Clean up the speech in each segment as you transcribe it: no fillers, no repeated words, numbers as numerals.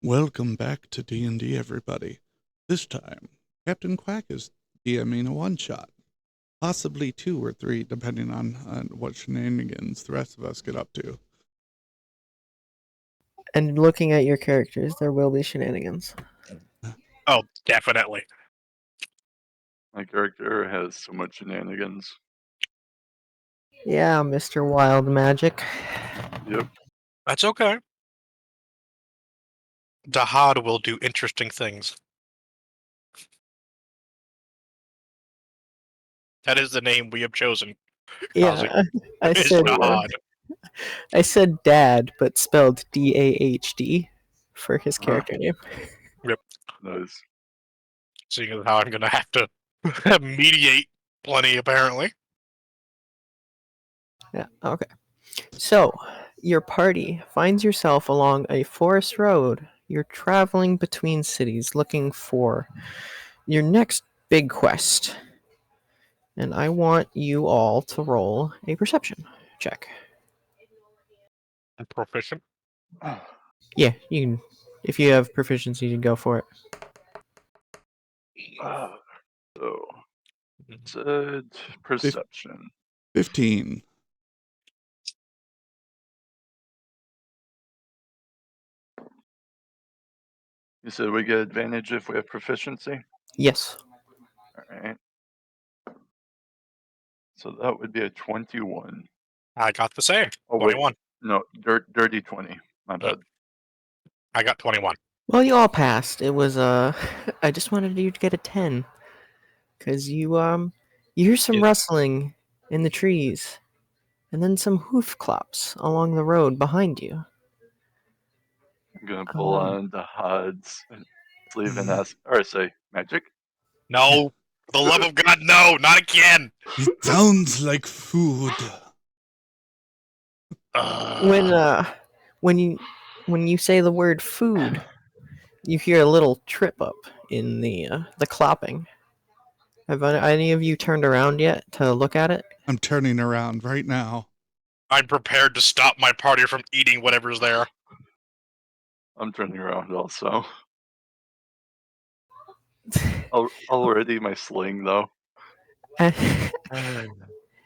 Welcome back to D&D, everybody. This time, Captain Quack is DMing a one-shot. Possibly 2 or 3, depending on what shenanigans the rest of us get up to. And looking at your characters, there will be shenanigans. Oh, definitely. My character has so much shenanigans. Yeah, Mr. Wild Magic. Yep. That's okay. Dahad will do interesting things. That is the name we have chosen. Yeah, I Is said Dahad. I said Dad, but spelled Dahd for his character name. Nice. Seeing as how I'm going to have to mediate plenty, apparently. Yeah, okay. So, your party finds yourself along a forest road. You're traveling between cities looking for your next big quest. And I want you all to roll a perception check. I'm proficient. Yeah, you can. If you have proficiency, you can go for it. So, said perception. 15. You said we get advantage if we have proficiency? Yes. Alright. So that would be a 21. I got the same. Oh, wait. 21. No, dirty 20. My bad. I got 21. Well, you all passed. It was I just wanted you to get a 10, cause you hear some Yeah. rustling in the trees, and then some hoof clops along the road behind you. I'm gonna pull on the Hod's sleeve and ask, or say, magic? No. For the love of God, no. Not again. It sounds like food. When you say the word food, you hear a little trip up in the clopping. Have any of you turned around yet to look at it? I'm turning around right now. I'm prepared to stop my party from eating whatever's there. I'm turning around also. Already my sling, though.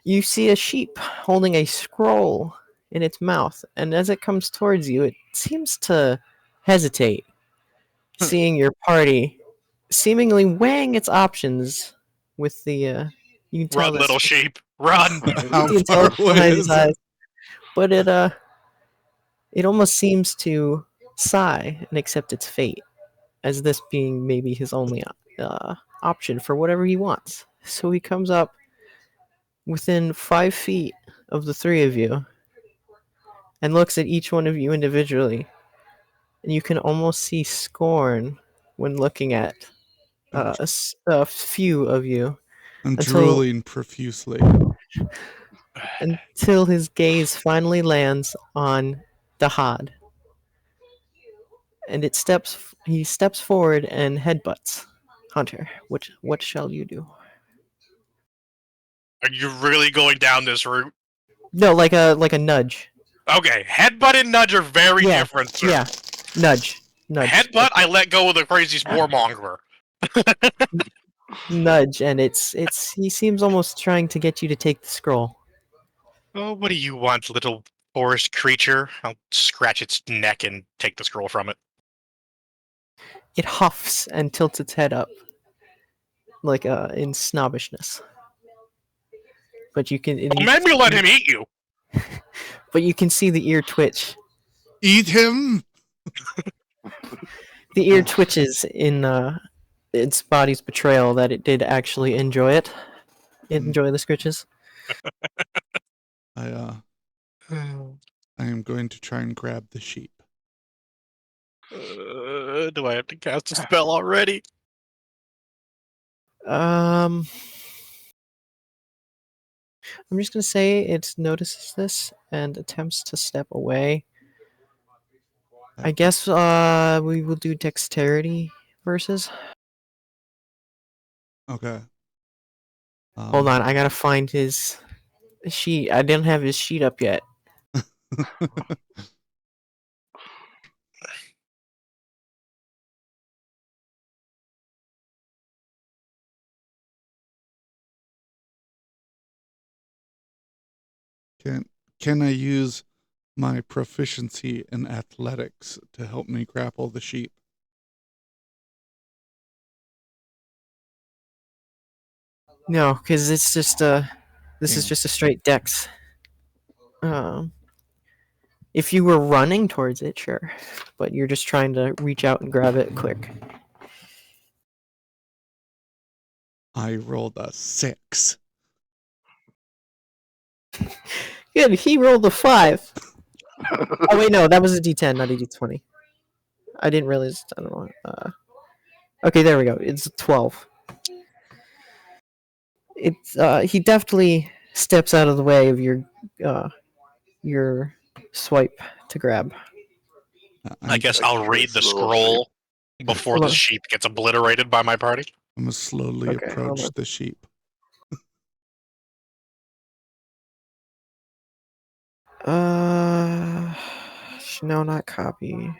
You see a sheep holding a scroll in its mouth, and as it comes towards you, it seems to hesitate, seeing your party, seemingly weighing its options with the. You can tell Run, this little sheep. Run. How you can far tell away behind is his it? eyes, but it almost seems to sigh and accept its fate, as this being maybe his only option for whatever he wants. So he comes up within 5 feet of the 3 of you and looks at each one of you individually, and you can almost see scorn when looking at a few of you I'm until- drooling profusely. until his gaze finally lands on Dahad. And he steps forward and headbutts Hunter. What shall you do? Are you really going down this route? No, like a nudge. Okay, headbutt and nudge are very Yeah, different, sir. Yeah, nudge. Headbutt, I let go of the crazy warmonger. Nudge, and he seems almost trying to get you to take the scroll. Oh, what do you want, little forest creature? I'll scratch its neck and take the scroll from it. It huffs and tilts its head up, like in snobbishness. But you can. Maybe let him eat you. But you can see the ear twitch. Eat him! The ear twitches in its body's betrayal that it did actually enjoy it. Enjoy the scritches. I am going to try and grab the sheep. Do I have to cast a spell already? I'm just gonna say it notices this and attempts to step away. I guess we will do dexterity versus. Okay. Hold on, I gotta find his sheet. I didn't have his sheet up yet. Can I use my proficiency in athletics to help me grapple the sheep? No, because it's just this is Damn. just a straight dex. If you were running towards it, sure, but you're just trying to reach out and grab it quick. I rolled a 6. Good, he rolled a 5. Oh wait, no, that was a D10, not a D20. I didn't realize. I don't know. Okay, there we go. It's 12. It's he definitely steps out of the way of your swipe to grab. I guess I I'll read the kiss little scroll before Hold the on. sheep gets obliterated by my party. I'm gonna slowly Okay, hold approach on. the sheep. No, not copy.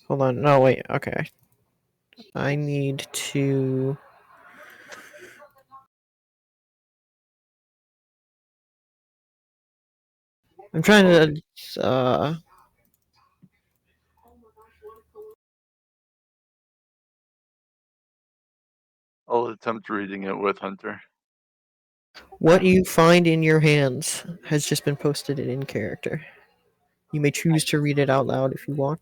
Hold on. No, wait. Okay. I need to. I'm trying to. I'll attempt reading it with Hunter. What you find in your hands has just been posted in character. You may choose to read it out loud if you want.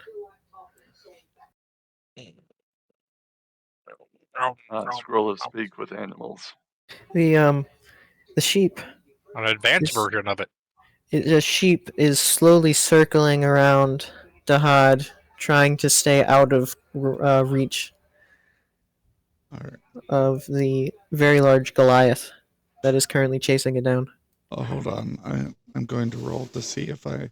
Scroll of speak with animals. The sheep. An advanced Yes. version of it. The sheep is slowly circling around Dahad, trying to stay out of reach All right. of the very large Goliath that is currently chasing it down. Oh, hold on. I'm going to roll to see if I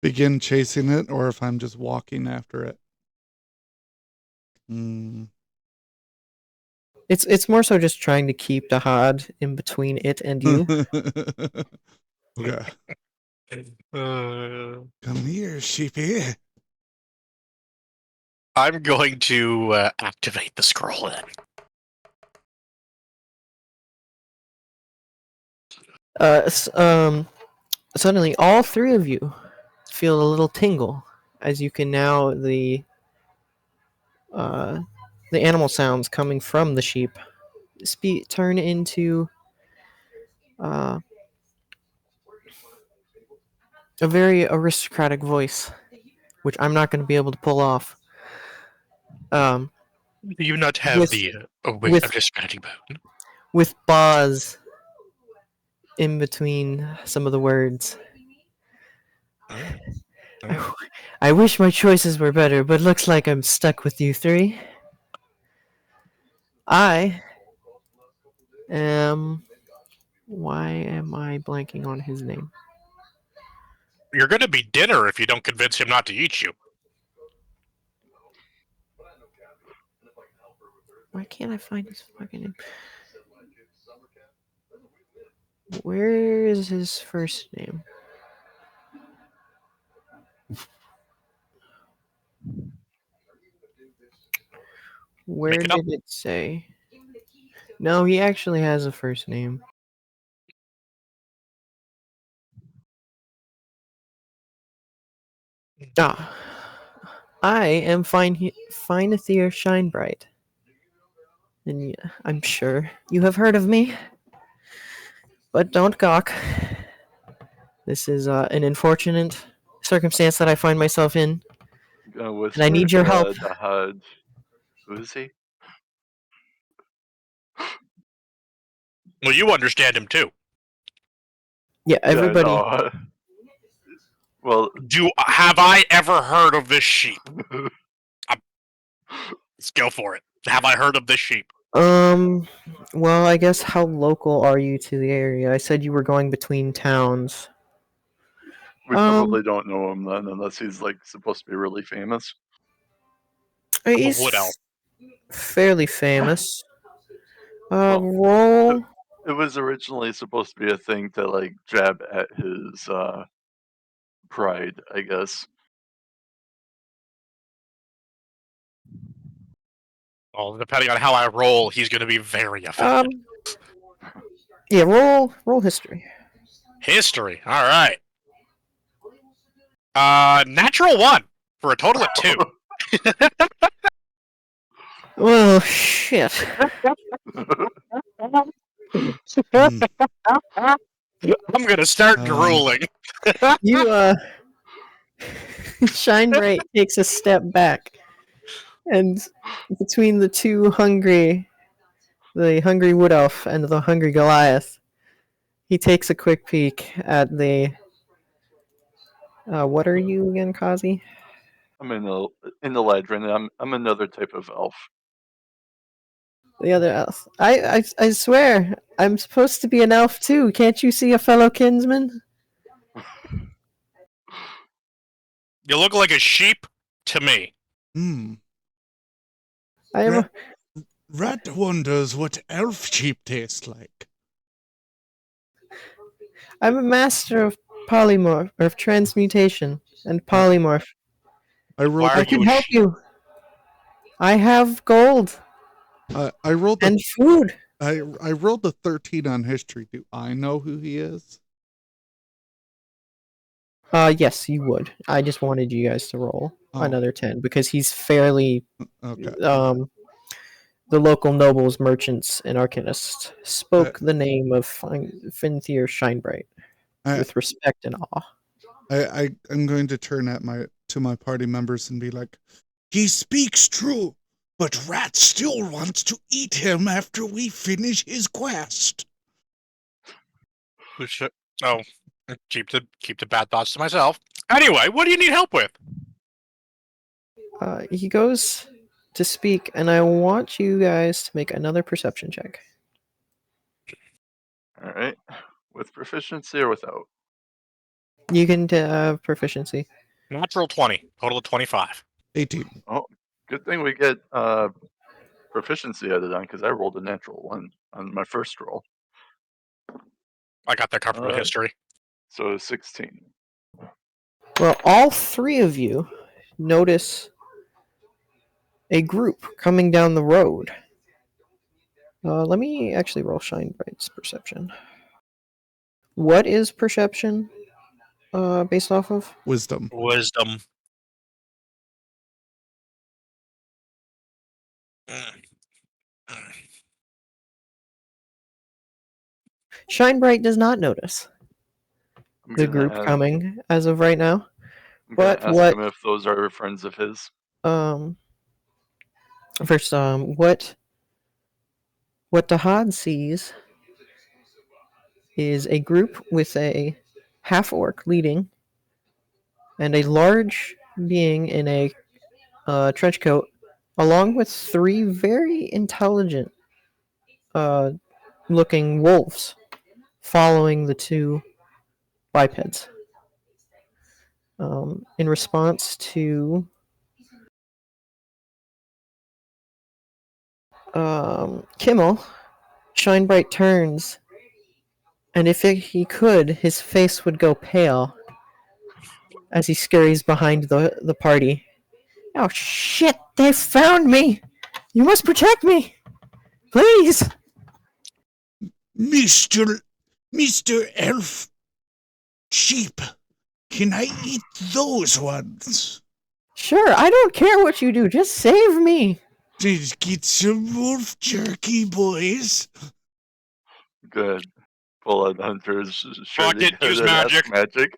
begin chasing it or if I'm just walking after it. It's more so just trying to keep Dahad in between it and you. Okay. Come here, sheepy. I'm going to activate the scroll then. Suddenly, all three of you feel a little tingle as you can now the animal sounds coming from the sheep turn into a very aristocratic voice, which I'm not going to be able to pull off. Do you not have with- the with- aristocratic bone? With bars in between some of the words. I wish my choices were better, but looks like I'm stuck with you three. I am. Why am I blanking on his name? You're going to be dinner if you don't convince him not to eat you. Why can't I find his fucking name? Where is his first name? Where Make it up. did it say? No, he actually has a first name. I am Fineathier Shinebright. And I'm sure you have heard of me. But don't gawk. This is an unfortunate circumstance that I find myself in. And I need your help. The HUD. Who is he? Well, you understand him too. Yeah, everybody. Yeah, no. Well, Have I ever heard of this sheep? Let's go for it. Have I heard of this sheep? Well, I guess how local are you to the area? I said you were going between towns. we probably don't know him then, unless he's like supposed to be really famous. He's wood elf. fairly famous. Well, Roll. It was originally supposed to be a thing to like jab at his pride, I guess. Well, depending on how I roll, he's going to be very offended. Yeah, roll history. History. All right. Natural 1 for a total of 2. Well, shit. Hmm. I'm gonna start drooling. You Shine Bright takes a step back, and between the hungry wood elf and the hungry Goliath, he takes a quick peek at the. What are you again, Kazi? I'm in the Ledrin. I'm another type of elf. The other elf. I swear, I'm supposed to be an elf too. Can't you see a fellow kinsman? You look like a sheep to me. Hmm. I am. Rat, Rat wonders what elf sheep taste like. I'm a master of polymorph, or of transmutation and polymorph. I rolled. Why are I The, can you a help sheep? you. I have gold I rolled the. and food. I rolled the 13 on history. Do I know who he is? Yes, you would. I just wanted you guys to roll Oh. another 10 because he's fairly Okay. the local nobles, merchants, and arcanists spoke the name of Finthier Shinebright I, with respect and awe. I'm going to turn to my party members and be like, he speaks true, but Rat still wants to eat him after we finish his quest. Who should? Oh, keep the bad thoughts to myself. Anyway, what do you need help with? He goes to speak, and I want you guys to make another perception check. All right, with proficiency or without? You can have proficiency. Natural 20, total of 25. 18. Oh, good thing we get proficiency added on because I rolled a natural 1 on my first roll. I got that covered with Uh, history. So 16. Well, all three of you notice a group coming down the road. Let me actually roll Shinebright's perception. What is perception based off of? Wisdom. Wisdom. Shinebright does not notice I'm the gonna group coming as of right now. I'm But gonna ask him if those are friends of his. First, what Dahad sees is a group with a half orc leading and a large being in a trench coat, along with three very intelligent looking wolves following the two bipeds. In response to Kimmel, Shinebright turns, and if he could, his face would go pale as he scurries behind the party. Oh shit, they found me! You must protect me! Please! Mr. Elf Sheep, can I eat those ones? Sure, I don't care what you do, just save me! Let's get some wolf jerky, boys. Good. Full on hunters. Fuck it, use magic. Magic.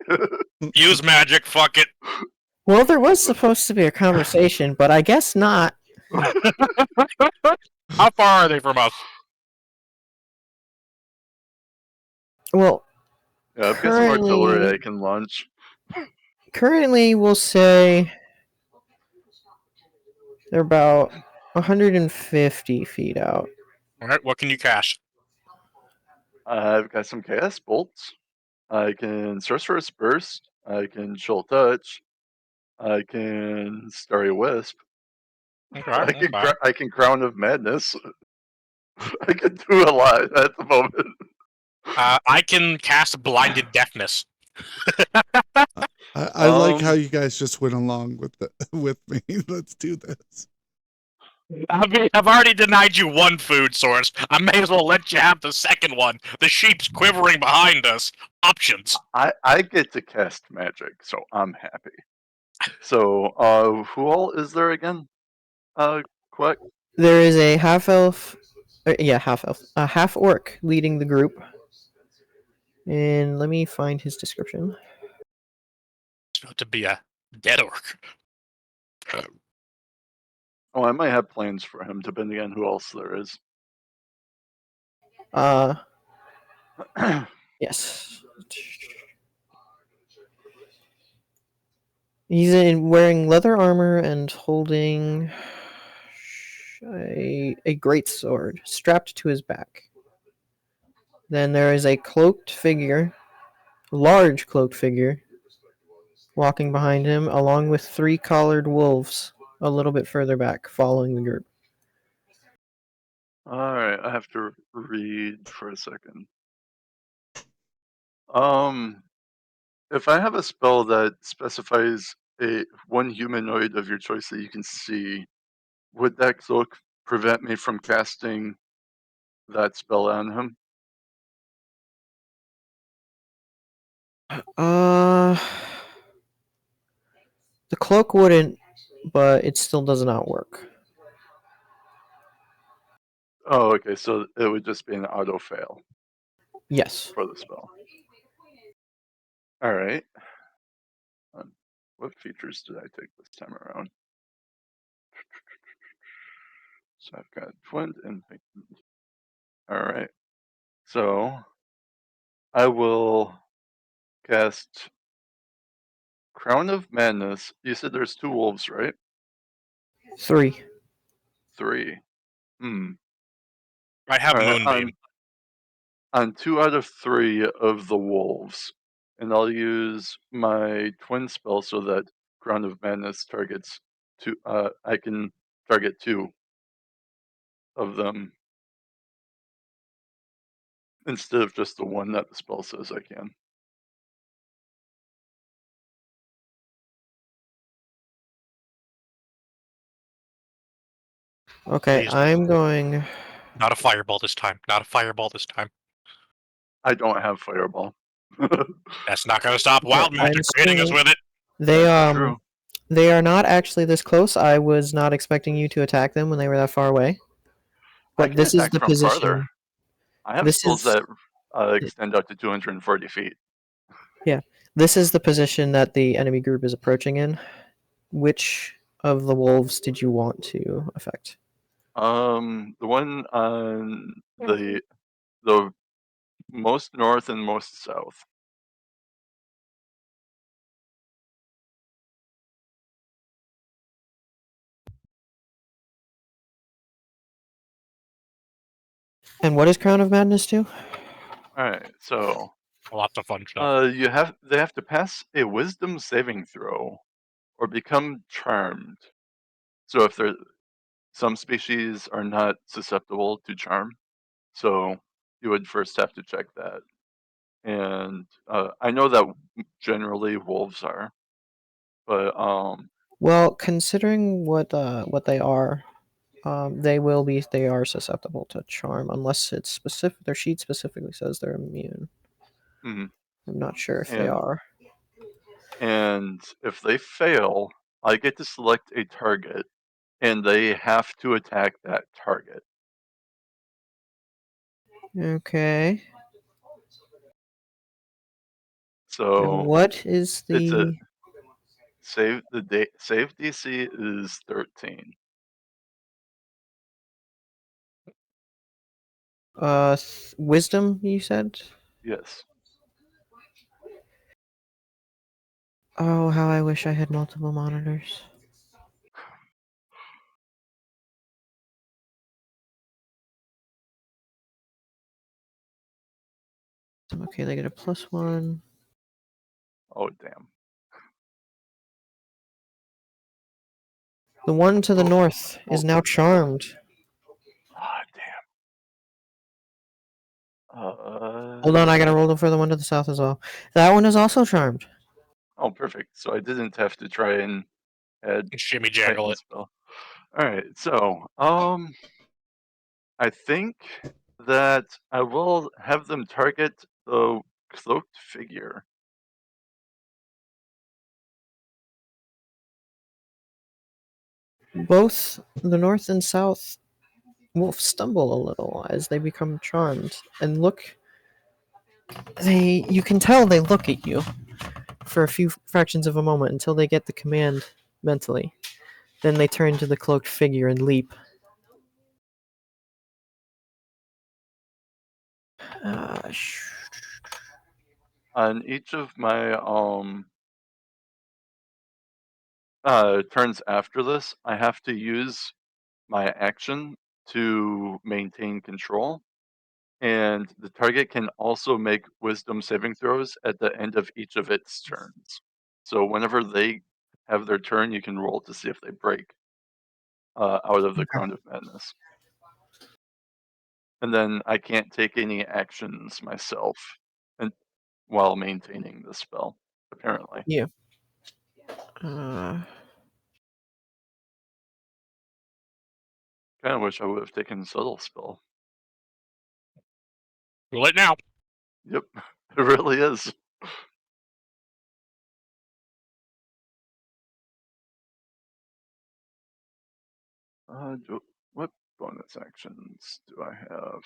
Use magic, fuck it. Well, there was supposed to be a conversation, but I guess not. How far are they from us? Yeah, Well, I've got some artillery I can launch. currently we'll say they're about 150 feet out. Alright, what can you cast? I've got some chaos bolts. I can sorcerer's burst. I can chill touch. I can starry wisp. Okay, I can crown of madness. I can do a lot at the moment. I can cast blinded deafness. I like how you guys just went along with with me. Let's do this. I mean, I've already denied you one food source. I may as well let you have the second one. The sheep's quivering behind us. Options. I get to cast magic, so I'm happy. So, who all is there again? Quack? There is a half elf, half elf, a half orc leading the group. And let me find his description. It's about to be a dead orc. Oh, I might have plans for him, depending on who else there is. Yes. He's wearing leather armor and holding a great sword strapped to his back. Then there is a cloaked figure, large cloaked figure, walking behind him, along with 3 collared wolves a little bit further back, following the group. Alright, I have to read for a second. If I have a spell that specifies one humanoid of your choice that you can see, would that cloak prevent me from casting that spell on him? The cloak wouldn't, but it still does not work. Oh, okay, so it would just be an auto fail Yes. for the spell. Alright. What features did I take this time around? So I've got Twin and Heightened. Alright. So I will cast Crown of Madness. You said there's 2 wolves, right? 3. 3. I have Alright, Moonbeam. on 2 out of 3 of the wolves. And I'll use my twin spell so that Crown of Madness targets 2. I can target 2 of them instead of just the one that the spell says I can. Okay, Please. I'm going. Not a fireball this time. Not a fireball this time. I don't have Fireball. That's not going to stop Okay, wild magic I'm hitting us seeing- with it. They That's true. they are not actually this close. I was not expecting you to attack them when they were that far away. I But can this is attack the from farther. position. I have This spells is that extend out to 240 feet. this is the position that the enemy group is approaching in. Which of the wolves did you want to affect? The one on the most north and most south. And what is Crown of Madness do? Alright, so Lots of fun stuff. they have to pass a wisdom saving throw or become charmed. So if some species are not susceptible to charm, so you would first have to check that. And I know that generally wolves are, but Well, considering what they are, they are susceptible to charm unless it's specific. Their sheet specifically says they're immune. mhm. I'm not sure if they and are. and if they fail, I get to select a target, and they have to attack that target. Okay. So And what is it's a the save DC is 13. wisdom you said? Yes. Oh, how I wish I had multiple monitors. Okay, they get a +1. Oh damn. The one to the Oh, north is now charmed. Ah damn. Hold on, I gotta roll them for the one to the south as well. That one is also charmed. Oh perfect. So I didn't have to try and add Shimmy jangle heightened it. spell. Alright, so, I think that I will have them target the cloaked figure. Both the north and south wolves stumble a little as they become charmed and look. You can tell they look at you for a few fractions of a moment until they get the command mentally. Then they turn to the cloaked figure and leap. Uh, sh- On each of my, turns after this, I have to use my action to maintain control, and the target can also make wisdom saving throws at the end of each of its turns. So whenever they have their turn, you can roll to see if they break out of the Crown of Madness. And then I can't take any actions myself and while maintaining the spell, apparently. yeah. Uh, Kinda wish I would have taken Subtle Spell. Too late now. Yep, it really is. What bonus actions do I have?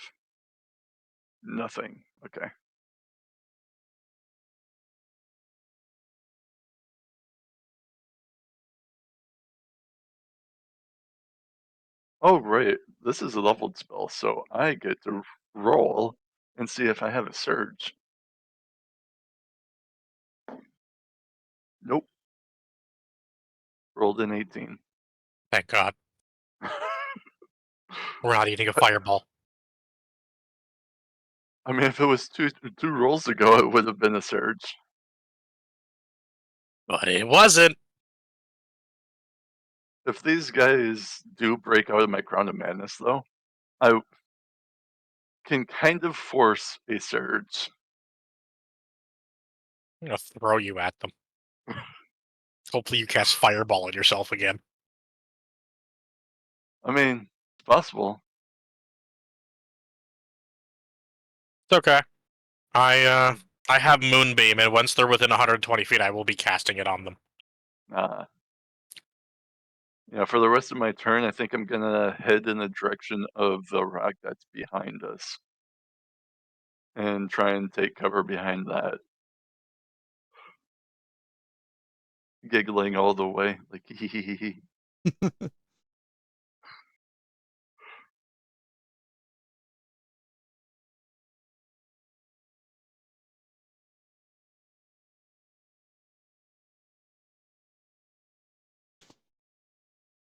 Nothing. Okay. Oh, right. This is a leveled spell, so I get to roll and see if I have a surge. Nope. Rolled an 18. Thank God. We're not eating a fireball. I mean, if it was two rolls ago, it would have been a surge. But it wasn't. If these guys do break out of my Crown of Madness, though, I can kind of force a surge. I'm gonna throw you at them. Hopefully you cast fireball on yourself again. I mean, it's possible. It's okay. I have Moonbeam, and once they're within 120 feet, I will be casting it on them. Yeah, for the rest of my turn, I think I'm gonna head in the direction of the rock that's behind us. And try and take cover behind that. Giggling all the way, like, hee hee hee hee.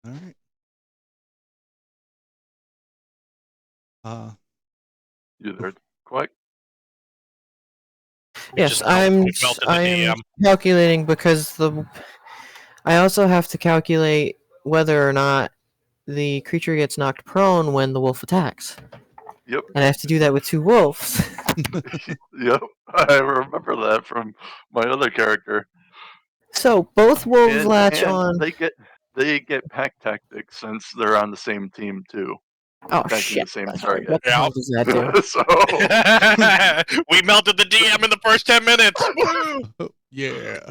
All right. You there, Quack? We yes, just melted the I'm DM. calculating because I also have to calculate whether or not the creature gets knocked prone when the wolf attacks. Yep. And I have to do that with two wolves. Yep. I remember that from my other character. So both wolves And latch on. they get pack tactics since they're on the same team too. Oh attacking shit! the same That's right. target. What the hell does that do? So We melted the DM in the first 10 minutes. Yeah.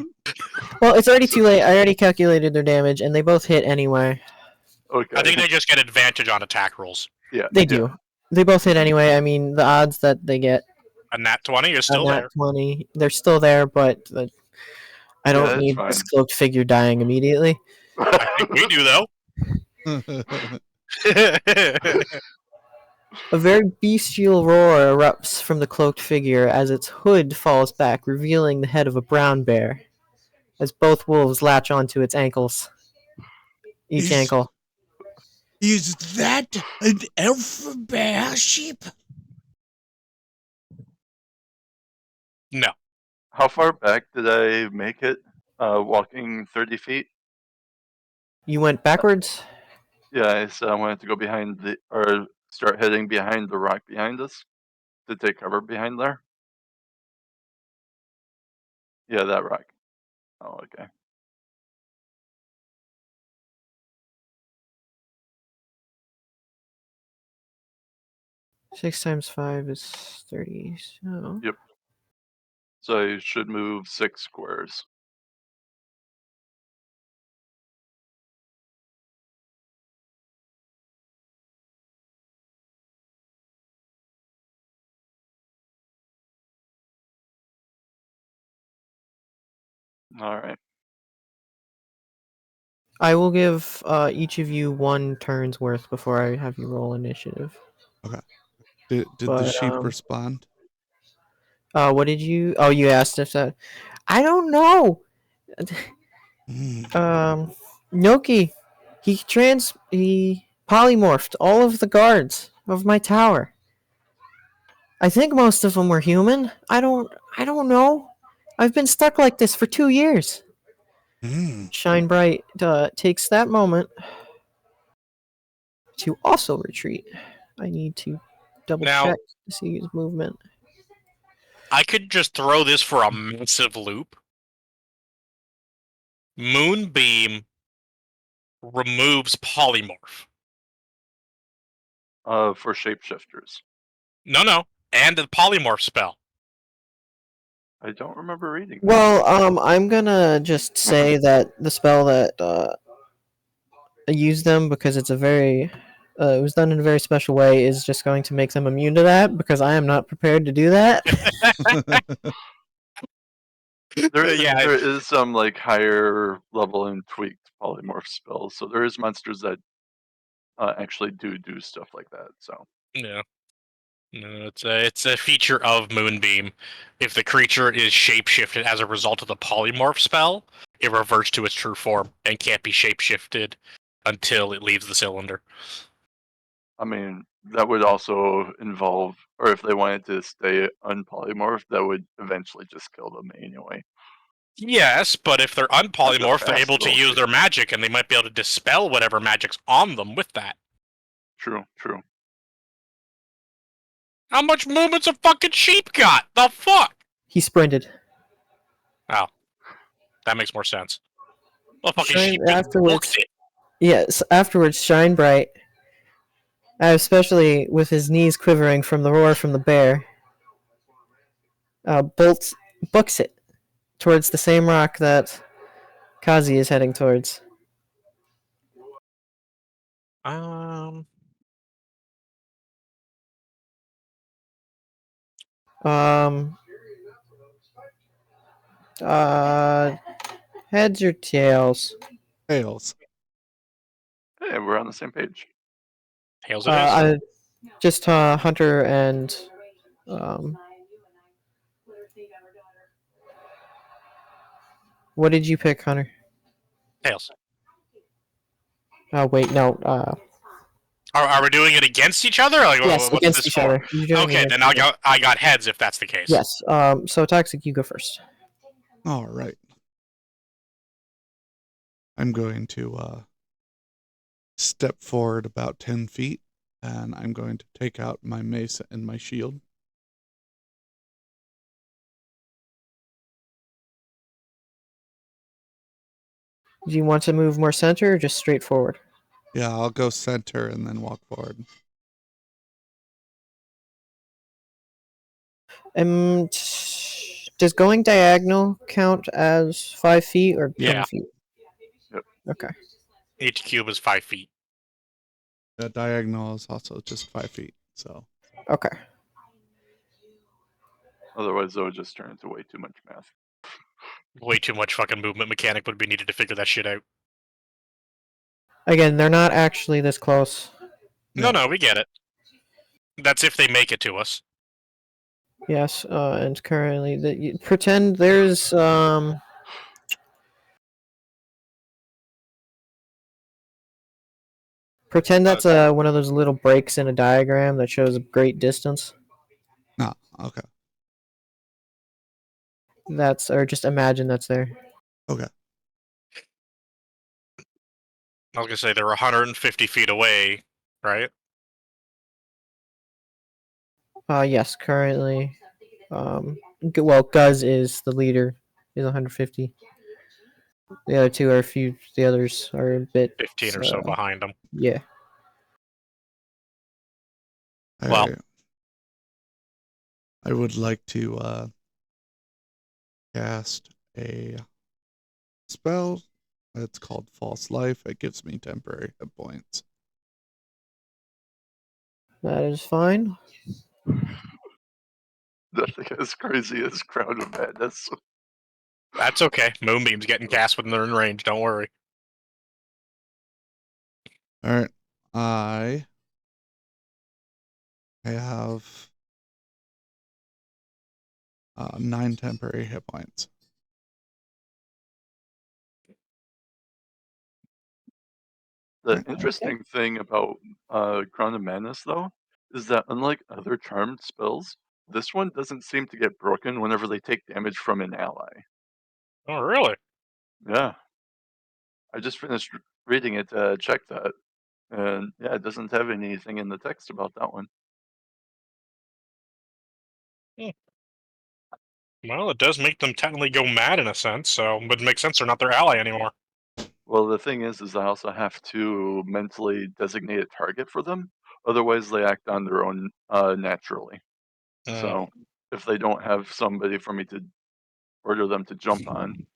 Well, it's already too late. I already calculated their damage, and they both hit anyway. okay. I think they just get advantage on attack rolls. Yeah. They do. They both hit anyway. I mean, the odds that they get A nat 20 is a still nat there. 20, they're still there, but I don't that's need fine. this cloaked figure dying immediately. I think we do, though. A very bestial roar erupts from the cloaked figure as its hood falls back, revealing the head of a brown bear, as both wolves latch onto its ankles. Each ankle. Is that an elf bear sheep? No. How far back did I make it? Walking 30 feet? You went backwards? Yeah, I said I wanted to go behind or start heading behind the rock behind us to take cover behind there. Yeah, that rock. Oh, okay. 6 times 5 is 30. So Yep. So I should move 6 squares. All right. I will give each of you 1 turn's worth before I have you roll initiative. Did the But, sheep respond? what did you? Oh, you asked if that. I don't know. Noki, he polymorphed all of the guards of my tower. I think most of them were human. I don't know. I've been stuck like this for 2 years. Shine Bright takes that moment to also retreat. I need to double Now- check to see his movement. I could just throw this for a massive loop. Moonbeam removes polymorph. For shapeshifters. No. And the polymorph spell. I don't remember reading that. Well, I'm gonna just say that the spell that I used them because it's a very it was done in a very special way is just going to make them immune to that because I am not prepared to do that. Yeah. There is some like higher level and tweaked polymorph spells, so there is monsters that actually do stuff like that. So No, it's a feature of Moonbeam. If the creature is shapeshifted as a result of the polymorph spell, it reverts to its true form and can't be shapeshifted until it leaves the cylinder. I mean that would also involve, or if they wanted to stay unpolymorphed, that would eventually just kill them anyway. Yes, but if they're unpolymorphed, they're fast able to roll, use too. their magic, and they might be able to dispel whatever magic's on them with that. True. How much movement's a fucking sheep got? The fuck? He sprinted. Oh, that makes more sense. Well, fucking Shine sheep just afterwards. booked it. Yes, afterwards, Shine Bright, especially with his knees quivering from the roar from the bear, books it towards the same rock that Kazi is heading towards. Um, Um. Heads or tails? Tails. Hey, we're on the same page. tails it is. Just Hunter and what did you pick, Hunter? Tails. Oh wait, no. Are we doing it against each other? Like, Yes, what's against this each for? other. You're doing Okay, it then against I got heads if that's the case. Yes. So Toxic, you go first. All right. I'm going to step forward about 10 feet, and I'm going to take out my mace and my shield. Do you want to move more center or just straight forward? Yeah, I'll go center and then walk forward. Does going diagonal count as 5 feet or 10 Yeah. feet? Yep. Okay. Each cube is 5 feet. The diagonal is also just 5 feet, so. Okay. Otherwise, that would just turn into way too much math. Way too much fucking movement mechanic would be needed to figure that shit out. Again, they're not actually this close. No, we get it. That's if they make it to us. Yes, and currently, pretend there's pretend that's one of those little breaks in a diagram that shows a great distance. No, okay. Or just imagine that's there. Okay. I was gonna say they're 150 feet away, right? Yes, currently. Well, Guz is the leader. He's 150. The other two are a few. The others are a bit. 15 or so behind them. Yeah. All Well, right. I would like to cast a spell. It's called False Life. It gives me temporary hit points. That is fine. Nothing as crazy as Crown of Madness. That's okay. Moonbeam's getting cast when they're in range. Don't worry. All right. I have 9 temporary hit points. The interesting thing about Crown of Madness, though, is that unlike other charmed spells, this one doesn't seem to get broken whenever they take damage from an ally. Oh, really? Yeah. I just finished reading it to check that. And yeah, it doesn't have anything in the text about that one. Well, it does make them technically go mad in a sense, so it would make sense they're not their ally anymore. Well, the thing is I also have to mentally designate a target for them. Otherwise, they act on their own naturally. So if they don't have somebody for me to order them to jump on,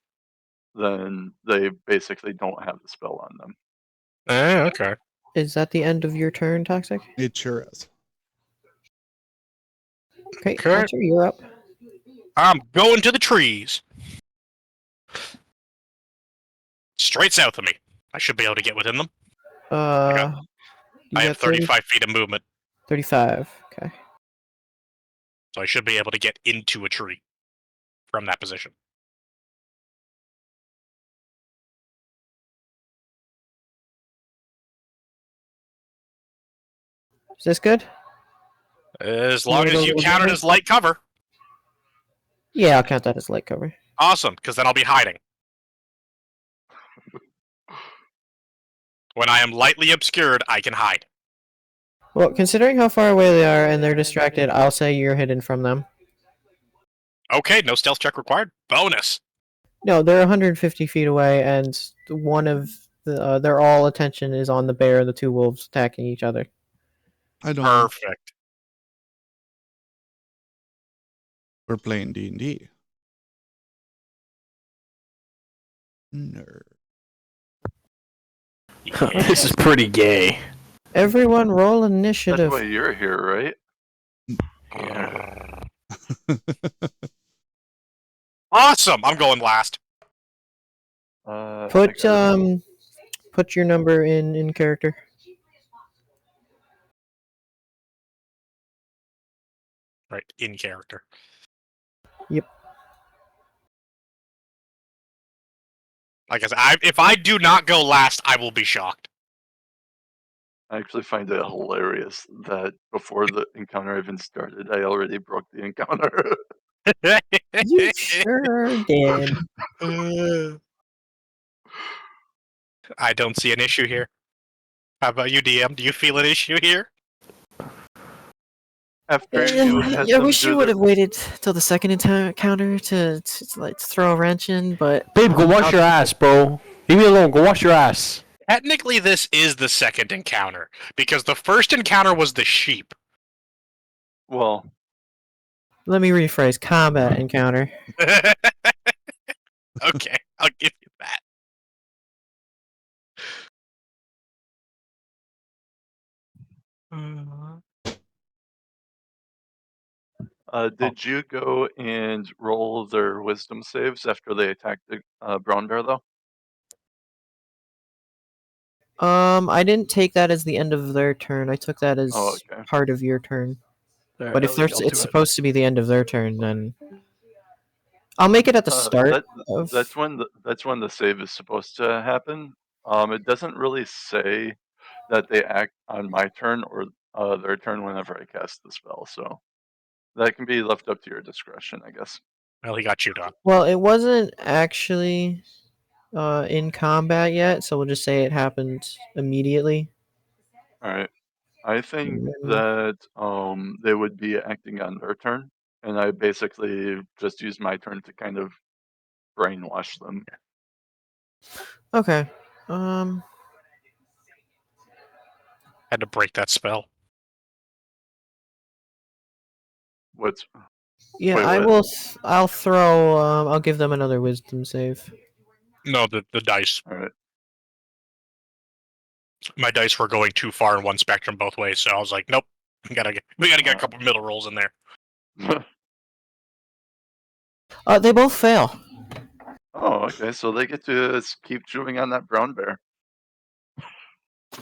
then they basically don't have the spell on them. Okay. Is that the end of your turn, Toxic? It sure is. Okay, Okay. Walter, you're up. I'm going to the trees. Straight south of me. I should be able to get within them. You I have got 30 35 feet of movement, 35. Okay. so I should be able to get into a tree from that position. Is this good? As You long wanna go as a you little count it different? as light cover. Yeah, I'll count that as light cover. Awesome, because then I'll be hiding. When I am lightly obscured, I can hide. Well, considering how far away they are and they're distracted, I'll say you're hidden from them. Okay, no stealth check required. Bonus. No, they're 150 feet away, and one of their all attention is on the bear and the two wolves attacking each other. I don't know. Perfect. We're playing D&D. Nerd. This is pretty gay. Everyone, roll That's initiative. why you're here, right? Awesome. I'm going last. I Put gotta- put your number in character. Right, in character. Yep. Like I said, if I do not go last, I will be shocked. I actually find it hilarious that before the encounter even started, I already broke the encounter. You sure did. I don't see an issue here. How about you, DM? Do you feel an issue here? After you had I them wish do you would the- have waited till the second encounter to like throw a wrench in, but Babe, go wash your ass, bro. Leave me alone. Go wash your ass. Technically, this is the second encounter, because the first encounter was the sheep. Well, let me rephrase: combat encounter. Okay, I'll give you that. did you go and roll their wisdom saves after they attacked the brown bear, though? I didn't take that as the end of their turn. I took that as Oh, okay. part of your turn. But if it's supposed to be the end of their turn, then I'll make it at the start. That's when the save is supposed to happen. It doesn't really say that they act on my turn or their turn whenever I cast the spell, so that can be left up to your discretion, I guess. Well, he got you done. Well, it wasn't actually in combat yet, so we'll just say it happened immediately. All right. I think Mm. that they would be acting on their turn, and I basically just use my turn to kind of brainwash them. Okay. Had to break that spell. What's Yeah, Wait, I what? will. I'll throw. I'll give them another wisdom save. No, the dice. All right. My dice were going too far in one spectrum both ways, so I was like, nope. We gotta get a couple middle rolls in there. They both fail. Oh, okay. So they get to keep chewing on that brown bear.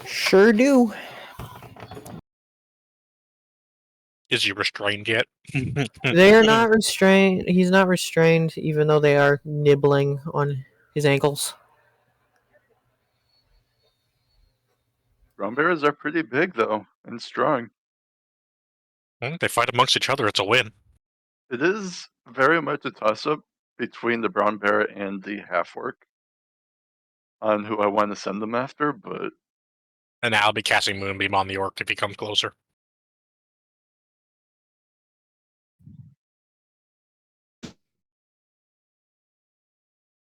Sure do. Is he restrained yet? They are not restrained. He's not restrained, even though they are nibbling on his ankles. Brown bears are pretty big, though, and strong. They fight amongst each other. It's a win. It is very much a toss-up between the brown bear and the half-orc on who I want to send them after, but And I'll be casting Moonbeam on the orc if he comes closer.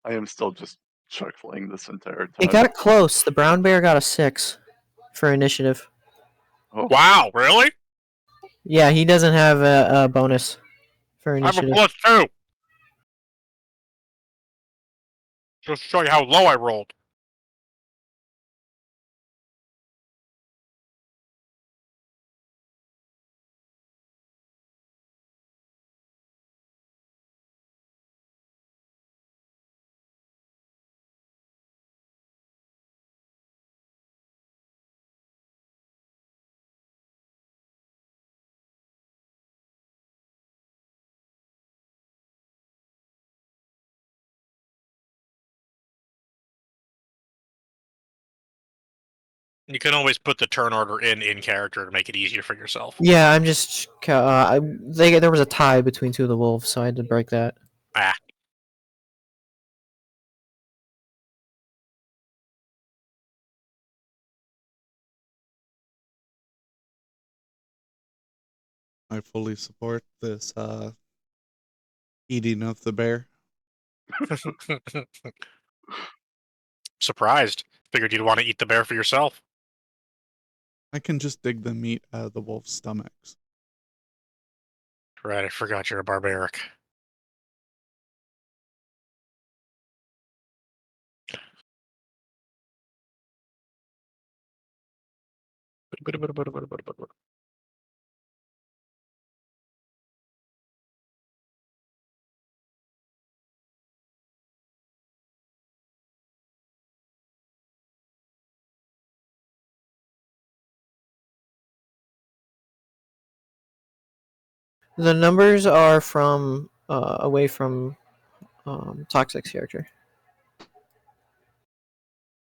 I am still just chuckling this entire time. It got close. The brown bear got a 6 for initiative. Oh, Wow, really? Yeah, he doesn't have a bonus for I have a initiative. +2. Just to show you how low I rolled. You can always put the turn order in character to make it easier for yourself. Yeah, I'm just. There was a tie between two of the wolves, so I had to break that. Ah. I fully support this eating of the bear. Surprised. Figured you'd want to eat the bear for yourself. I can just dig the meat out of the wolf's stomachs. Right, I forgot you're a barbaric. The numbers are from away from Toxic's character.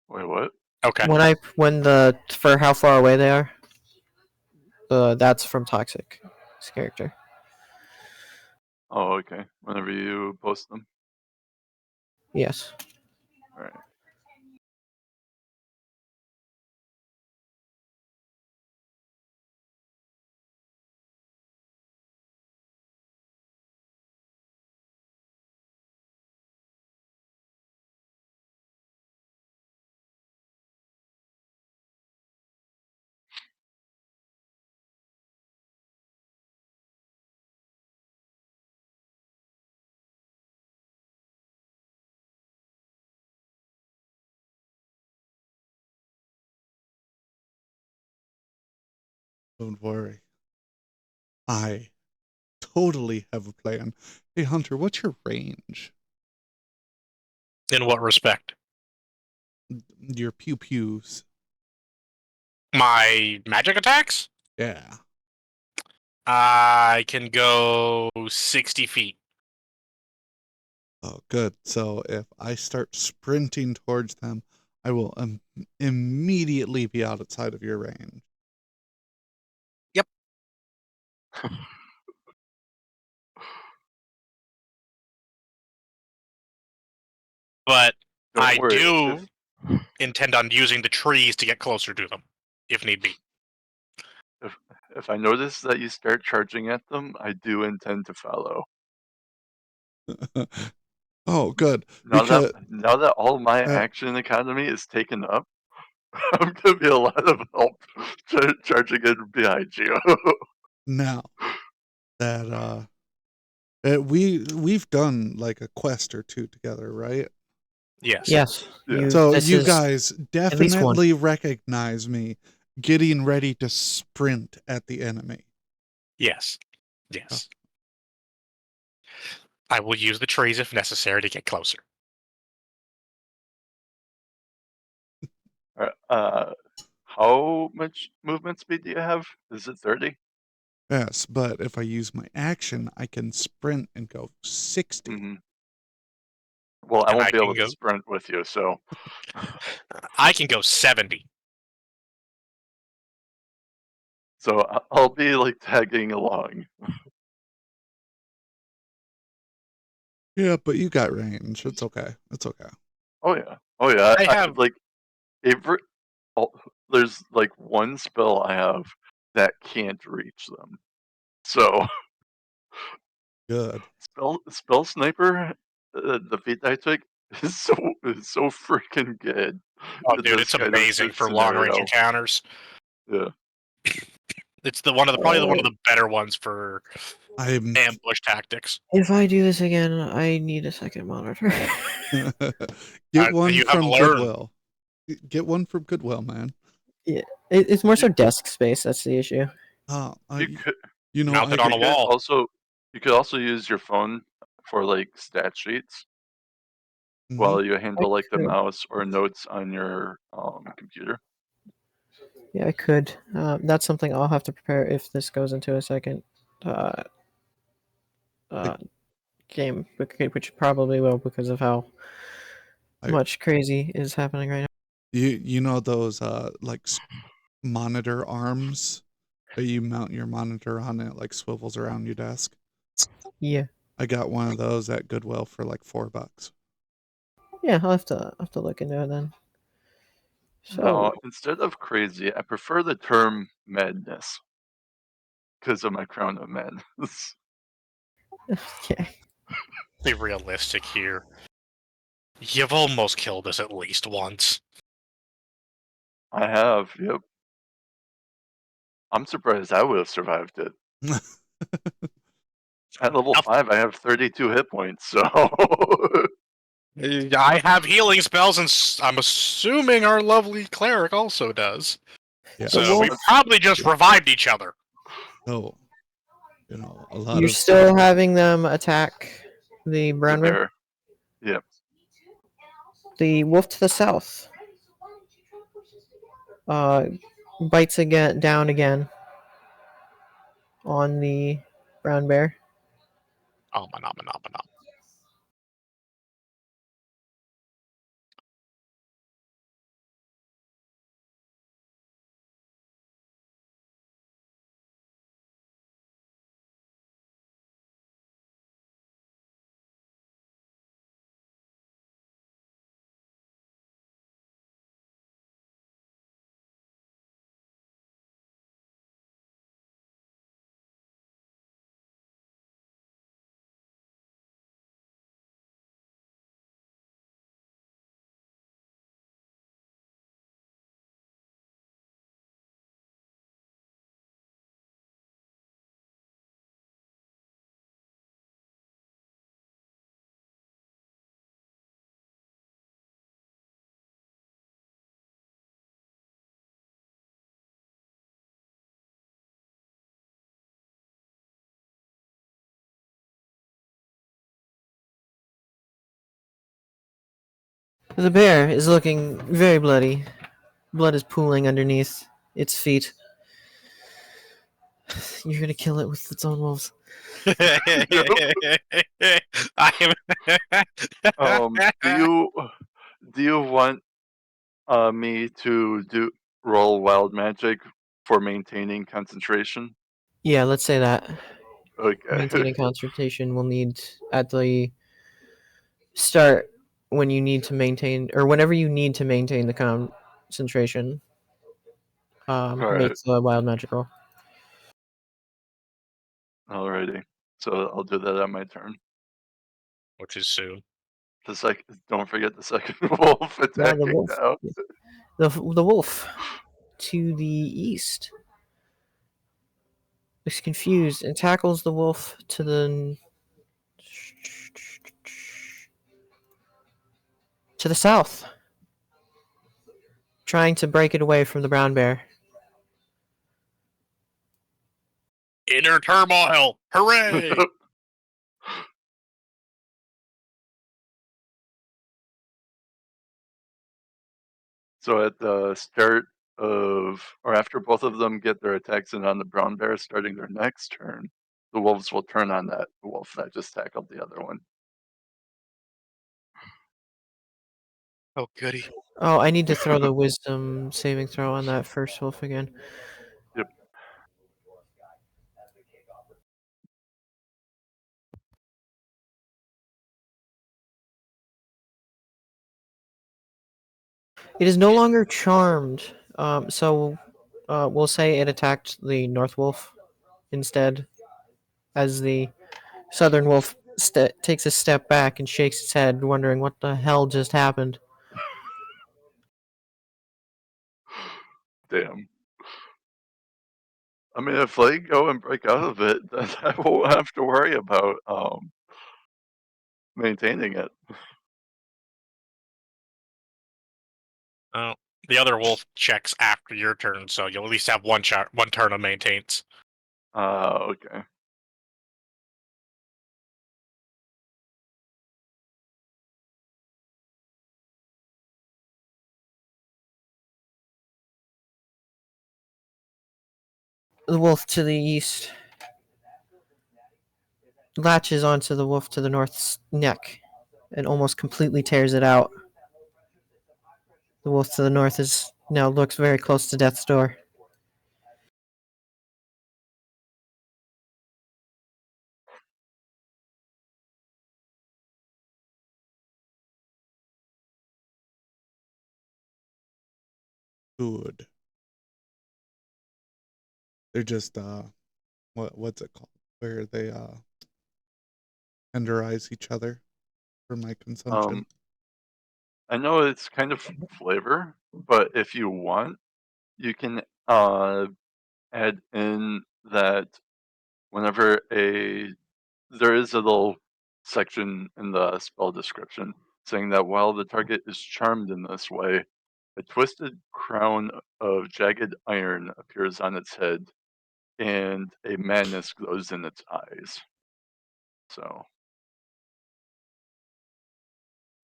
wait, what? Okay. For how far away they are, that's from Toxic's character. Oh, okay. Whenever you post them. Yes. All right. Don't worry. I totally have a plan. Hey, Hunter, what's your range? In what respect? Your pew-pews. My magic attacks? Yeah. I can go 60 feet. Oh, good. So if I start sprinting towards them, I will immediately be outside of your range. Yep. But Don't I worry. do intend on using the trees to get closer to them, if need be. If I notice that you start charging at them, I do intend to follow. Oh, good. Now Because that all my uh, action economy is taken up, I'm gonna be a lot of help charging in behind you. now that We've done like a quest or two together, right? Yes. Yes. Yeah. So this you is- guys least one. definitely recognize me getting ready to sprint at the enemy. Yes. Yes. I will use the trees if necessary to get closer. How much movement speed do you have? Is it 30? Yes, but if I use my action, I can sprint and go 60. Mm-hmm. Well, I And won't I be able can to go- sprint with you, so I can go 70. I'll be like tagging along. Yeah, but you got range. It's okay. It's okay. Oh yeah. I have- like every. Oh, there's like one spell I have that can't reach them. So Good. spell sniper, the feat I took is so freaking good. Oh, in dude, this it's kind of amazing for long range scenario. encounters. Yeah. It's probably one of the better ones for I'm ambush tactics. If I do this again, I need a second monitor. get one you have from learned. Goodwill. Get one from Goodwill, man. It's more so desk space. That's the issue. You could Mount it I on a wall. you could also use your phone for like stat sheets Mhm. while you handle like the could. mouse or notes on your computer. Yeah, I could. That's something I'll have to prepare if this goes into a second game, which probably will because of how much crazy is happening right now. You know those monitor arms that you mount your monitor on, and it like swivels around your desk? Yeah, I got one of those at Goodwill for like $4. yeah. I'll have to look into it then. So No, instead of crazy, I prefer the term madness because of my crown of madness. okay. Be realistic here. You've almost killed us at least once. I have, yep. I'm surprised I would have survived it. At level 5, I have 32 hit points, so I have healing spells, and I'm assuming our lovely cleric also does. Yeah. So we probably just revived each other. So, a lot You're of still having them attack the brown bear? bear. Yep. The wolf to the south bites down again on the brown bear. The bear is looking very bloody. Blood is pooling underneath its feet. You're gonna kill it with its own wolves. Do you want me to roll wild magic for maintaining concentration? Yeah, let's say that. Okay. Maintaining concentration will need at the start when you need to maintain, or whenever you need to maintain the concentration. Alright. Make the wild magic roll. Alrighty. So I'll do that on my turn. Which is soon. Don't forget the second wolf attacking wolf. now. The wolf to the east is confused and tackles the wolf to the To the south. Trying to break it away from the brown bear. Inner turmoil! Hooray! So at the start of, or after both of them get their attacks in on the brown bear starting their next turn, the wolves will turn on that wolf that just tackled the other one. Oh, goody. Oh, I need to throw the wisdom saving throw on that first wolf again. Yep. It is no longer charmed. So we'll say it attacked the north wolf instead, as the southern wolf takes a step back and shakes its head, wondering what the hell just happened. Damn. I mean, if they go and break out of it, then I won't have to worry about maintaining it. Oh, the other wolf checks after your turn, so you'll at least have one turn of maintains. Okay. The wolf to the east latches onto the wolf to the north's neck and almost completely tears it out. The wolf to the north is now looks very close to death's door. Good. They're just what's it called? Where they tenderize each other for my consumption. I know it's kind of flavor, but if you want, you can add in that whenever there is a little section in the spell description saying that while the target is charmed in this way, a twisted crown of jagged iron appears on its head, and a madness glows in its eyes. So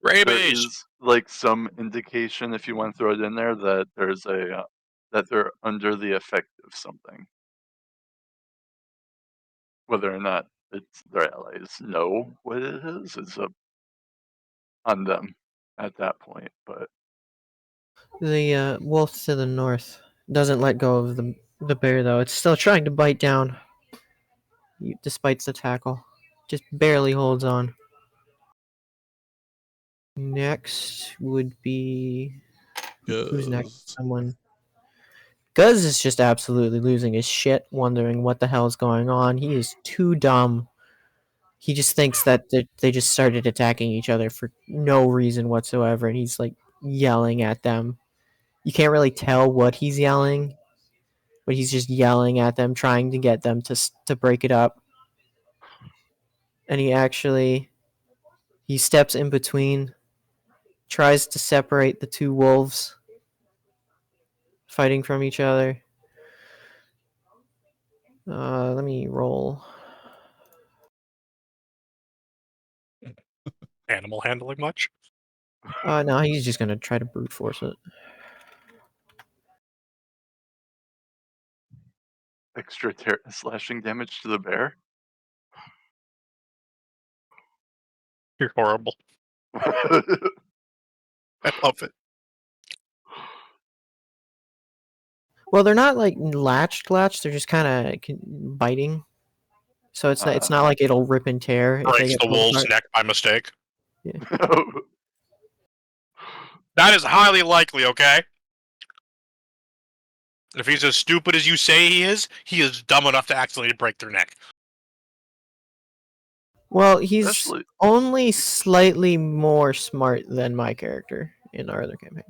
there Rabies! is like some indication, if you want to throw it in there, that there's a that they're under the effect of something. Whether or not it's their allies know what it is up on them at that point. But The wolf to the north doesn't let go of the bear, though. It's still trying to bite down, despite the tackle. Just barely holds on. Next would be... Who's next? Guz. Someone... Guz is just absolutely losing his shit, wondering what the hell is going on. He is too dumb. He just thinks that they just started attacking each other for no reason whatsoever, and he's like yelling at them. You can't really tell what he's yelling, but he's just yelling at them, trying to get them to break it up. And he steps in between, tries to separate the two wolves fighting from each other. Let me roll. Animal handling much? No, he's just gonna try to brute force it. extra slashing damage to the bear. You're horrible. I love it. Well, they're not like latched. They're just kind of biting. So it's not like it'll rip and tear if they Breaks get the pulled wolf's apart. neck by mistake. That is highly likely, okay? If he's as stupid as you say he is dumb enough to accidentally break their neck. Well, he's Especially- only slightly more smart than my character in our other campaign.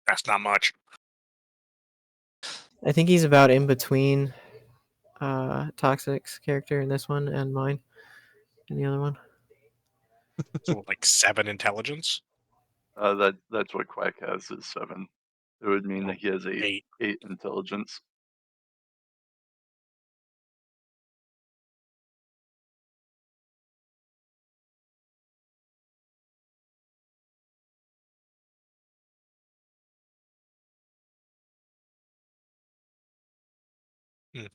That's not much. I think he's about in between Toxic's character in this one and mine in the other one. So like 7 intelligence. That's what Quack has is 7. It would mean that he has 8 8. intelligence. Hmm.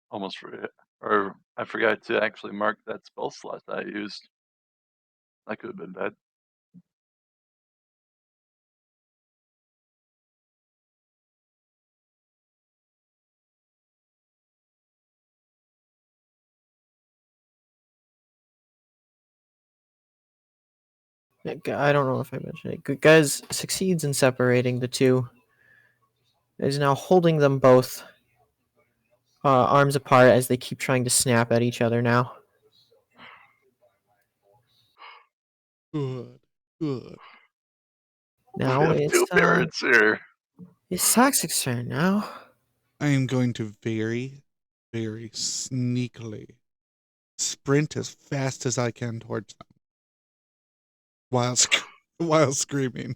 Almost forget, or I forgot to actually mark that spell slot that I used. That could have been bad. I don't know if I mentioned it. Guz succeeds in separating the two. Is now holding them both arms apart as they keep trying to snap at each other now. Good. Good. Now We have it's 2 parents here. Toxic's turn now. I am going to very, very sneakily sprint as fast as I can towards them while screaming.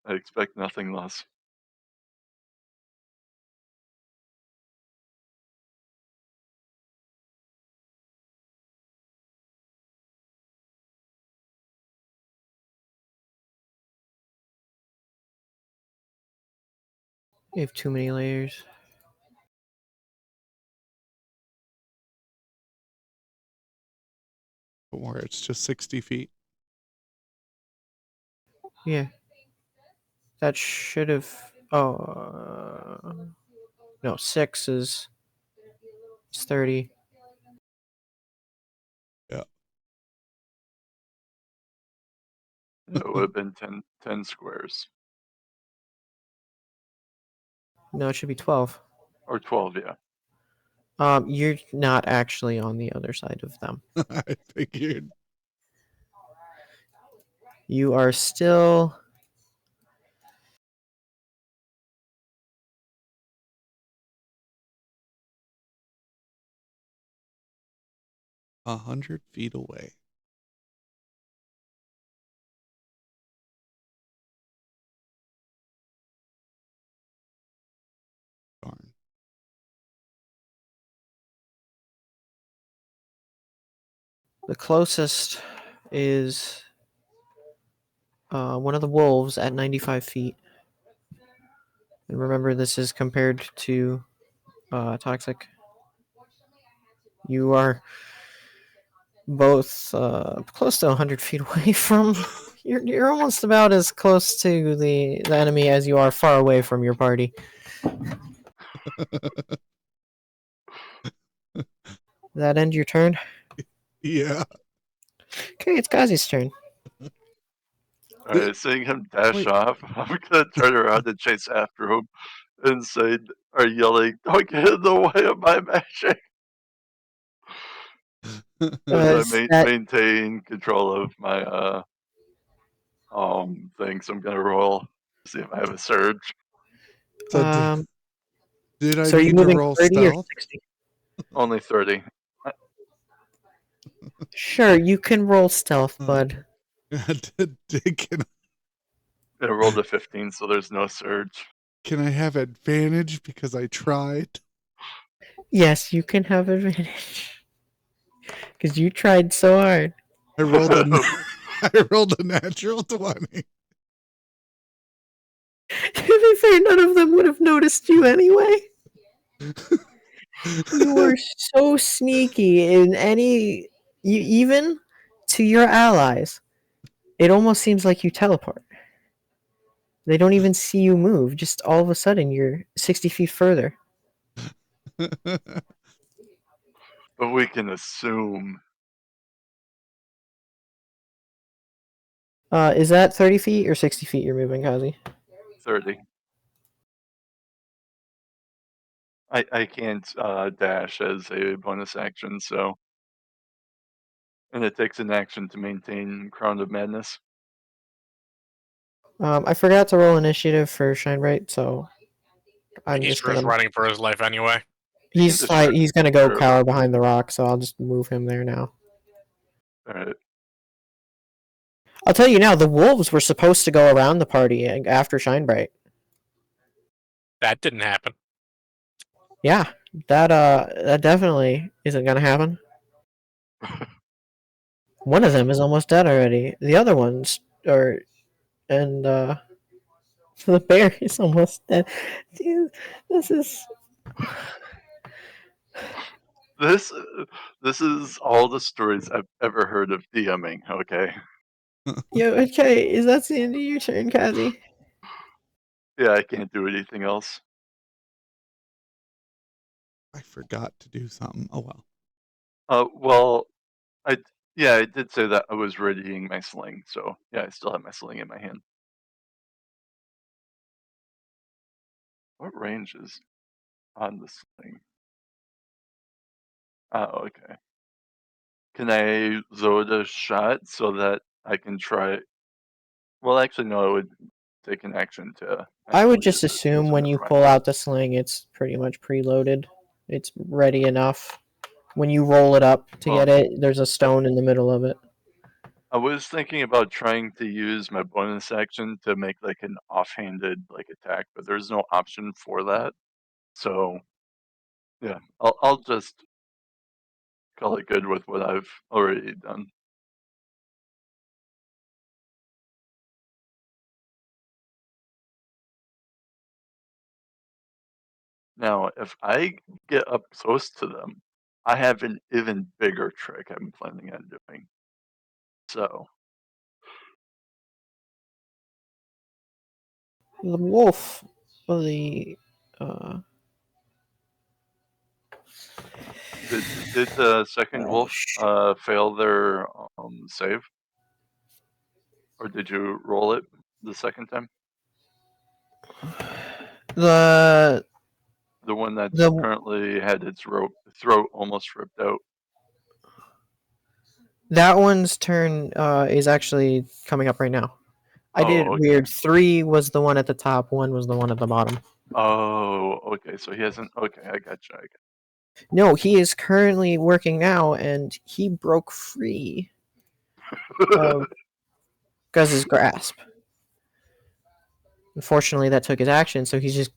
I expect nothing less. You have too many layers. Don't worry, it's just 60 feet. Yeah. That should have. No, 6 is. It's 30. Yeah. It would have been 10 squares. No, it should be 12. Or 12, yeah. You're not actually on the other side of them. I figured. You are still. 100 feet away. Darn. The closest is one of the wolves at 95 feet. And remember, this is compared to Toxic. You are both close to 100 feet away from. You're almost about as close to the enemy as you are far away from your party. That end your turn? Yeah. Okay, it's Gazi's turn. Alright, seeing him dash Wait. off, I'm gonna turn around and chase after him and say, or yelling, "Don't get in the way of my magic!" As I maintain control of my thing, so I'm gonna roll see if I have a surge. So did I So are you need to moving roll 30 or stealth? 60? Only 30. Sure, you can roll stealth, Oh. bud. Can I rolled a 15, so there's no surge. I have advantage because I tried? Yes, you can have advantage. Because you tried so hard. I rolled I rolled a natural 20. To be fair, none of them would have noticed you anyway. You were so sneaky in even to your allies. It almost seems like you teleport. They don't even see you move. Just all of a sudden, you're 60 feet further. But we can assume. Is that 30 feet or 60 feet you're moving, Kazi? 30. I can't dash as a bonus action, so. And it takes an action to maintain Crown of Madness. I forgot to roll initiative for Shinebright, so I'm He's just gonna. running for his life anyway. He's just shoot he's gonna go her cower over. behind the rock, so I'll just move him there now. Alright. I'll tell you now, the wolves were supposed to go around the party after Shinebright. That didn't happen. Yeah, that definitely isn't gonna happen. One of them is almost dead already. The other ones are, and the bear is almost dead. Dude, this is. This is all the stories I've ever heard of DMing, okay? Yo, okay, is that the end of your turn, Kazi? Yeah, I can't do anything else. I forgot to do something. Oh well. Well, I did say that I was readying my sling, so yeah, I still have my sling in my hand. What range is on the sling? Oh, okay. Can I zode a shot so that I can try? Well, actually, no, I would take an action to. I would actually just use it, assume so when never you mind. pull out the sling, it's pretty much preloaded. It's ready enough. When you roll it up to get it, there's a stone in the middle of it. I was thinking about trying to use my bonus action to make like an offhanded like attack, but there's no option for that. So yeah, I'll just call it good with what I've already done. Now, if I get up close to them, I have an even bigger trick I'm planning on doing. So The wolf, well, the did the second wolf fail their save, or did you roll it the second time? the The one that's The- currently had its throat almost ripped out. that one's turn is actually coming up right now. I did it okay. weird. 3 was the one at the top. 1 was the one at the bottom. Oh, okay. So he hasn't. Okay, I gotcha. No, he is currently working now, and he broke free of Guz's grasp. Unfortunately, that took his action, so he's just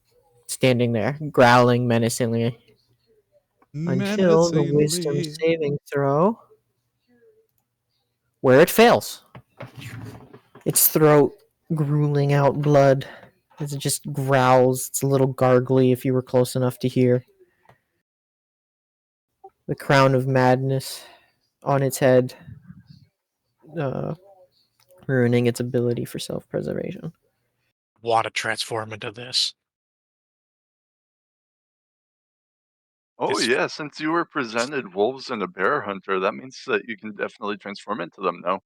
standing there, growling menacingly. Until the wisdom Menacingly. saving throw, where it fails. Its throat grueling out blood as it just growls. It's a little gargly if you were close enough to hear. The crown of madness on its head, ruining its ability for self-preservation. Want to transform into this? Oh This- yeah, since you were presented wolves and a bear hunter, that means that you can definitely transform into them now.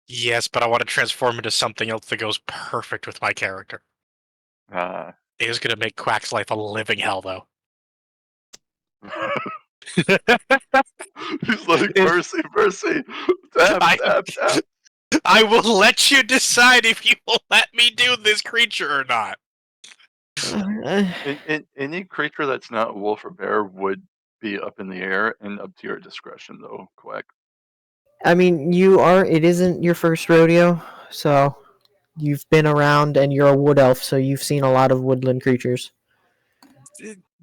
Yes, but I want to transform into something else that goes perfect with my character. It is going to make Quack's life a living hell, though. He's like, mercy, mercy, tap, tap, tap. I will let you decide if you will let me do this creature or not. Any creature that's not a wolf or bear would be up in the air and up to your discretion, though, Quack. I mean, it isn't your first rodeo, so you've been around and you're a wood elf, so you've seen a lot of woodland creatures.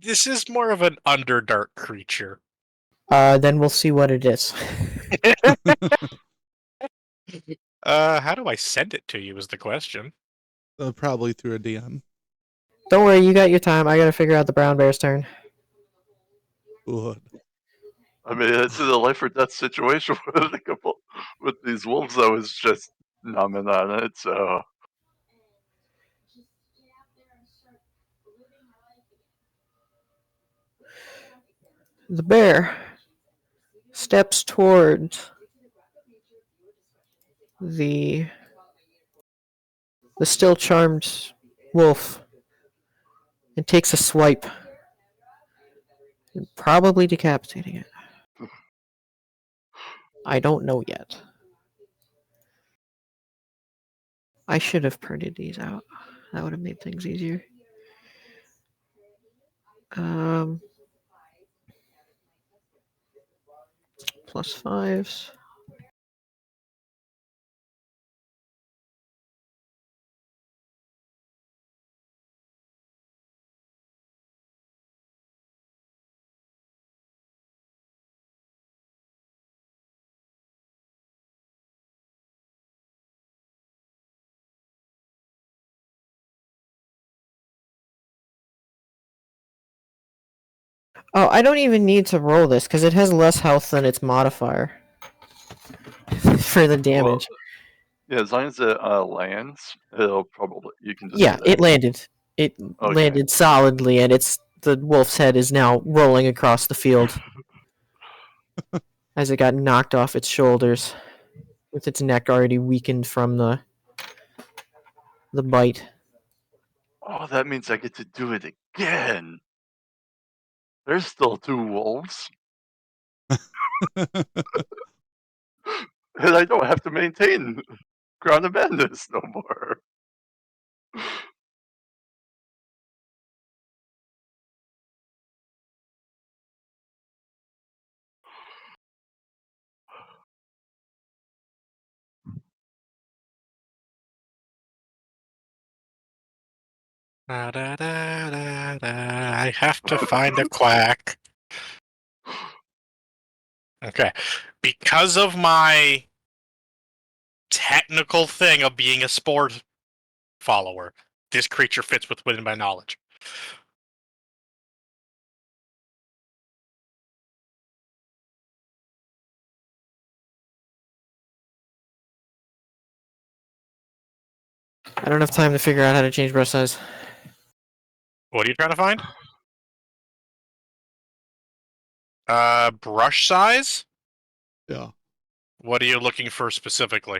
This is more of an underdark creature. Then we'll see what it is. How do I send it to you is the question. Probably through a DM. Don't worry, you got your time. I gotta figure out the brown bear's turn. Good. I mean, it's a life or death situation with with these wolves. I was just numbing on it, so. The bear steps towards the still charmed wolf and takes a swipe, and probably decapitating it. I don't know yet. I should have printed these out. That would have made things easier. Plus fives. Oh, I don't even need to roll this because it has less health than its modifier for the damage. Well, yeah, as long as it lands, it'll probably you can just Yeah, do that. it landed. It Okay. landed solidly, and the wolf's head is now rolling across the field as it got knocked off its shoulders, with its neck already weakened from the bite. Oh, that means I get to do it again. There's still 2 wolves, and I don't have to maintain Crown of Madness no more. I have to find a quack. Okay. Because of my technical thing of being a sport follower, this creature fits within my knowledge. I don't have time to figure out how to change brush size. What are you trying to find? Brush size? Yeah. What are you looking for specifically?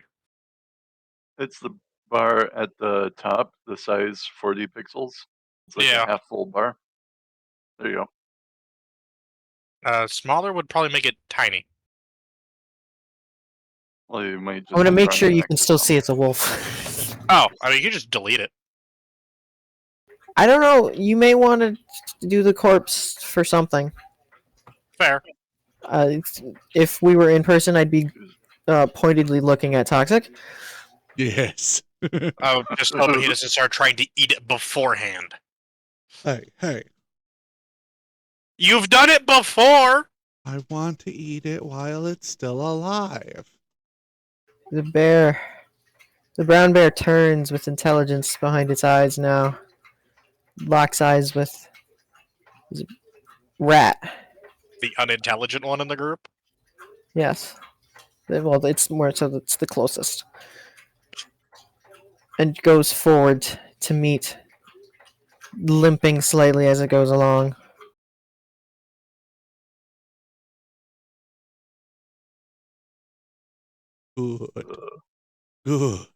It's the bar at the top, the size 40 pixels. It's like Yeah. a half full bar. There you go. Smaller would probably make it tiny. Well, you might just I want to be make trying sure you connect can it still up. see it's a wolf. Oh, I mean, you can just delete it. I don't know. You may want to do the corpse for something. Fair. If we were in person, I'd be pointedly looking at Toxic. Yes. Oh, just hoping he doesn't start trying to eat it beforehand. Hey, You've done it before! I want to eat it while it's still alive. The brown bear turns with intelligence behind its eyes now. Locks eyes with Rat. The unintelligent one in the group? Yes. Well, it's more so it's the closest. And goes forward to meet, limping slightly as it goes along. Good. Good.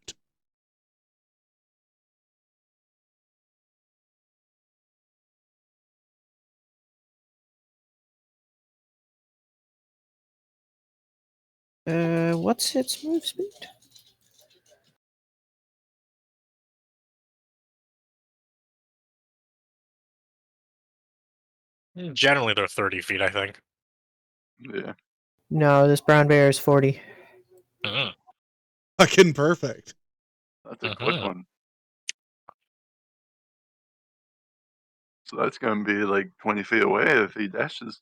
What's its move speed? Generally, they're 30 feet, I think. Yeah. No, this brown bear is 40. Mm. Fucking perfect. That's a quick Mhm. one. So that's going to be like 20 feet away if he dashes.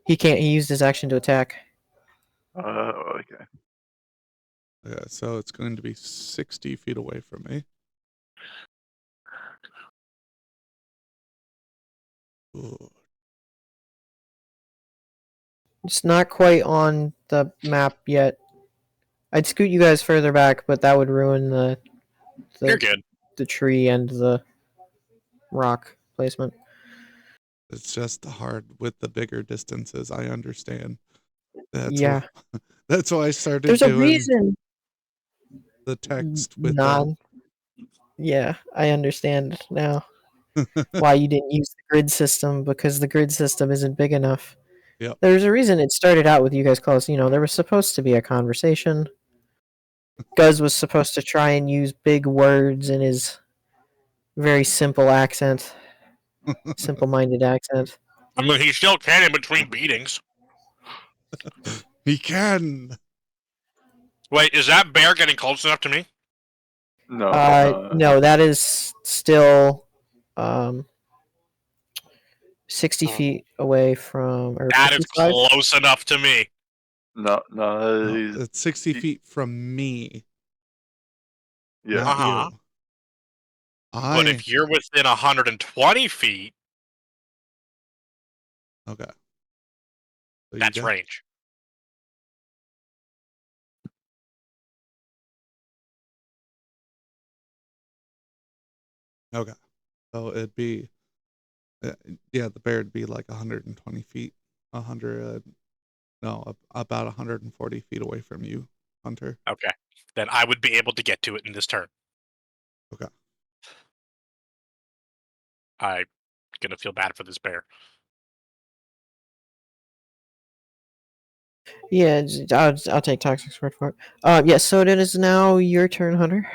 He can't. He used his action to attack. Okay. Yeah, so it's going to be 60 feet away from me. Good. It's not quite on the map yet. I'd scoot you guys further back, but that would ruin You're good. the tree and the rock placement. It's just hard with the bigger distances. I understand. That's Yeah. that's why I started There's a doing reason. the text with Non. Yeah, I understand now why you didn't use the grid system, because the grid system isn't big enough. Yep. There's a reason it started out with you guys close. You know, there was supposed to be a conversation. Guz was supposed to try and use big words in his very simple accent, simple-minded accent. I mean, he still can in between beatings. He can. Wait, is that bear getting close enough to me? No. No, that is still 60 Oh. feet away from, or That is 55? close enough to me. No. No, He's, it's 60 feet from me, yeah. not Uh-huh. you. But if you're within 120 feet, Okay. So you that's got- range. Okay. So it'd be, yeah, the bear would be like 120 feet, 100, no, about 140 feet away from you, Hunter. Okay. Then I would be able to get to it in this turn. Okay. I'm gonna feel bad for this bear. Yeah, I'll take Toxic's word for it. Yeah, so it is now your turn, Hunter.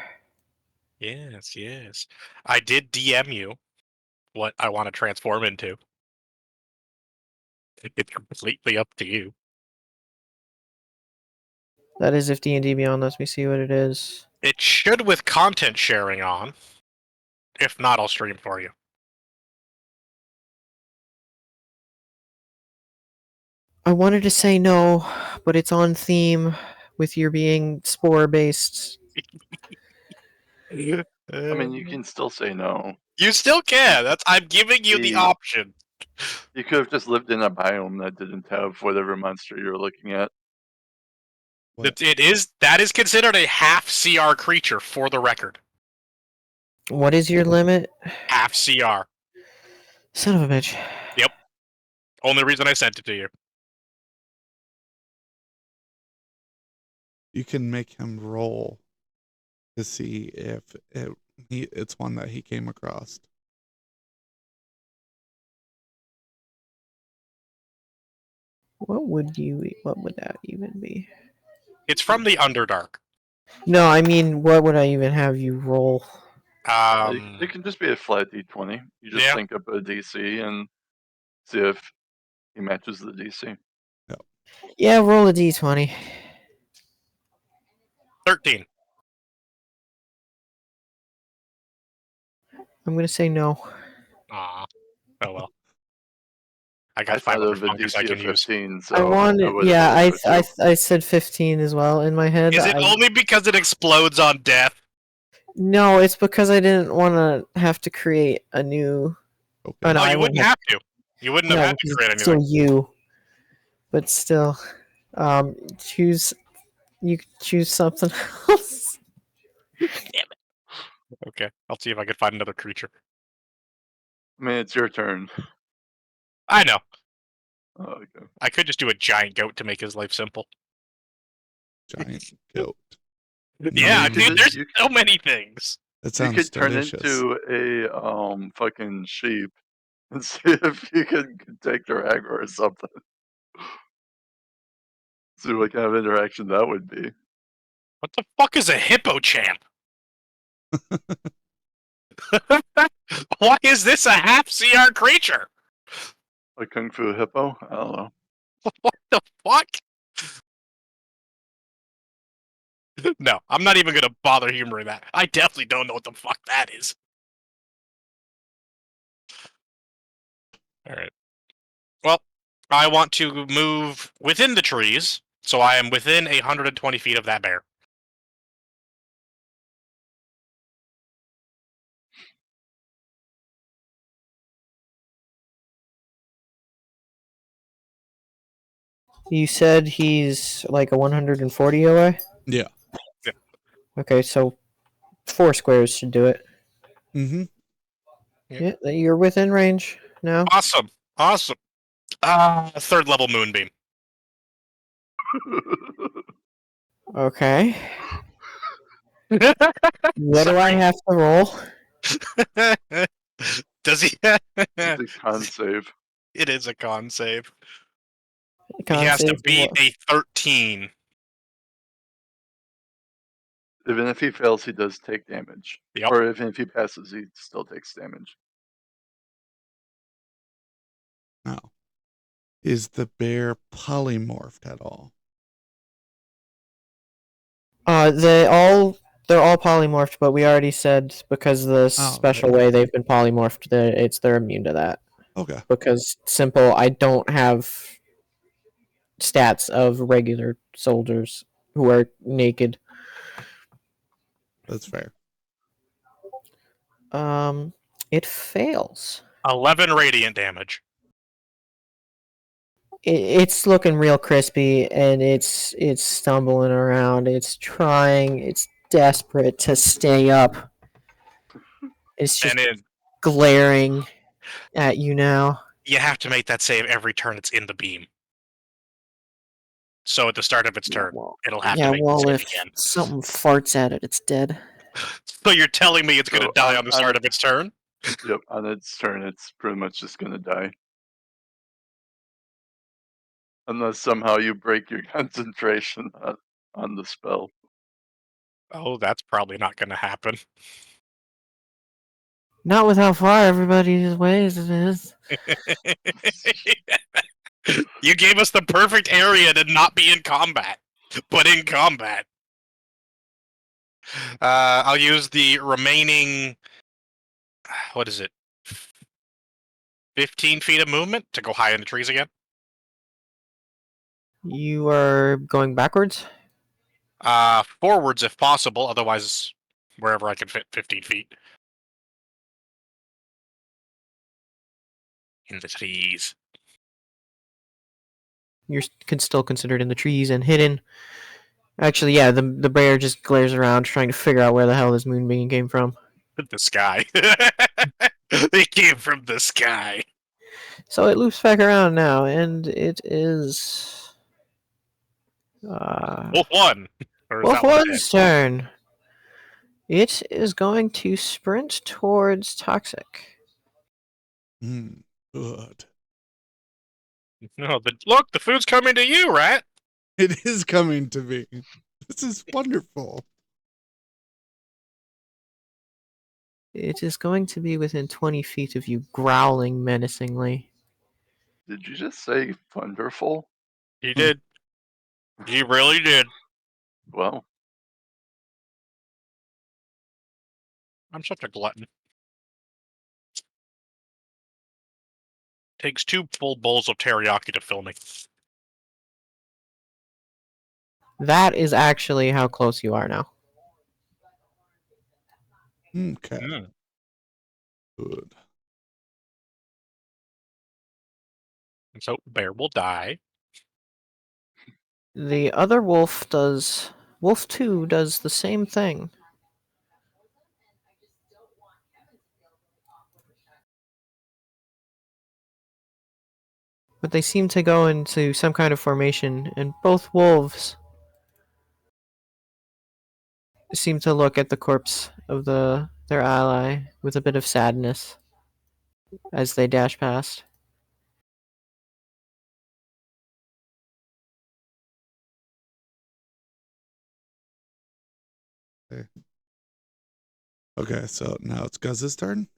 Yes, yes. I did DM you what I want to transform into. It's completely up to you. That is if D&D Beyond lets me see what it is. It should with content sharing on. If not, I'll stream for you. I wanted to say no, but it's on theme with your being spore-based. I mean, you can still say no. You still can. That's I'm giving you the The- option. You could have just lived in a biome that didn't have whatever monster you're looking at. What? That is considered a half CR creature for the record. What is your limit? Half CR. Son of a bitch. Only reason I sent it to you. You can make him roll to see if it's one that he came across. What would that even be? It's from the Underdark. No, I mean, what would I even have you roll? It can just be a flat d20. You just Yeah. think up a DC and see if he matches the DC. Yeah, roll a d20. 13. I'm going to say no. Aw. Oh well. I I got thought 500 of a fungus I DC can of use. 15, so I wanted, would've yeah, rolled for two. I said 15 as well in my head. Is it only because it explodes on death? No, it's because I didn't want to have to create a new. Okay. Oh, no, No, I you wouldn't wouldn't have to. You wouldn't have No, had to because create it's still anything. you. But still, choose. You could choose something else. Okay, I'll see if I can find another creature. I mean, it's your turn. I know. Oh, okay. I could just do a giant goat to make his life simple. Giant goat. Yeah, you could dude, just- there's so many things. That You sounds could turn delicious. into a fucking sheep and see if you can take their aggro or something. See what kind of interaction that would be. What the fuck is a hippo champ? Why is this a half CR creature? A kung fu hippo? I don't know. What the fuck? No, I'm not even gonna bother humoring that. I definitely don't know what the fuck that is. Alright. Well, I want to move within the trees, so I am within 120 feet of that bear. You said he's like a 140 away? Yeah. Okay, so 4 squares should do it. Mm-hmm. Yeah. Yeah, you're within range now. Awesome. Awesome. Third level moonbeam. Okay. What do I have to roll? Does he? It's a con save. It is a con save. Con He has to save beat what? a 13. Even if he fails, he does take damage. Yep. Or even if he passes, he still takes damage. Now, is the bear polymorphed at all? They're all polymorphed, but we already said because the special right. way they've been polymorphed, they're immune to that. Okay. Because simple, I don't have stats of regular soldiers who are naked. That's fair. It fails. 11 radiant damage. It's looking real crispy, and it's stumbling around. It's trying. It's desperate to stay up. It's just And glaring at you now. you have to make that save every turn it's in the beam. So at the start of its turn, it'll have to make the save if again. something farts at it, it's dead. So you're telling me it's going So to die on the start of its turn? Yep, on its turn, it's pretty much just gonna die. Unless somehow you break your concentration on the spell. Oh, that's probably not going to happen. Not with how far everybody's ways it is. You gave us the perfect area to not be in combat, but in combat. I'll use the remaining, what is it, 15 feet of movement to go high in the trees again. You are going backwards? Forwards if possible, otherwise wherever I can fit 15 feet. In the trees. You're still considered in the trees and hidden. Actually, yeah, the bear just glares around trying to figure out where the hell this moonbeam came from. The sky. They came from the sky. So it loops back around now, and it is Wolf one. Or is Wolf that one dead? One's turn. It is going to sprint towards Toxic. Good. No, look, the food's coming to you, rat. It is coming to me. This is wonderful. It is going to be within 20 feet of you, growling menacingly. Did you just say wonderful? He did. He really did. Well, I'm such a glutton. Takes 2 full bowls of teriyaki to fill me. That is actually how close you are now. Okay. Mm. Good. And so bear will die. The other wolf does... Wolf 2 does the same thing. But they seem to go into some kind of formation, and both wolves seem to look at the corpse of their ally with a bit of sadness as they dash past. Okay, so now it's Guz's turn.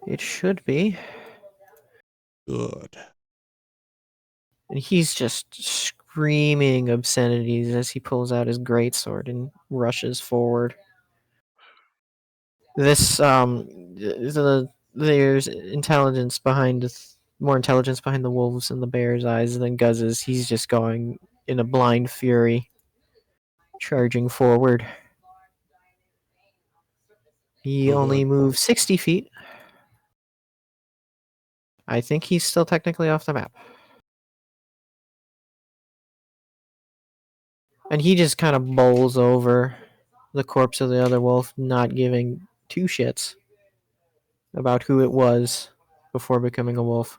It should be. Good. And he's just screaming obscenities as he pulls out his greatsword and rushes forward. There's intelligence behind more intelligence behind the wolves and the bear's eyes than Guz's. He's just going in a blind fury, charging forward. He only moves 60 feet. I think he's still technically off the map. And he just kind of bowls over the corpse of the other wolf, not giving two shits about who it was. before becoming a wolf.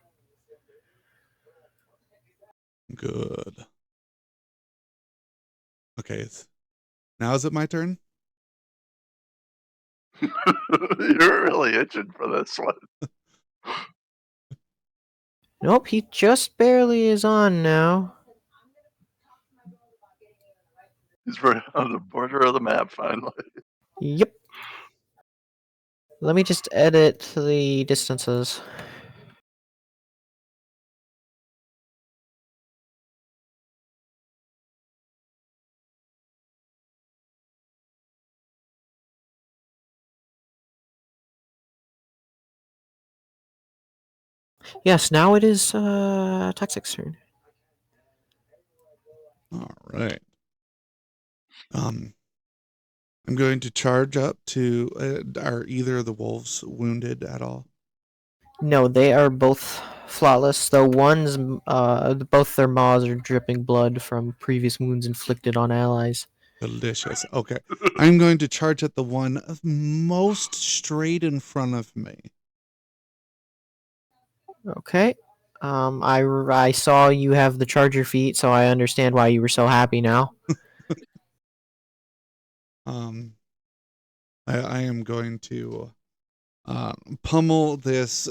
Good. Okay. Now is it my turn? You're really itching for this one. Nope, he just barely is on now. He's right on the border of the map finally. Yep. Let me just edit the distances. Yes, now it is Toxic's turn. All right. I'm going to charge up to. Are either of the wolves wounded at all? No, they are both flawless. The one's both their maws are dripping blood from previous wounds inflicted on allies. Delicious. Okay. I'm going to charge at the one most straight in front of me. Okay. I saw you have the charger feet, so I understand why you were so happy now. I am going to pummel this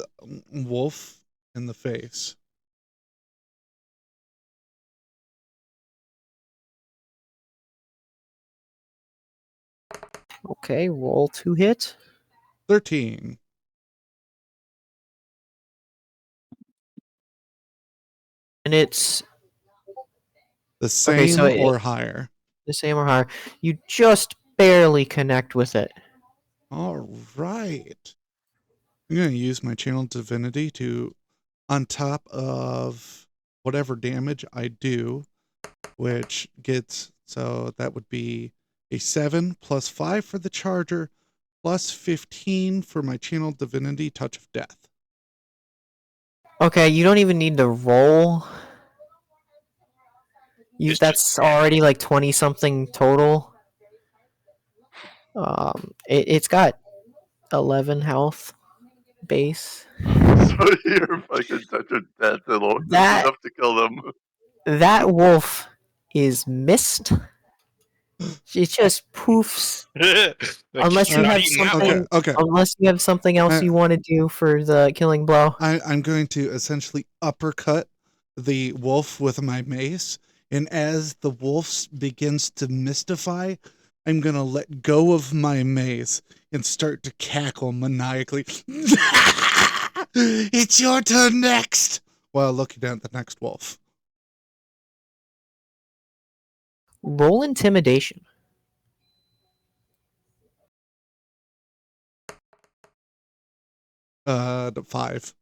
wolf in the face. Okay, roll to hit. 13. And it's The okay, same so or higher. the same or higher. You just barely connect with it. All right. I'm going to use my channel divinity to, on top of whatever damage I do, which gets, so that would be a 7 plus 5 for the charger, plus 15 for my channel divinity touch of death. Okay, you don't even need to roll. It's That's already like 20 something total. It's got 11 health base. So your fucking touch of death is That enough to kill them. that wolf is missed. It just poofs. Unless you have something, Okay. unless you have something else you want to do for the killing blow. I'm going to essentially uppercut the wolf with my mace, and as the wolf begins to mystify, I'm going to let go of my mace and start to cackle maniacally. It's your turn next! While looking at the next wolf. Roll intimidation. 5.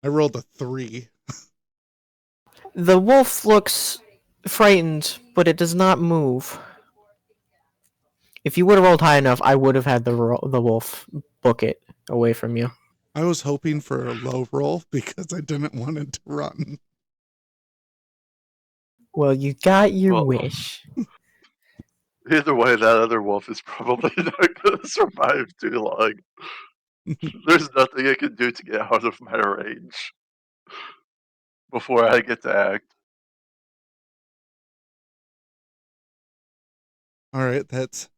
I rolled a 3. The wolf looks frightened, but it does not move. If you would have rolled high enough, I would have had the wolf book it away from you. I was hoping for a low roll because I didn't want it to run. Well, you got your Well, wish. Either way, that other wolf is probably not going to survive too long. There's nothing I can do to get out of my range before I get to act. All right, that's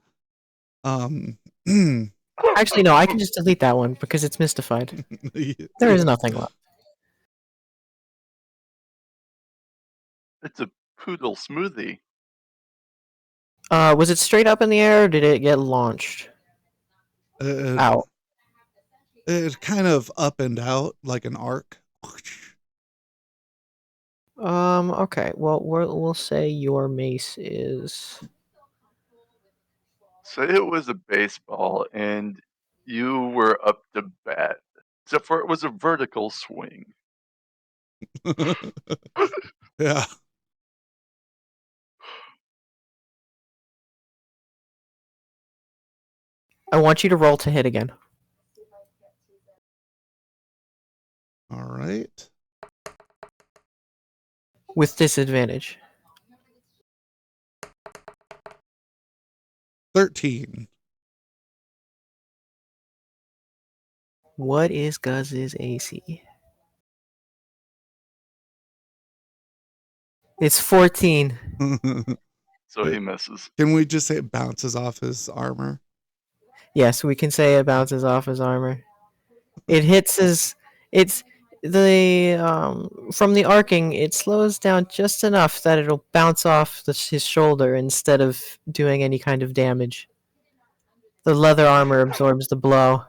Actually, no, I can just delete that one because it's mystified. There is nothing left. It's a poodle smoothie. Was it straight up in the air or did it get launched out? It's kind of up and out like an arc. Okay. Well, we'll say your mace is. Say it was a baseball and you were up to bat. Except for it was a vertical swing. Yeah. I want you to roll to hit again. All right. With disadvantage. 13. What is Guz's AC? It's 14. So he misses. Can we just say it bounces off his armor? Yes, we can say it bounces off his armor. It hits his. It's the from the arcing. It slows down just enough that it'll bounce off his shoulder instead of doing any kind of damage. The leather armor absorbs the blow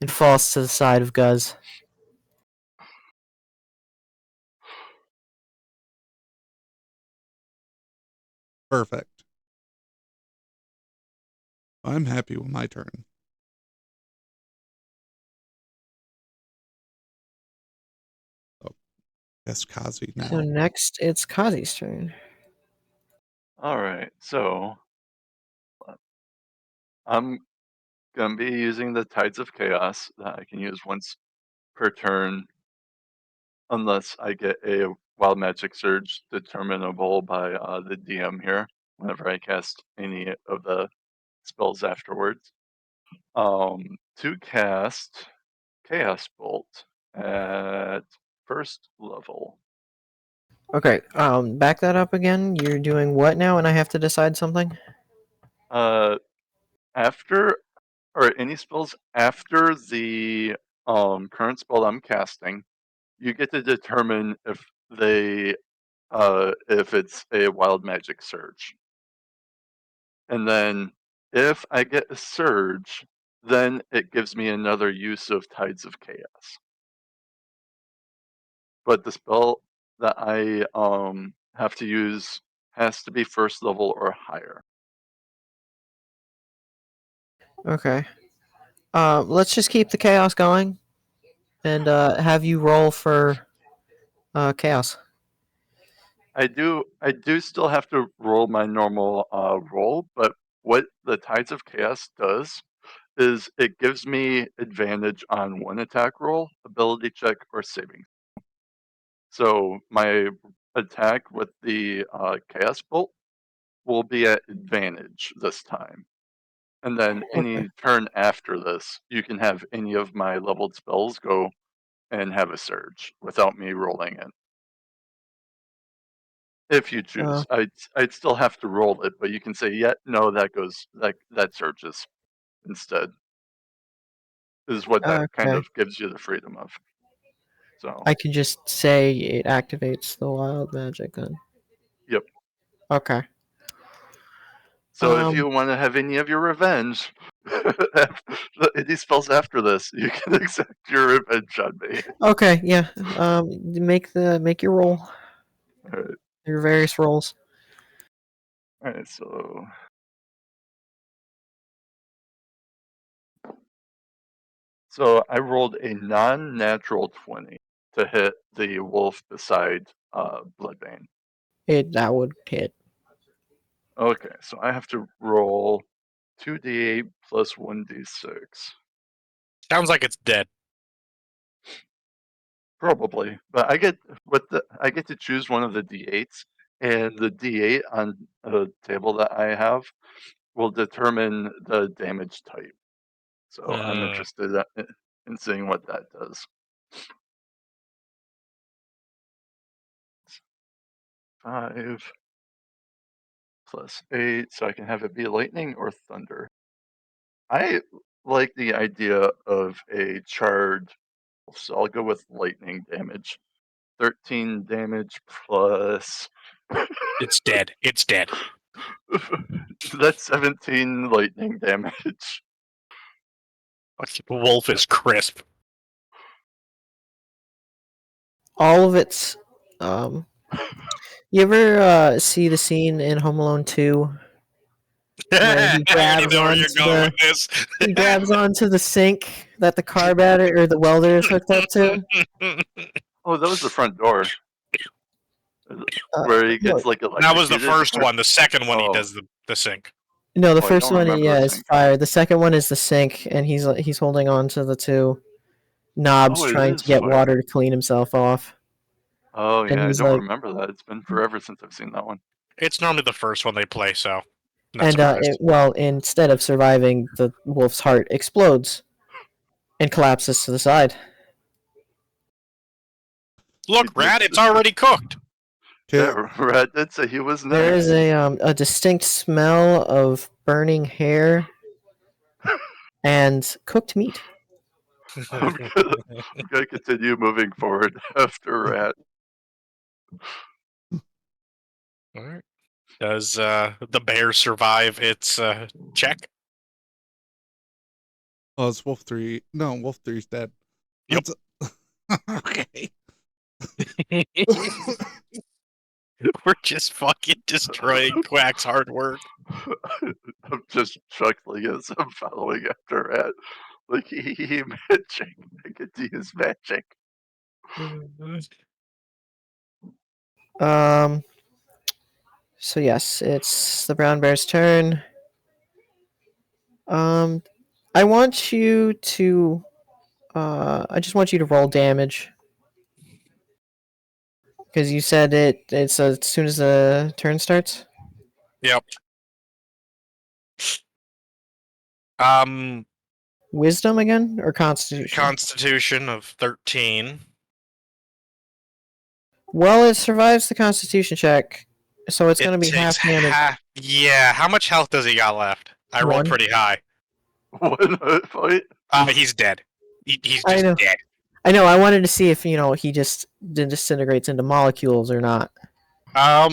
and falls to the side of Guz. Perfect. I'm happy with my turn. Oh, that's Kazi now. So next, it's Kazi's turn. All right, so I'm gonna be using the Tides of Chaos that I can use once per turn, unless I get a Wild Magic Surge determinable by the DM here. Whenever I cast any of the spells afterwards, to cast Chaos Bolt at first level. Okay, back that up again. You're doing what now, and I have to decide something? After or any spells after the current spell I'm casting, you get to determine if it's a Wild Magic Surge. And then if I get a surge, then it gives me another use of Tides of Chaos. But the spell that I have to use has to be first level or higher. Okay. Let's just keep the chaos going, and have you roll for chaos. I do still have to roll my normal roll, but what the Tides of Chaos does is it gives me advantage on one attack roll, ability check, or saving. So my attack with the Chaos Bolt will be at advantage this time. And then any turn after this, you can have any of my leveled spells go and have a surge without me rolling it. If you choose, I'd still have to roll it, but you can say, yeah, no, that surges instead. Is what that kind Okay. of gives you the freedom of. So I could just say it activates the wild magic then. Yep. Okay. So if you want to have any of your revenge, any spells after this, you can accept your revenge on me. Okay, yeah. Make your roll. All right. Your various rolls. All right. So I rolled a non-natural 20 to hit the wolf beside Bloodbane. That would hit. Okay, so I have to roll 2d8 plus 1d6. Sounds like it's dead. Probably, but I get to choose one of the d8s, and the d8 on a table that I have will determine the damage type. So I'm interested in seeing what that does. 5 plus 8, so I can have it be lightning or thunder. I like the idea of a charred, so I'll go with lightning damage. 13 damage plus. It's dead. It's dead. That's 17 lightning damage. The wolf is crisp. All of it's you ever see the scene in Home Alone 2 where he I already grabs know where you're onto going the with this. he grabs onto the sink that the car battery or the welder is hooked up to? Oh, that was the front door. Where he gets like electrocuted. That was the first one. The second one, he does the sink. No, the Oh, I first don't one, remember yeah, the is sink. fire. The second one is the sink, and he's holding on to the two knobs, Oh, it trying is to get fire. water to clean himself off. Oh And yeah, I he's don't like- remember that. It's been forever since I've seen that one. It's normally the first one they play, so. Not And surprised. instead of surviving, the wolf's heart explodes and collapses to the side. Look, Rat, it's already cooked. Yeah, Okay, Rat did say he was There next. is a distinct smell of burning hair and cooked meat. I'm gonna continue moving forward after Rat. Alright. Does the bear survive its check? oh, it's Wolf 3. No, Wolf 3's dead. Yep. Okay. We're just fucking destroying Quack's hard work. I'm just chuckling as I'm following after Rat. Like, he magic. I get to use magic. So yes, it's the brown bear's turn. I want you to. I just want you to roll damage because you said it's as soon as the turn starts. Yep. Wisdom again or Constitution? Constitution of 13. Well, it survives the Constitution check, so it's going to be takes half damage. Yeah, how much health does he got left? I rolled One. pretty high. One fight. He's dead. He's I just know. dead. I know. I wanted to see if he just disintegrates into molecules or not. Well,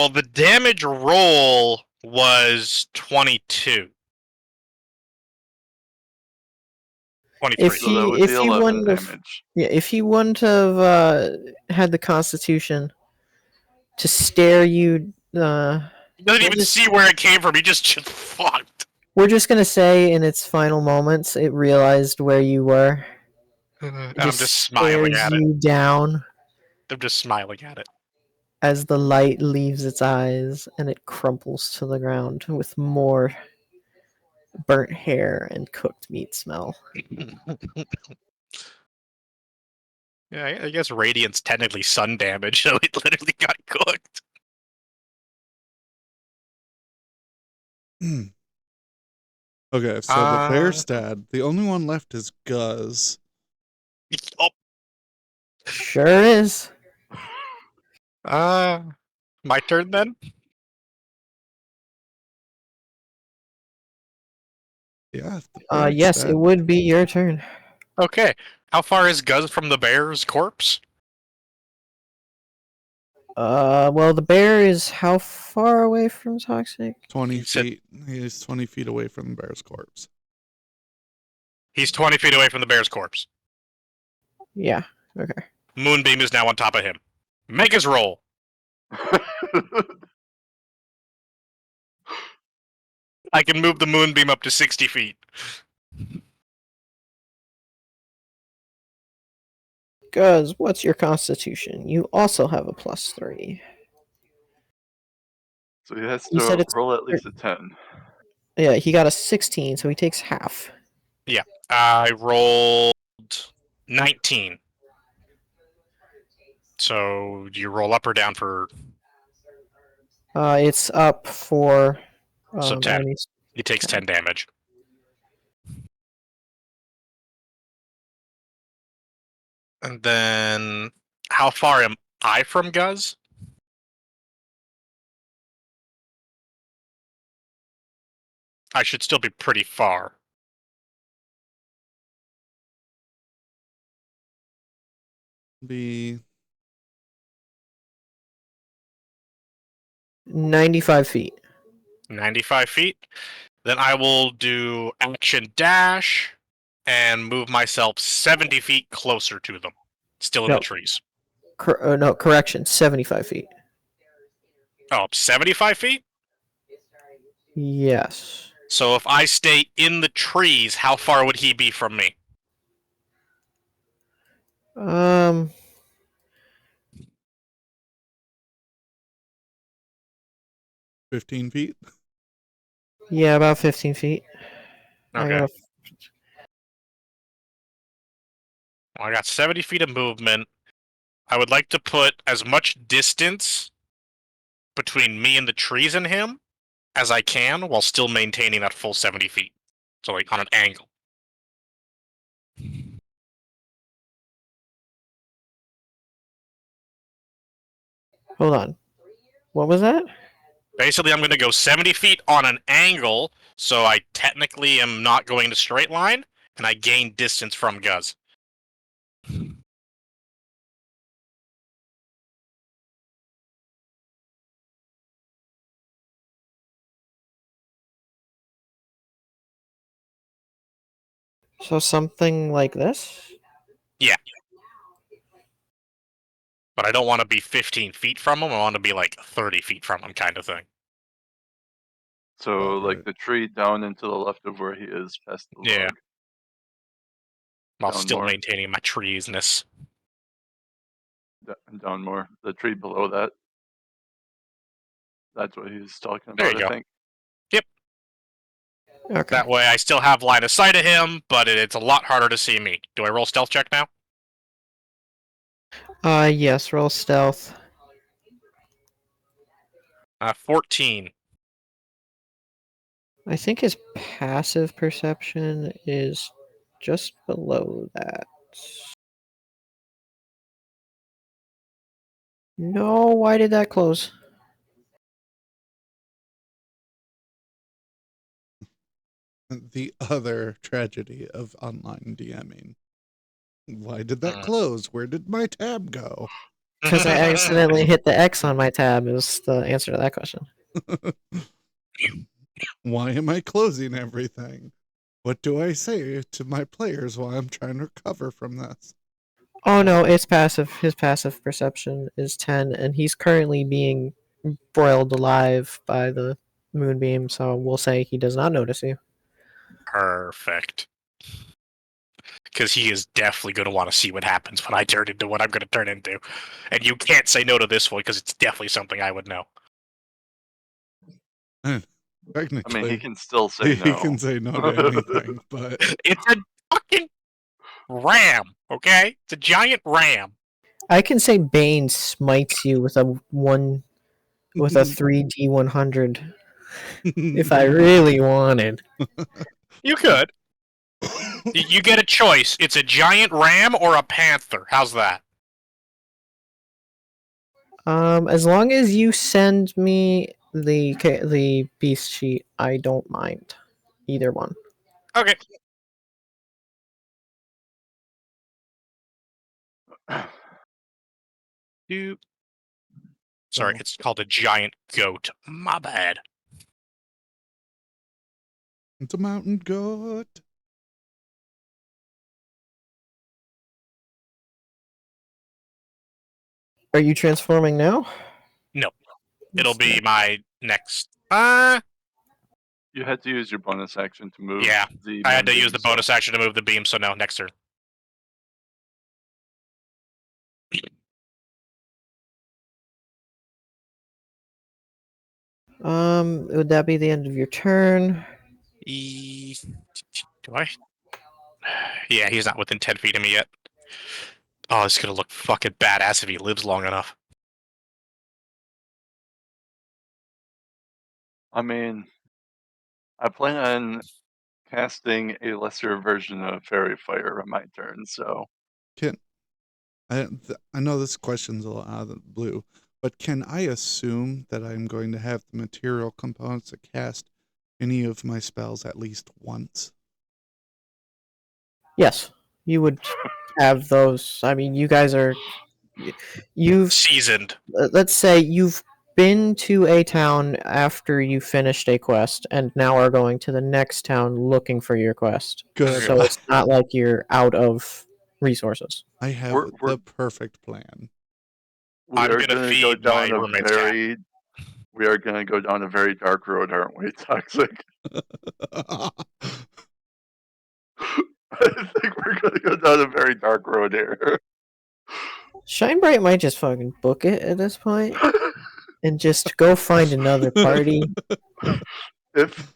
the damage roll was 22. 23. If So that he would be if he 11 wouldn't have damage. if he wouldn't have had the Constitution to stare you, He doesn't we'll even just- see where it came from. He just fucked. we're just gonna say in its final moments it realized where you were. And It I'm just smiling stares at it. you down I'm just smiling at it. as the light leaves its eyes and it crumples to the ground with more burnt hair and cooked meat smell. Yeah, I guess Radiant's technically sun damage, so it literally got cooked. Okay, so the bear's dead. The only one left is Guz. Oh, Sure is. my turn then? Yeah. If the bear's Yes, dead. it would be your turn. Okay. How far is Guz from the bear's corpse? Well, the bear is how far away from Toxic? 20 He said- feet. He's 20 feet away from the bear's corpse. He's 20 feet away from the bear's corpse. Yeah. Okay. Moonbeam is now on top of him. Make his roll. I can move the moonbeam up to 60 feet. Guz, what's your Constitution? You also have a +3. So he has You said to it's- roll at least a 10. Yeah, he got a 16, so he takes half. I rolled 19. So do you roll up or down for... It's up for. So 10. any- He takes 10 damage. And then... How far am I from Guz? I should still be pretty far. Be 95 feet. 95 feet. Then I will do action dash and move myself 70 feet closer to them. Still in No. the trees. No, correction, 75 feet. Oh, 75 feet? Yes. So if I stay in the trees, how far would he be from me? 15 feet. Yeah, about 15 feet. Okay. I got 70 feet of movement. I would like to put as much distance between me and the trees and him as I can while still maintaining that full 70 feet. So, like, on an angle. Hold on. What was that? Basically, I'm going to go 70 feet on an angle, so I technically am not going to straight line, and I gain distance from Guz. So something like this? But I don't want to be 15 feet from him. I want to be like 30 feet from him, kind of thing. So, like Right. the tree down and to the left of where he is, past the Yeah. log. While Down still more. maintaining my treesness. Down more. The tree below that. That's what he's talking There about, you I go. think. Okay. That way I still have line of sight of him, but it's a lot harder to see me. Do I roll stealth check now? Yes, roll stealth. 14. I think his passive perception is just below that. No, why did that close? The other tragedy of online DMing. Why did that Hmm. close? Where did my tab go? Because I accidentally hit the X on my tab is the answer to that question. Why am I closing everything? What do I say to my players while I'm trying to recover from this? Oh no, it's passive. His passive perception is 10, and he's currently being broiled alive by the moonbeam, so we'll say he does not notice you. Perfect. Because he is definitely going to want to see what happens when I turn into what I'm going to turn into. And you can't say no to this one because it's definitely something I would know. Technically, I mean, he can still say no. he can say no to anything, but It's a fucking ram, okay? It's a giant ram. I can say Bane smites you with a 3D100 if I really wanted. You could. You get a choice. It's a giant ram or a panther. How's that? As long as you send me the beast sheet, I don't mind either one. Okay. You. Sorry, So- it's called a giant goat. My bad. It's a mountain goat. Are you transforming now? No. It'll It's be not- my next. You had to use your bonus action to move Yeah, the I had to moonbeam, use the so- bonus action to move the beam, so no, next turn. Would that be the end of your turn? Do I? Yeah, he's not within 10 feet of me yet. Oh, it's gonna look fucking badass if he lives long enough. I mean, I plan on casting a lesser version of Fairy Fire on my turn, so I know this question's a little out of the blue, but can I assume that I'm going to have the material components to cast any of my spells at least once? Yes, you would have those. I mean, you guys are. You've Seasoned. let's say you've been to a town after you finished a quest, and now are going to the next town looking for your quest. Good. So it's not like you're out of resources. I have We're- the perfect plan. we I'm are gonna going to go feed my down a roommate's cat. very. We are going to go down a very dark road, aren't we? Toxic. I think we're going to go down a very dark road here. Shinebright might just fucking book it at this point and just go find another party. if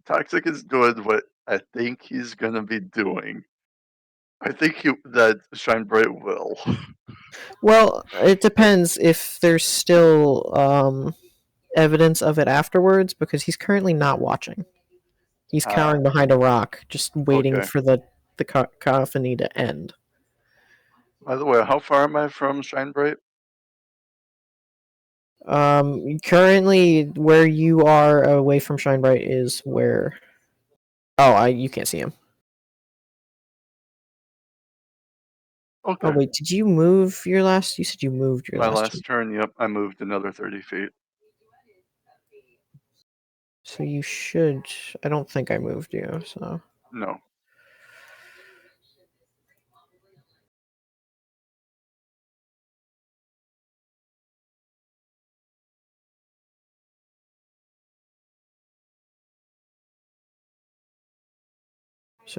Toxic is doing what I think he's going to be doing, I think that Shinebright will. Well, it depends if there's still evidence of it afterwards, because he's currently not watching. He's Ah. cowering behind a rock, just waiting Okay. for the cacophony to end. By the way, how far am I from Shinebright? Currently, where you are away from Shine Bright is where. Oh, you can't see him. Okay. Oh wait, did you move your last? You said you moved your My last. last turn, yep, I moved another 30 feet. So you should. I don't think I moved you. So No.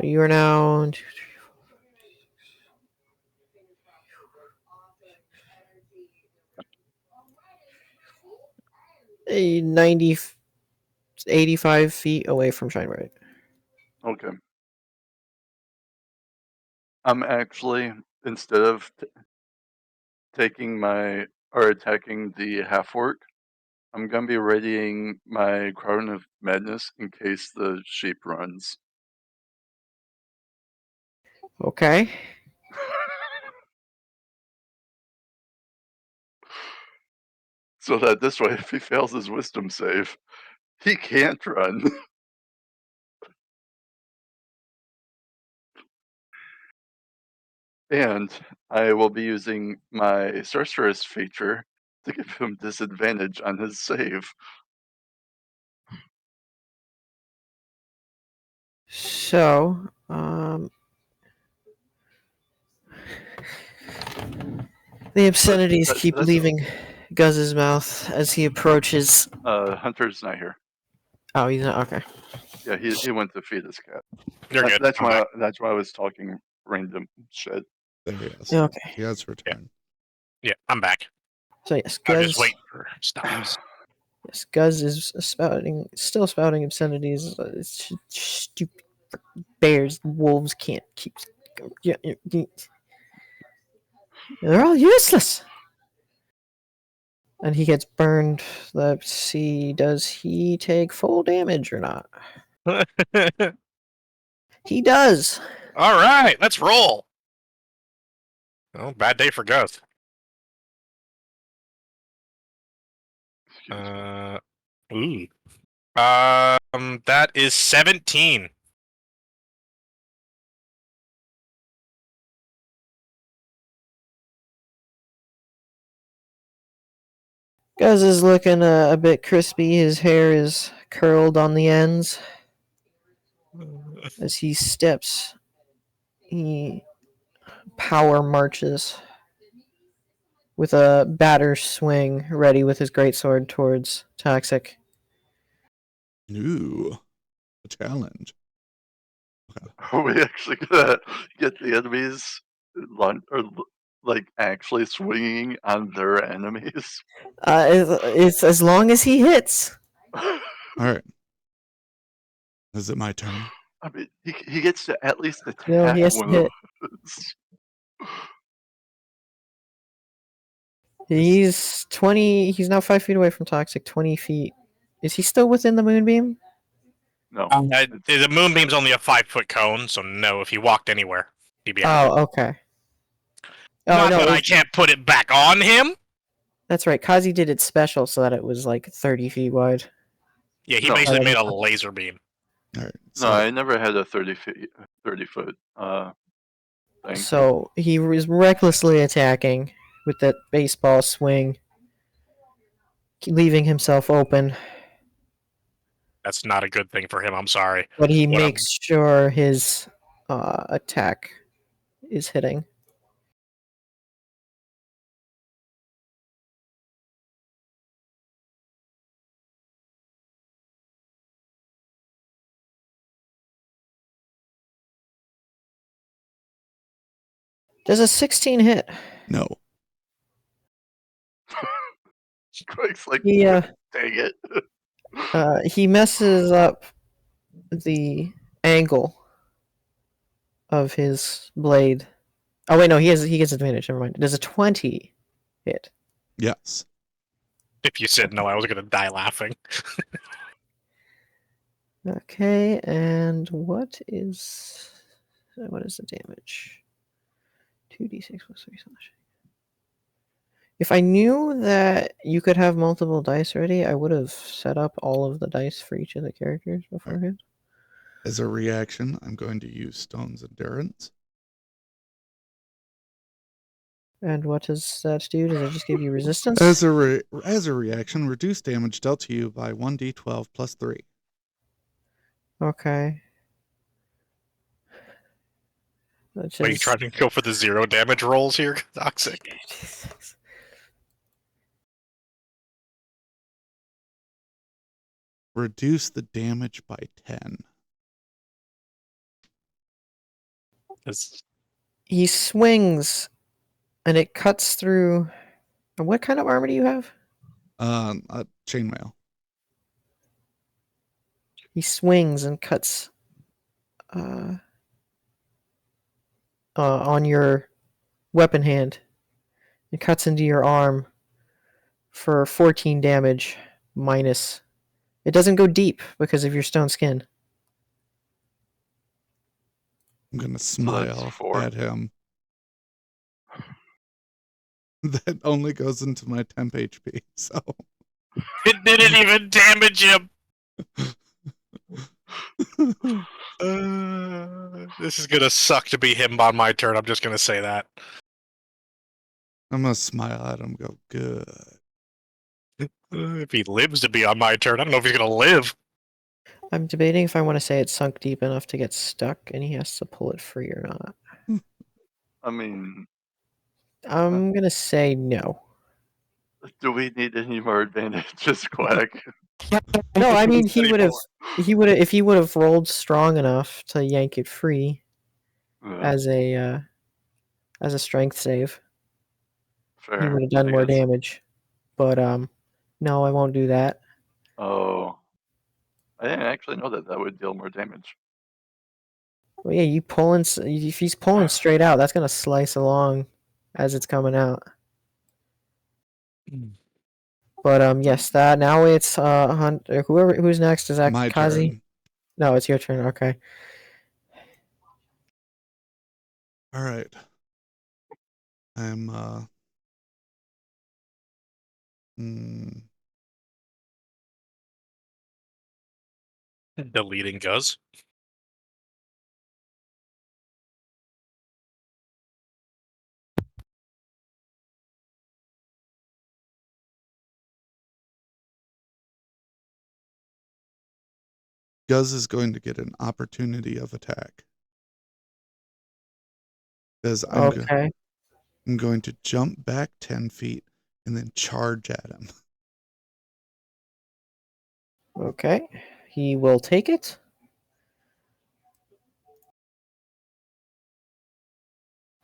you are now. A 90, 85 feet away from Shine Bright. Okay. I'm actually, instead of taking my, or attacking the half-orc, I'm gonna be readying my Crown of Madness in case the sheep runs. Okay. So that this way, if he fails his wisdom save, he can't run. And I will be using my Sorceress feature to give him disadvantage on his save. So, the obscenities keep that's- leaving Guz's mouth as he approaches. Hunter's not here. Oh, he's not. Okay. Yeah, he went to feed his cat. You're good. That's I'm back. why I was talking random shit. There he is. Okay. He has returned. Yeah, I'm back. So yes, I'm Guz. just waiting for stops. Yes, Guz is still spouting obscenities. Stupid bears, wolves can't keep. They're all useless. And he gets burned. Let's see. Does he take full damage or not? He does. All right, let's roll. Oh, bad day for Gus. Ooh. That is 17. Guz is looking a bit crispy. His hair is curled on the ends. As he steps, he power marches with a batter swing, ready with his greatsword towards Toxic. Ooh, a challenge. Are we actually gonna get the enemies like actually swinging on their enemies? It's as long as he hits. All right. Is it my turn? I mean, he gets to at least attack No, he has to one hit. of us. He's 20. He's now 5 feet away from Toxic. 20 feet. Is he still within the moonbeam? No, The moonbeam's only a 5-foot cone, so no, if he walked anywhere, he'd be out. Oh, okay. Oh, Not no, that I it's- can't put it back on him. that's right. Kazi did it special so that it was like 30 feet wide. Yeah, he No. basically made a laser beam. All right. no, I never had a 30-foot thing. So he was recklessly attacking with that baseball swing, leaving himself open. That's not a good thing for him. I'm sorry. But he What makes sure his attack is hitting. Does a 16 hit? No. Craig's like, He dang it. he messes up the angle of his blade. Oh wait, no, he gets advantage. Never mind. Does a 20 hit? Yes. If you said no, I was gonna die laughing. Okay, and what is the damage? 2d6 plus 3 slashing. If I knew that you could have multiple dice already, I would have set up all of the dice for each of the characters beforehand. As a reaction, I'm going to use Stone's Endurance. And what does that do? Does it just give you resistance? As a reaction, reduce damage dealt to you by 1d12 plus 3. Okay. Which Are you is trying to go for the 0 damage rolls here, Toxic? Reduce the damage by 10. He swings, and it cuts through. What kind of armor do you have? Chainmail. He swings and cuts on your weapon hand. It cuts into your arm for 14 damage minus. It doesn't go deep because of your stone skin. I'm going to So that's smile 4. at him. That only goes into my temp HP, so. It didn't even damage him! This is gonna suck to be him on my turn, I'm just gonna say that. I'm going to smile at him and go, good. If he lives to be on my turn, I don't know if he's gonna live. I'm debating if I want to say it's sunk deep enough to get stuck and he has to pull it free or not. I mean, I'm going to say no. do we need any more advantages, Quack? No, I mean he would have Anymore. if he would have rolled strong enough to yank it free Yeah, as a strength save. fair. He would have done I more guess. damage. But no, I won't do that. Oh. I didn't actually know that would deal more damage. Well, yeah, you pulling if he's pulling straight out, that's going to slice along as it's coming out. But yes, that now it's who's next? Is that My Kazi? turn. No, it's your turn. Okay. All right. I'm, Deleting Guz. Guz is going to get an opportunity of attack. Because Okay. I'm going to jump back 10 feet and then charge at him. Okay. He will take it.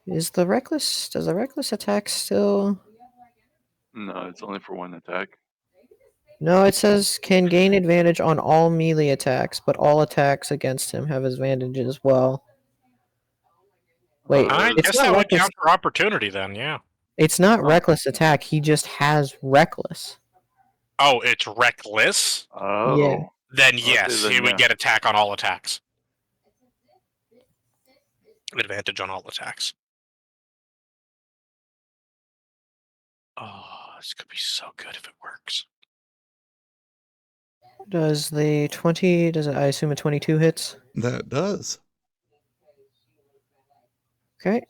Does the reckless attack still? No, it's only for one attack. No, it says can gain advantage on all melee attacks, but all attacks against him have advantage as well. Wait, I it's guess not that would reckless. count for opportunity then, yeah. It's not Oh. reckless attack. He just has reckless. Oh, it's reckless? Yeah. Oh. Then Okay, yes, then he would yeah. get attack on all attacks. Advantage on all attacks. Oh, this could be so good if it works. Does the 20? Does it? I assume a 22 hits. That does. Okay.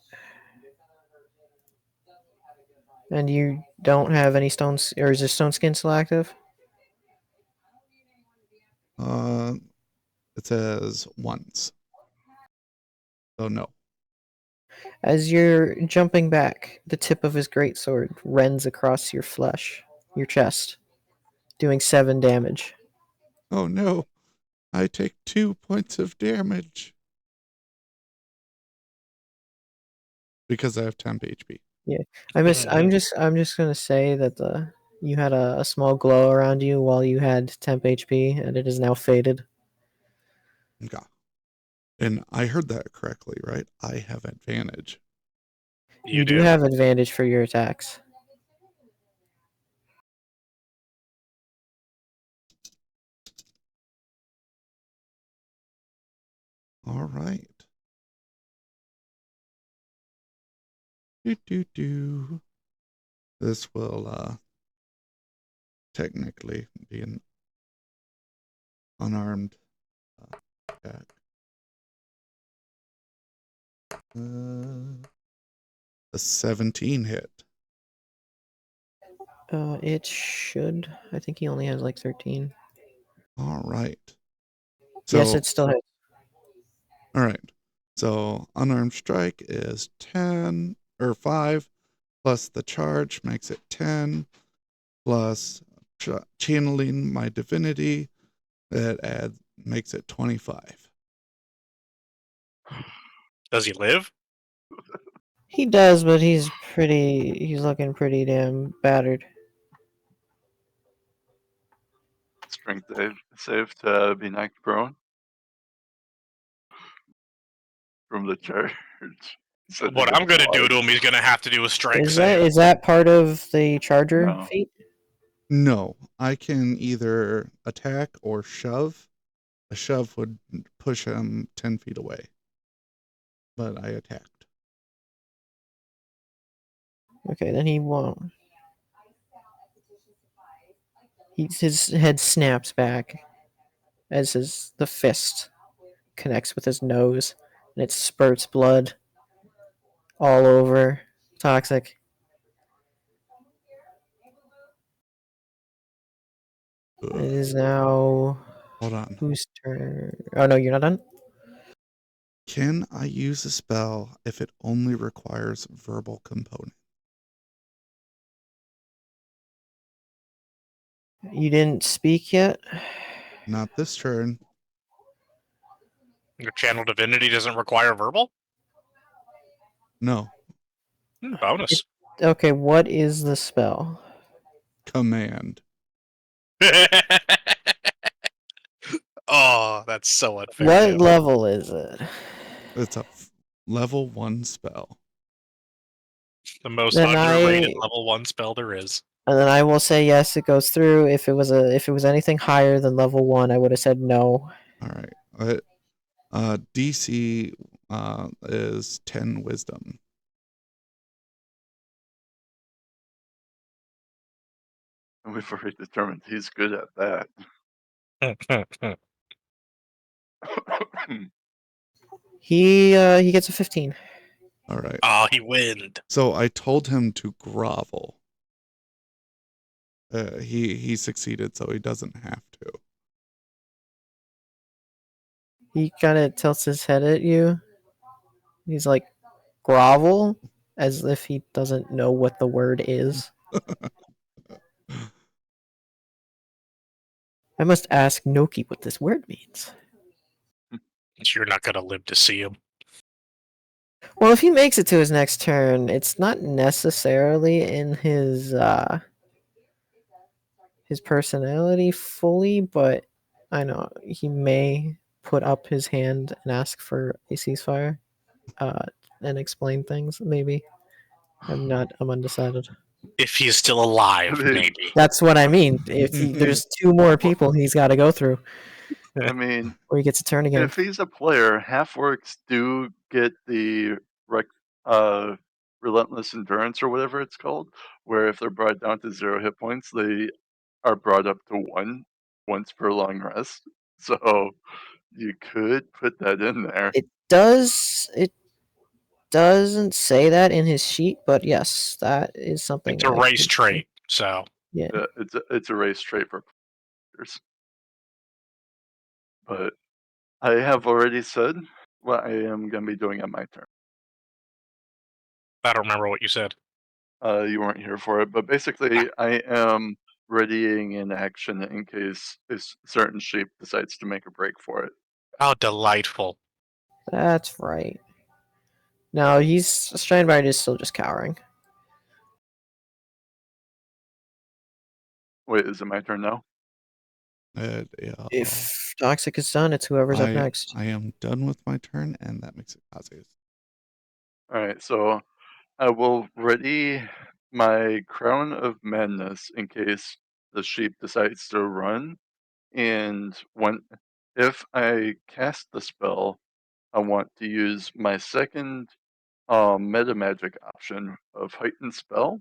And you don't have any stones, or is this stone skin still active? It says once. So no. As you're jumping back, the tip of his greatsword rends across your flesh, your chest, doing 7 damage. Oh no. I take 2 points of damage. Because I have temp HP. Yeah, I'm just gonna say that you had a small glow around you while you had temp HP, and it is now faded. Okay. And I heard that correctly, right? I have advantage. You do have advantage for your attacks. All right. Do. This will technically be an unarmed attack. A 17 hit. It should. I think he only has like 13. All right. Yes, So it still hits. all right. So unarmed strike is 10 or 5 plus the charge makes it 10 plus channeling my divinity that makes it 25. Does he live? He does, but he's looking pretty damn battered. Strength save to be knocked prone from the charge. Said he What was I'm gonna do alive. to him, he's gonna have to do a strength Is that save. is that part of the charger No. feat? No, I can either attack or shove. A shove would push him 10 feet away. But I attacked. Okay, then he won't. His head snaps back as the fist connects with his nose, and it spurts blood all over. Toxic. It is now Hold on. whose turn? Oh no, you're not done. Can I use a spell if it only requires verbal component? You didn't speak yet. Not this turn. Your channel divinity doesn't require verbal? No. Bonus. Okay, what is the spell? Command. Oh, that's so unfair. What Jim. level is it? It's a level 1 spell. The most Then underrated I- level 1 spell there is. And then I will say yes, it goes through. If it was anything higher than level 1, I would have said no. All right. DC is 10 wisdom. And we've already determined he's good at that. He gets a 15. All right. Oh, he winned. So I told him to grovel. He succeeded, so he doesn't have to. He kind of tilts his head at you. He's like, grovel, as if he doesn't know what the word is. I must ask Noki what this word means. You're not gonna live to see him. Well, if he makes it to his next turn, it's not necessarily in his personality fully, but I know he may put up his hand and ask for a ceasefire, and explain things. Maybe I'm undecided. If he's still alive, I mean- maybe. That's what I mean. If there's 2 more people he's got to go through, I mean, or he gets a turn again. if he's a player, half orcs do get the relentless endurance or whatever it's called, where if they're brought down to 0 hit points, they are brought up to 1 once per long rest. So you could put that in there. It doesn't say that in his sheet, but yes, that is something. It's a that race trait, so Yeah. It's a race trait for players. But I have already said what I am going to be doing on my turn. I don't remember what you said. You weren't here for it, but basically, I am readying in action in case a certain sheep decides to make a break for it. How delightful. That's right. Now he's Steinbart is still just cowering. Wait, is it my turn now? Yeah, If Toxic is done, it's whoever's up next. I am done with my turn, and that makes it Kazu's. All right, so I will ready my Crown of Madness in case the sheep decides to run. And if I cast the spell, I want to use my second meta magic option of heightened spell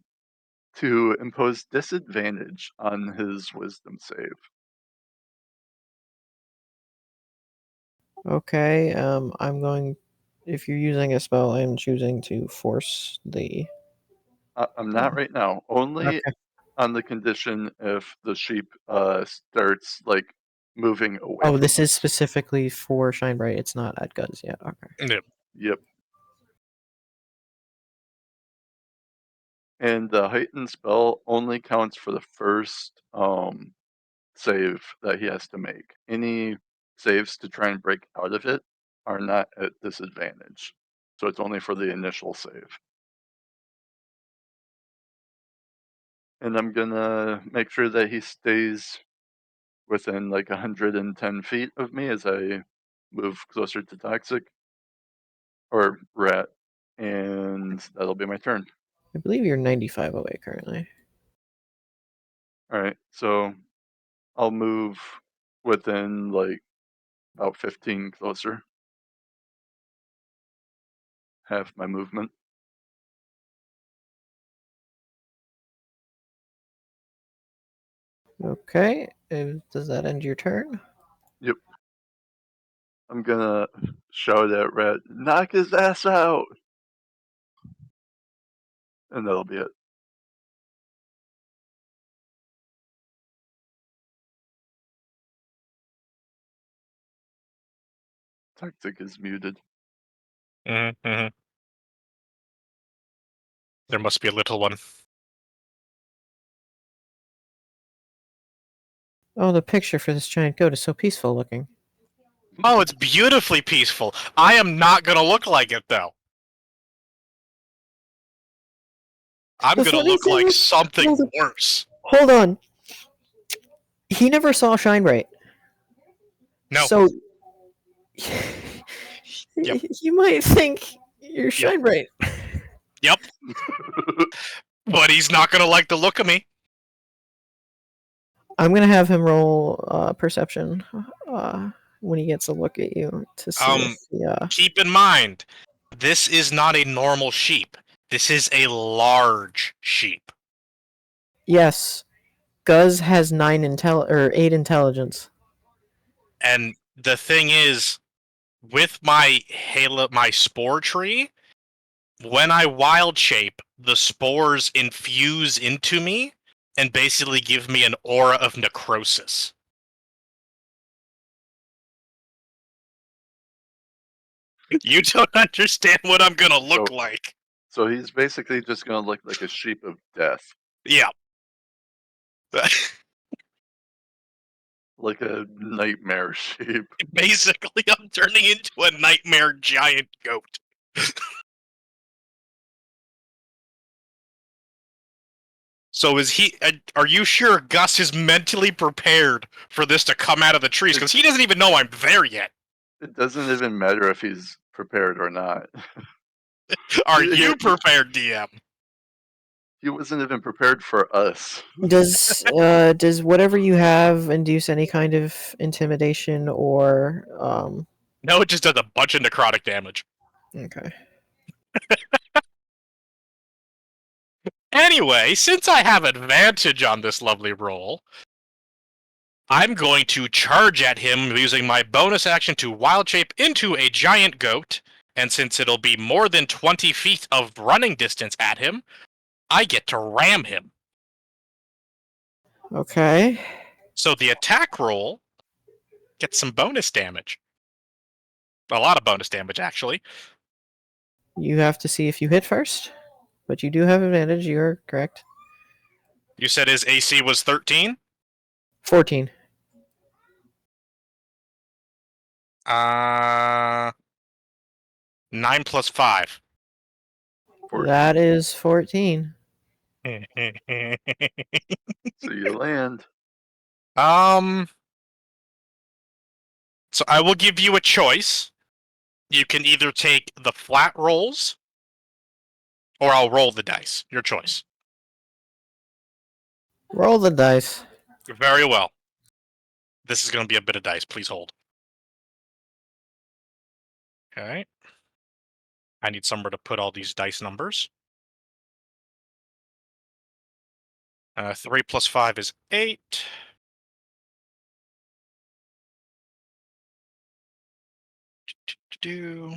to impose disadvantage on his wisdom save. Okay, I'm going. If you're using a spell, I'm choosing to force the. I'm not right now. Only Okay. on the condition if the sheep starts like moving away. Oh, from this us. is specifically for Shine Bright. It's not at Guns yet. Okay. Yep. Yep. And the heightened spell only counts for the first save that he has to make. Any saves to try and break out of it are not at disadvantage. So it's only for the initial save. And I'm gonna make sure that he stays within like 110 feet of me as I move closer to Toxic or Rat, and that'll be my turn. I believe you're 95 away currently. All right, so I'll move within like about 15 closer. Half my movement. Okay. Does that end your turn? Yep. I'm gonna shout at Rat, knock his ass out! And that'll be it. Toxic is muted. Mm-hmm. There must be a little one. Oh, the picture for this giant goat is so peaceful looking. Oh, it's beautifully peaceful. I am not gonna look like it though. I'm The gonna funny look thing like is- something hold on. worse. Hold on. He never saw Shine Bright. No. So Yep. you might think you're Shine Bright. Yep. But he's not gonna like the look of me. I'm gonna have him roll perception when he gets a look at you to see if he, Keep in mind, this is not a normal sheep. This is a large sheep. Yes, Guz has 8 intelligence. And the thing is, with my my spore tree, when I wild shape, the spores infuse into me and basically give me an aura of necrosis. You don't understand what I'm gonna look like. So he's basically just gonna look like a sheep of death. Yeah. Like a nightmare sheep. Basically, I'm turning into a nightmare giant goat. So are you sure Gus is mentally prepared for this to come out of the trees? Because he doesn't even know I'm there yet. It doesn't even matter if he's prepared or not. Are you prepared, DM? He wasn't even prepared for us. Does whatever you have induce any kind of intimidation or No, it just does a bunch of necrotic damage. Okay. Anyway, since I have advantage on this lovely roll, I'm going to charge at him using my bonus action to wild shape into a giant goat, and since it'll be more than 20 feet of running distance at him, I get to ram him. Okay. So the attack roll gets some bonus damage. A lot of bonus damage, actually. You have to see if you hit first, but you do have advantage. You're correct. You said his AC was 13? 14. 9 plus 5. 14. That is 14. So you land. So I will give you a choice. You can either take the flat rolls, or I'll roll the dice. Your choice. Roll the dice. Very well. This is going to be a bit of dice. Please hold. Okay. I need somewhere to put all these dice numbers. 3 plus 5 is 8. Do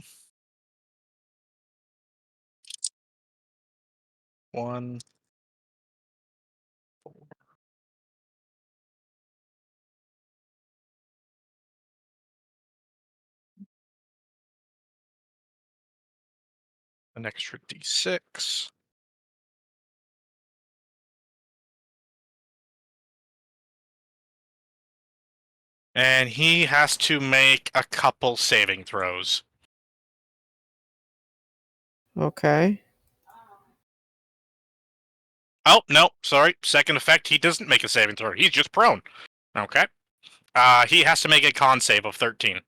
1. An extra d6. And he has to make a couple saving throws. Okay. Oh, no, sorry. Second effect, he doesn't make a saving throw. He's just prone. Okay. He has to make a con save of 13.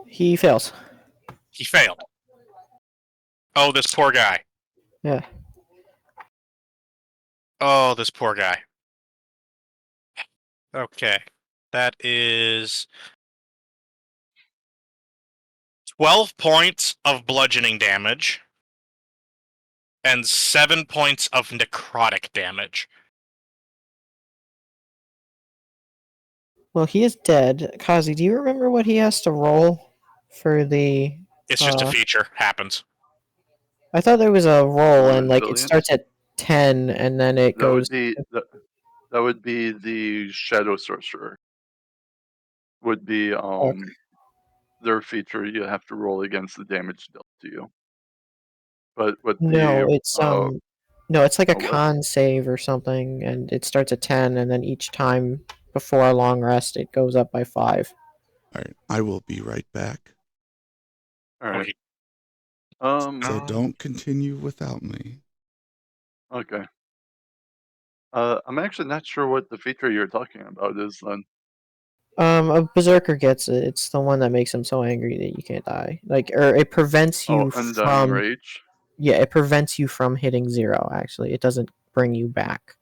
He fails. He failed. Oh, this poor guy. Yeah. Oh, this poor guy. Okay. That is 12 points of bludgeoning damage and 7 points of necrotic damage. Well, he is dead. Kazi, do you remember what he has to roll for the? It's just a feature. Happens. I thought there was a roll, and like it Resilience? starts at 10, and then it That would goes. be that would be the Shadow Sorcerer. Would be their feature. You have to roll against the damage dealt to you. But with No, the it's no, it's like a what? con save or something, and it starts at 10, and then each time before a long rest, it goes up by 5. All right, I will be right back. All right. Okay. So don't continue without me. Okay. I'm actually not sure what the feature you're talking about is then. A berserker gets it. It's the one that makes him so angry that you can't die. Like, or it prevents you Undying from. Rage. Yeah, it prevents you from hitting 0. Actually, it doesn't bring you back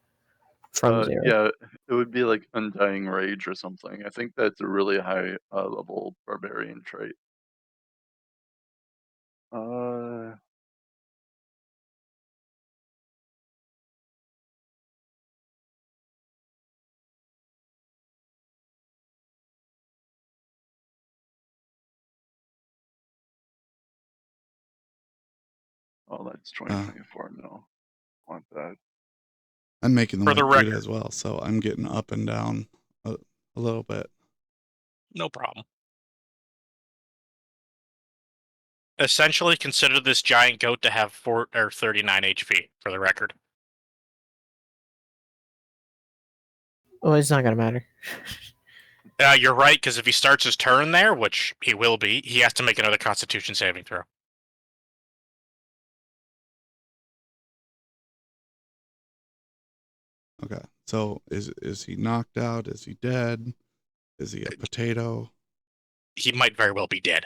from 0. Yeah, it would be like Undying Rage or something. I think that's a really high level barbarian trait. Oh, that's 2024. No, want that. I'm making the For the mic good record. as well, so I'm getting up and down a little bit. No problem. Essentially, consider this giant goat to have 39 HP, for the record. Oh, it's not gonna matter. You're right, because if he starts his turn there, which he will be, he has to make another Constitution saving throw. Okay, so is he knocked out? Is he dead? Is he a potato? He might very well be dead.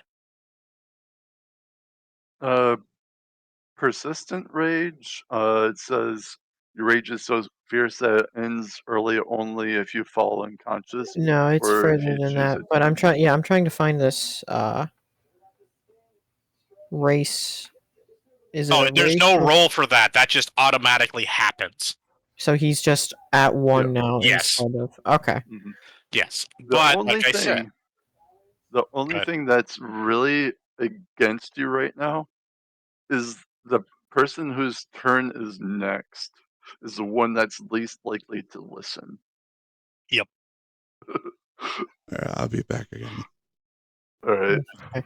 Persistent Rage. It says your rage is so fierce that it ends early only if you fall unconscious. No, it's or if further you than choose that. it But to I'm trying. remain. Yeah, I'm trying to find this race. Is it Oh, a there's race? no or- roll for that. That just automatically happens. So he's just at 1 now Yes. instead of. Okay. Mhm. Yes. The But, only like I thing, said, the only ahead. thing that's really against you right now is the person whose turn is next is the one that's least likely to listen. Yep. All right, I'll be back again. All right. Okay.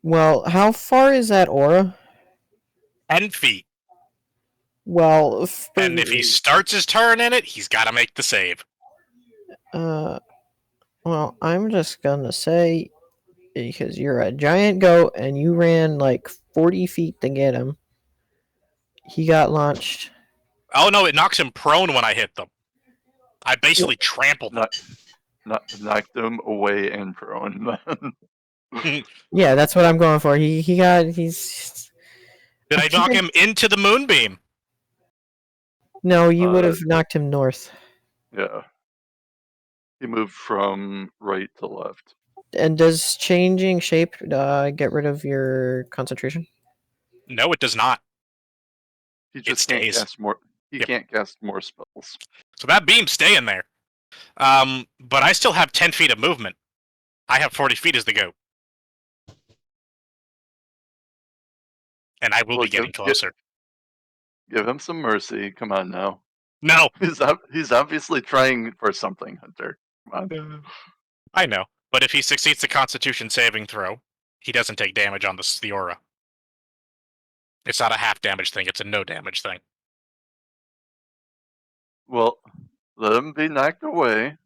Well, how far is that aura? 10 feet. Well, And if he starts his turn in it, he's got to make the save. Well, I'm just gonna say, because you're a giant goat and you ran like 40 feet to get him, he got launched. Oh, no, it knocks him prone when I hit them. I basically trampled them. Knocked him away and prone. Yeah, that's what I'm going for. He's. Did I knock him into the moonbeam? No, you would have knocked him north. Yeah. He moved from right to left. And does changing shape get rid of your concentration? No, it does not. He just can't stays. cast more. He Yep. can't cast more spells. So that beam's staying there. But I still have 10 feet of movement. I have 40 feet as the goat. And I will be getting closer. Give him some mercy. Come on now. No! He's obviously trying for something, Hunter. Come on. I know. But if he succeeds the Constitution saving throw, he doesn't take damage on the aura. It's not a half damage thing, it's a no damage thing. Well, let him be knocked away.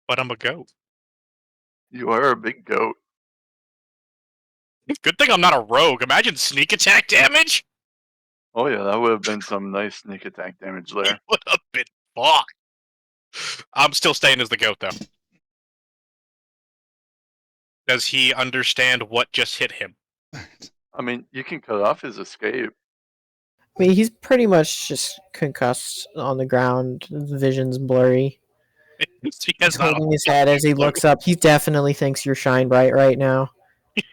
But I'm a goat. You are a big goat. Good thing I'm not a rogue. Imagine sneak attack damage? Oh yeah, that would have been some nice sneak attack damage It there. would have been fucked. I'm still staying as the goat, though. Does he understand what just hit him? I mean, you can cut off his escape. I mean, he's pretty much just concussed on the ground. His vision's blurry. He's He's holding his head as he looks up. He definitely thinks you're Shine Bright right now,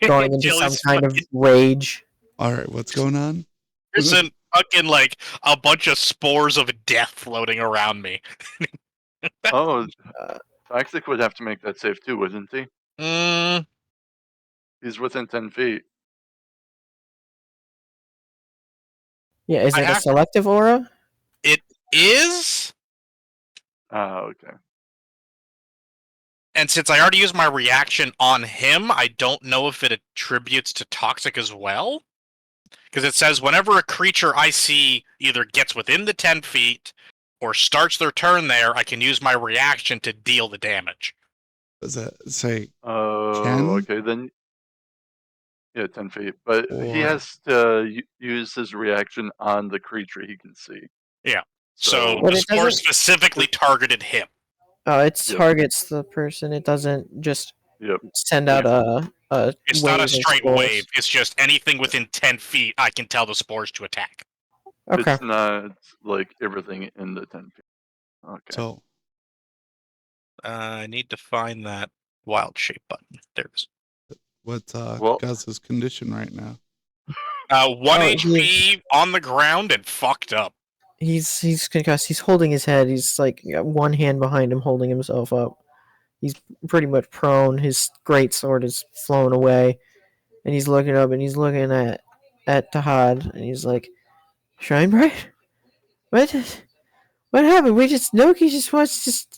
going into some kind of rage. All right, what's going on? There's a fucking, like, a bunch of spores of death floating around me. Oh, Toxic would have to make that save too, wouldn't he? He's within 10 feet. Yeah, is it a selective aura? It is? Okay. And since I already used my reaction on him, I don't know if it attributes to Toxic as well. Because it says whenever a creature I see either gets within the 10 feet or starts their turn there, I can use my reaction to deal the damage. Does that say? Oh, 10? okay, then. Yeah, 10 feet. But he Or- has to use his reaction on the creature he can see. Yeah. So But the it spore doesn't- specifically targeted him. Oh, it Yep. targets the person. It doesn't just Yep. send out a It's wave not a of straight spores. wave. It's just anything within 10 feet, I can tell the spores to attack. Okay. It's not like everything in the 10 feet. Okay. So I need to find that wild shape button. There it is. what's Well- Guz's condition right now? 1 Oh, HP on the ground and fucked up. He's concussed. He's holding his head. He's like got one hand behind him, holding himself up. He's pretty much prone. His great sword is flown away, and he's looking up and he's looking at Tahad, and he's like, "Shine Bright, what happened? Noki just wants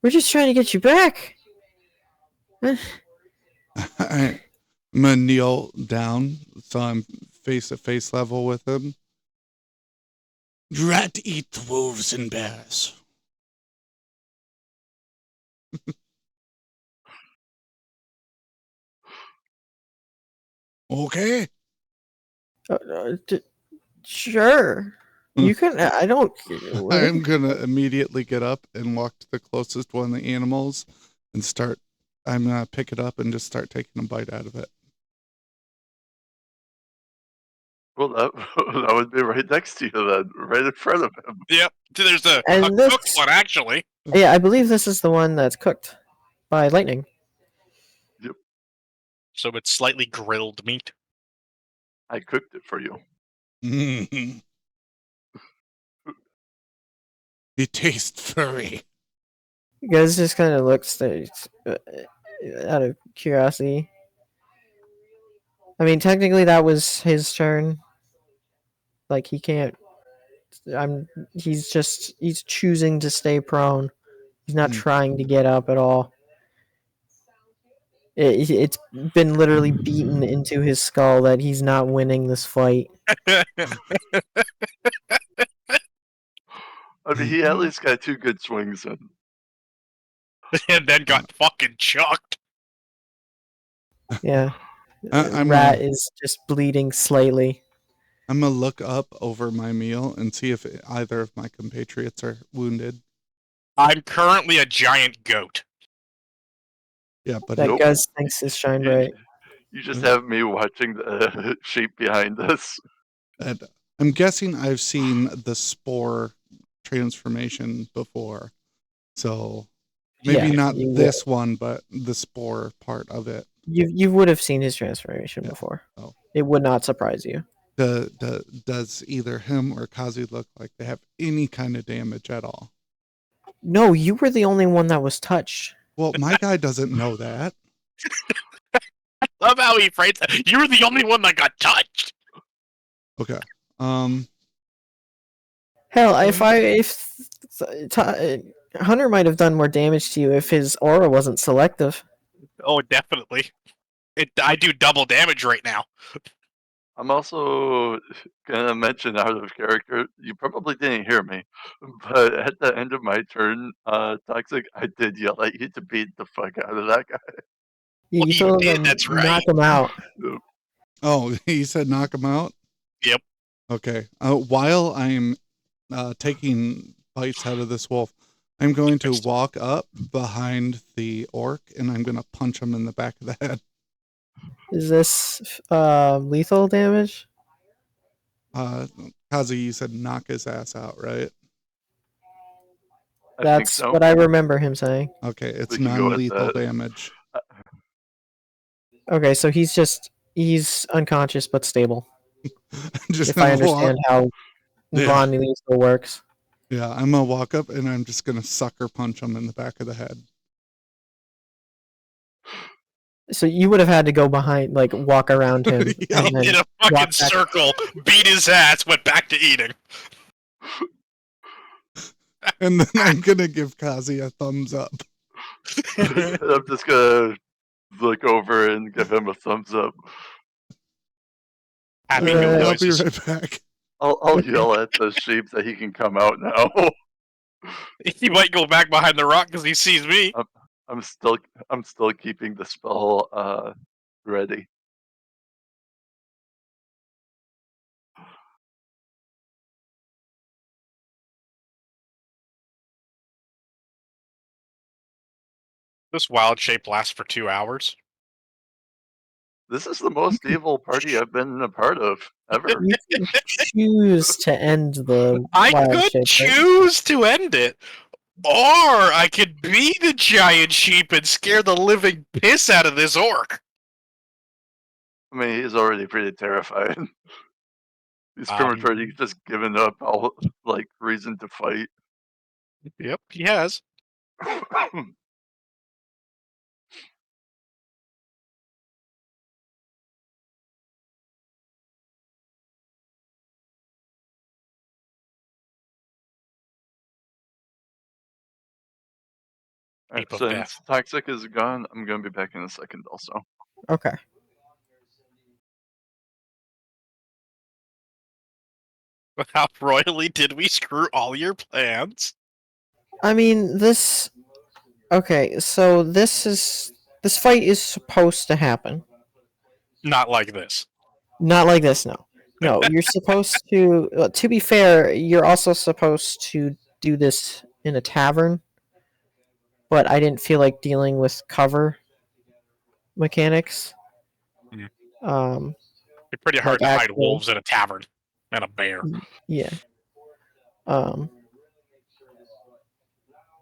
we're just trying to get you back." I'm gonna kneel down so I'm face to face level with him. Rat eat the wolves and bears. Okay. Sure. You can. I don't. I'm gonna immediately get up and walk to the closest one of the animals and start. I'm gonna pick it up and just start taking a bite out of it. Well, that would be right next to you then, right in front of him. Yep. There's a And cooked one, actually. Yeah, I believe this is the one that's cooked by lightning. So it's slightly grilled meat. I cooked it for you. Mm-hmm. It tastes furry. You guys just kind of looks out of curiosity. I mean, technically that was his turn. Like he can't. He's choosing to stay prone. He's not trying to get up at all. It's been literally beaten into his skull that he's not winning this fight. I mean, he at least got 2 good swings in. And then got fucking chucked. Yeah. I'm Rat is just bleeding slightly. I'm gonna look up over my meal and see if either of my compatriots are wounded. I'm currently a giant goat. Yeah, but That Nope. Gus thinks is Shine Bright. You just have me watching the shape behind us. and I'm guessing I've seen the spore transformation before. So Maybe Yeah, not you would. this one, but the spore part of it. You would have seen his transformation Yeah. before. Oh. It would not surprise you. Does either him or Kazi look like they have any kind of damage at all? No, you were the only one that was touched. Well, my guy doesn't know that. Love how he frames it. You were the only one that got touched. Okay. Hell, if Hunter might have done more damage to you if his aura wasn't selective. Oh, definitely. I do double damage right now. I'm also gonna mention out of character. You probably didn't hear me, but at the end of my turn, Toxic, I did yell at you to beat the fuck out of that guy. You You told did, him that's knock right. him out. Oh, he said knock him out? Yep. Okay. While I'm taking bites out of this wolf, I'm going to walk up behind the orc and I'm going to punch him in the back of the head. Is this lethal damage? Kazi, you said knock his ass out, right? I think That's so. what I remember him saying. Okay, it's We can go with non-lethal that. damage. Okay, so he's unconscious but stable. I'm just If I gonna walk. understand how Yeah. non-lethal works. Yeah, I'm gonna walk up and I'm just gonna sucker punch him in the back of the head. So you would have had to go behind, like walk around him, Yeah. and then In a walk fucking back. circle, beat his ass, went back to eating. And then I'm gonna give Kazi a thumbs up. I'm just gonna look over and give him a thumbs up. Happy Uh, meal I'll be noises. right back. I'll yell at the sheep that he can come out now. He might go back behind the rock because he sees me. I'm still keeping the spell ready. This wild shape lasts for 2 hours. This is the most evil party I've been a part of ever. You can choose to end the I wild could shape, right? choose to end it, or I could be the giant sheep and scare the living piss out of this orc. I mean, he's already pretty terrified. He's prematurely just given up all like reason to fight. Yep, he has. Heap of Since death. Toxic is gone, I'm gonna be back in a second also. Okay. How royally did we screw all your plans? I mean, this. Okay, so this fight is supposed to happen. Not like this. Not like this, no. No, you're supposed to. To be fair, you're also supposed to do this in a tavern. But I didn't feel like dealing with cover mechanics. Mm. It's pretty hard like to hide actual- wolves in a tavern and a bear. Yeah.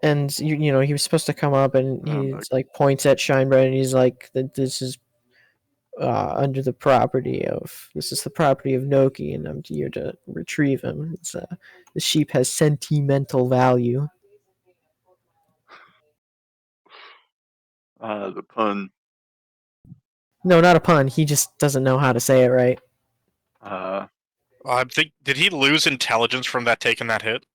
And you know he was supposed to come up and he's like points at Shinebread and he's like this is under the property of Noki and I'm here to retrieve him. It's the sheep has sentimental value. The pun. No, not a pun. He just doesn't know how to say it right. I think did he lose intelligence from that taking that hit?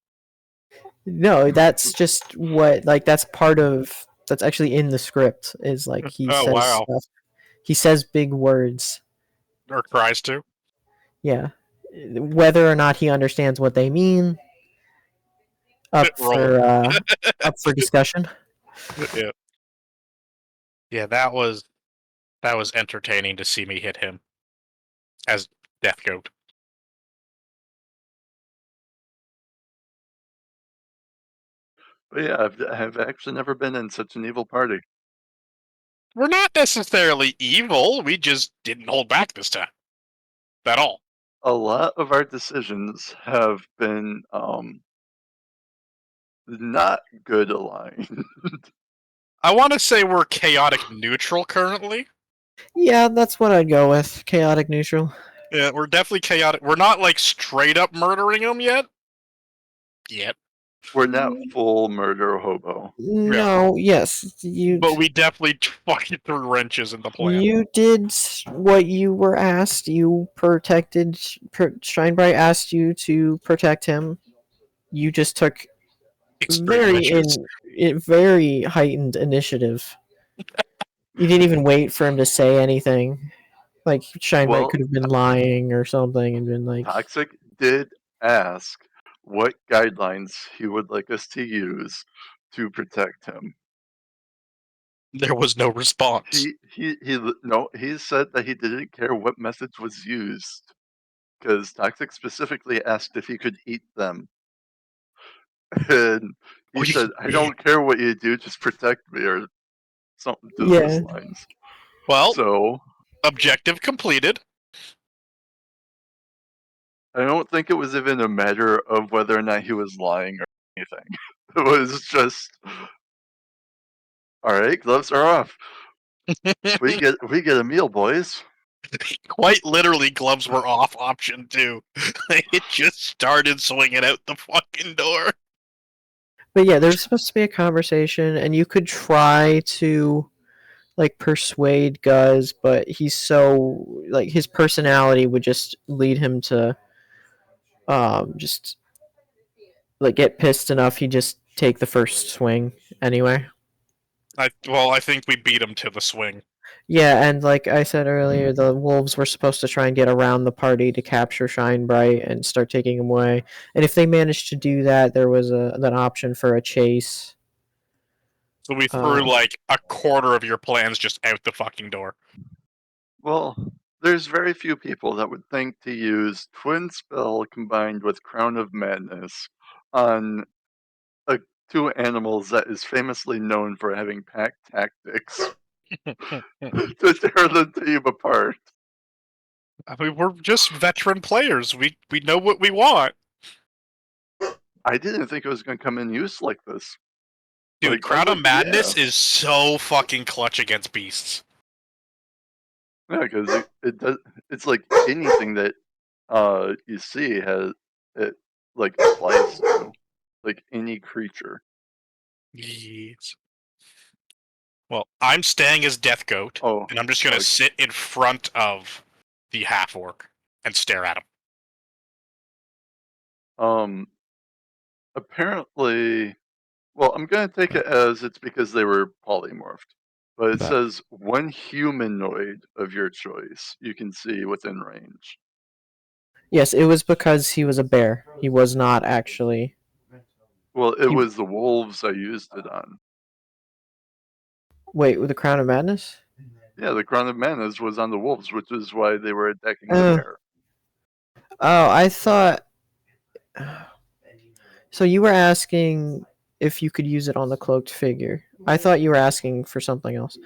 No, that's just what that's part of that's actually in the script is like he Oh, says wow. stuff. He says big words. Or tries to? Yeah. Whether or not he understands what they mean up for discussion. Yeah. Yeah, that was entertaining to see me hit him as Death Goat. But yeah, I've actually never been in such an evil party. We're not necessarily evil. We just didn't hold back this time. At all. A lot of our decisions have been not good aligned. I want to say we're chaotic neutral currently. Yeah, that's what I'd go with. Chaotic neutral. Yeah, we're definitely chaotic. We're not like straight up murdering them yet. We're not full murder hobo. No, yes, But we definitely fucking threw wrenches in the plan. you did what you were asked. You protected. Shinebright asked you to protect him. You just took Extreme measures. very heightened initiative. You didn't even wait for him to say anything. Like Shinebright Well, could have been lying or something and been like, Toxic did ask what guidelines he would like us to use to protect him. There was no response. He said that he didn't care what methods was used because Toxic specifically asked if he could eat them, and he said, "I don't care what you do, just protect me," or something to yeah, those lines. Well, So objective completed. I don't think it was even a matter of whether or not he was lying or anything. It was just, all right, gloves are off. We get a meal, boys. Quite literally, gloves were off option 2. It just started swinging out the fucking door. but yeah, there's supposed to be a conversation, and you could try to like persuade Guz, but he's so like his personality would just lead him to just like get pissed enough he'd just take the first swing anyway. I think we beat him to the swing. Yeah, and like I said earlier, the wolves were supposed to try and get around the party to capture Shinebright and start taking him away. And if they managed to do that, there was an option for a chase. So we threw like a quarter of your plans just out the fucking door. Well, there's very few people that would think to use Twin Spell combined with Crown of Madness on two animals that is famously known for having pack tactics to tear the team apart. I mean, we're just veteran players. We know what we want. I didn't think it was going to come in use like this. Dude, Like, Crown of Madness is so fucking clutch against beasts. Yeah, because it does. It's like anything that you see has it like applies to like any creature. Yes. Well, I'm staying as Death Goat, and I'm just gonna sit in front of the half orc and stare at him. Apparently, well, I'm gonna take it as it's because they were polymorphed, but it says one humanoid of your choice you can see within range. Yes, it was because he was a bear. He was not actually. Well, it was the wolves I used it on. Wait, with the Crown of Madness? Yeah, the Crown of Madness was on the wolves, which is why they were attacking the bear. Oh, I thought. So you were asking if you could use it on the cloaked figure. I thought you were asking for something else.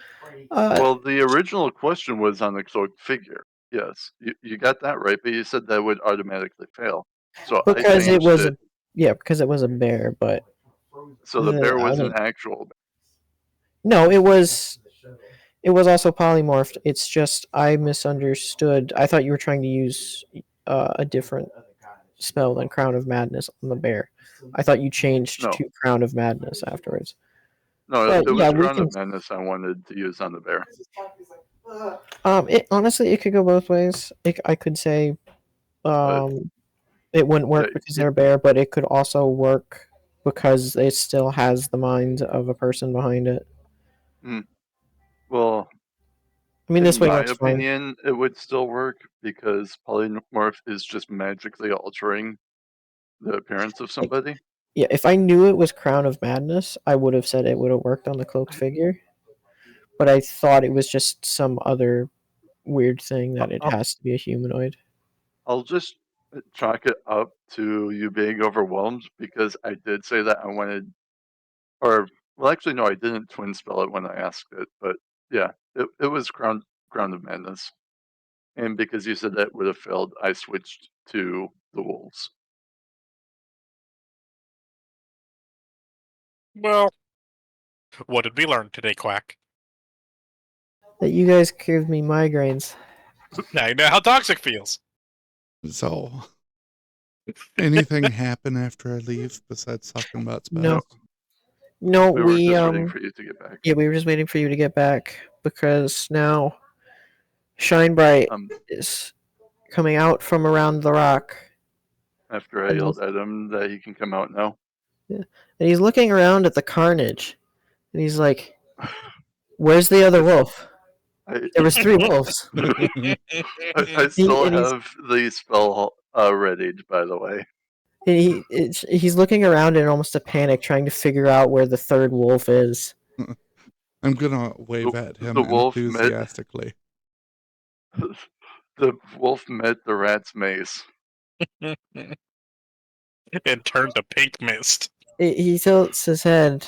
Well, the original question was on the cloaked figure. Yes, you got that right, but you said that would automatically fail. So because I changed it was it. because it was a bear, but So the bear was an actual bear. No, it was also polymorphed. It's just I misunderstood. I thought you were trying to use a different spell than Crown of Madness on the bear. I thought you changed to Crown of Madness afterwards. No, it was Crown of Madness I wanted to use on the bear. It honestly it could go both ways. I could say it wouldn't work because they're a bear, but it could also work because it still has the mind of a person behind it. Well, I mean, this way in my works opinion, it would still work because polymorph is just magically altering the appearance of somebody. Yeah, if I knew it was Crown of Madness, I would have said it would have worked on the cloaked figure. But I thought it was just some other weird thing that it has to be a humanoid. I'll just chalk it up to you being overwhelmed because I did say that I wanted, well, actually, no, I didn't twin spell it when I asked it, but yeah, it was Crown of Madness. And because you said that would have failed, I switched to the wolves. Well, What did we learn today, Quack? That you guys give me migraines. Now you know how toxic feels. So, anything happen after I leave besides talking about No. spells? No, We were just waiting for you to get back. yeah, we were just waiting for you to get back because now Shine Bright is coming out from around the rock. After I yelled at him that he can come out now. And he's looking around at the carnage, and he's like, "Where's the other wolf? There was 3 wolves." I still and he's- have the spell readied, by the way. And he's looking around in almost a panic, trying to figure out where the 3rd wolf is. I'm gonna wave at him the wolf met- enthusiastically. The wolf met the rat's mace. And turned to pink mist. He tilts his head,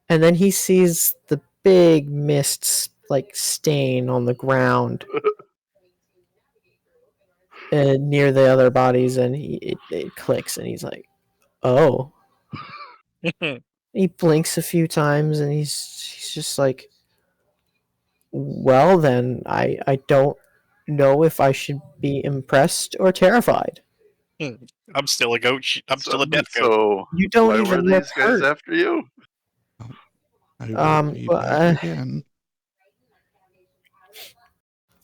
and then he sees the big mist like stain on the ground near the other bodies, and it clicks, and he's like, "Oh." He blinks a few times, and he's just like, "Well, then I don't know if I should be impressed or terrified." I'm still a goat. I'm still a death goat. So You don't why even were look these guys hurt. after you? I will be back again.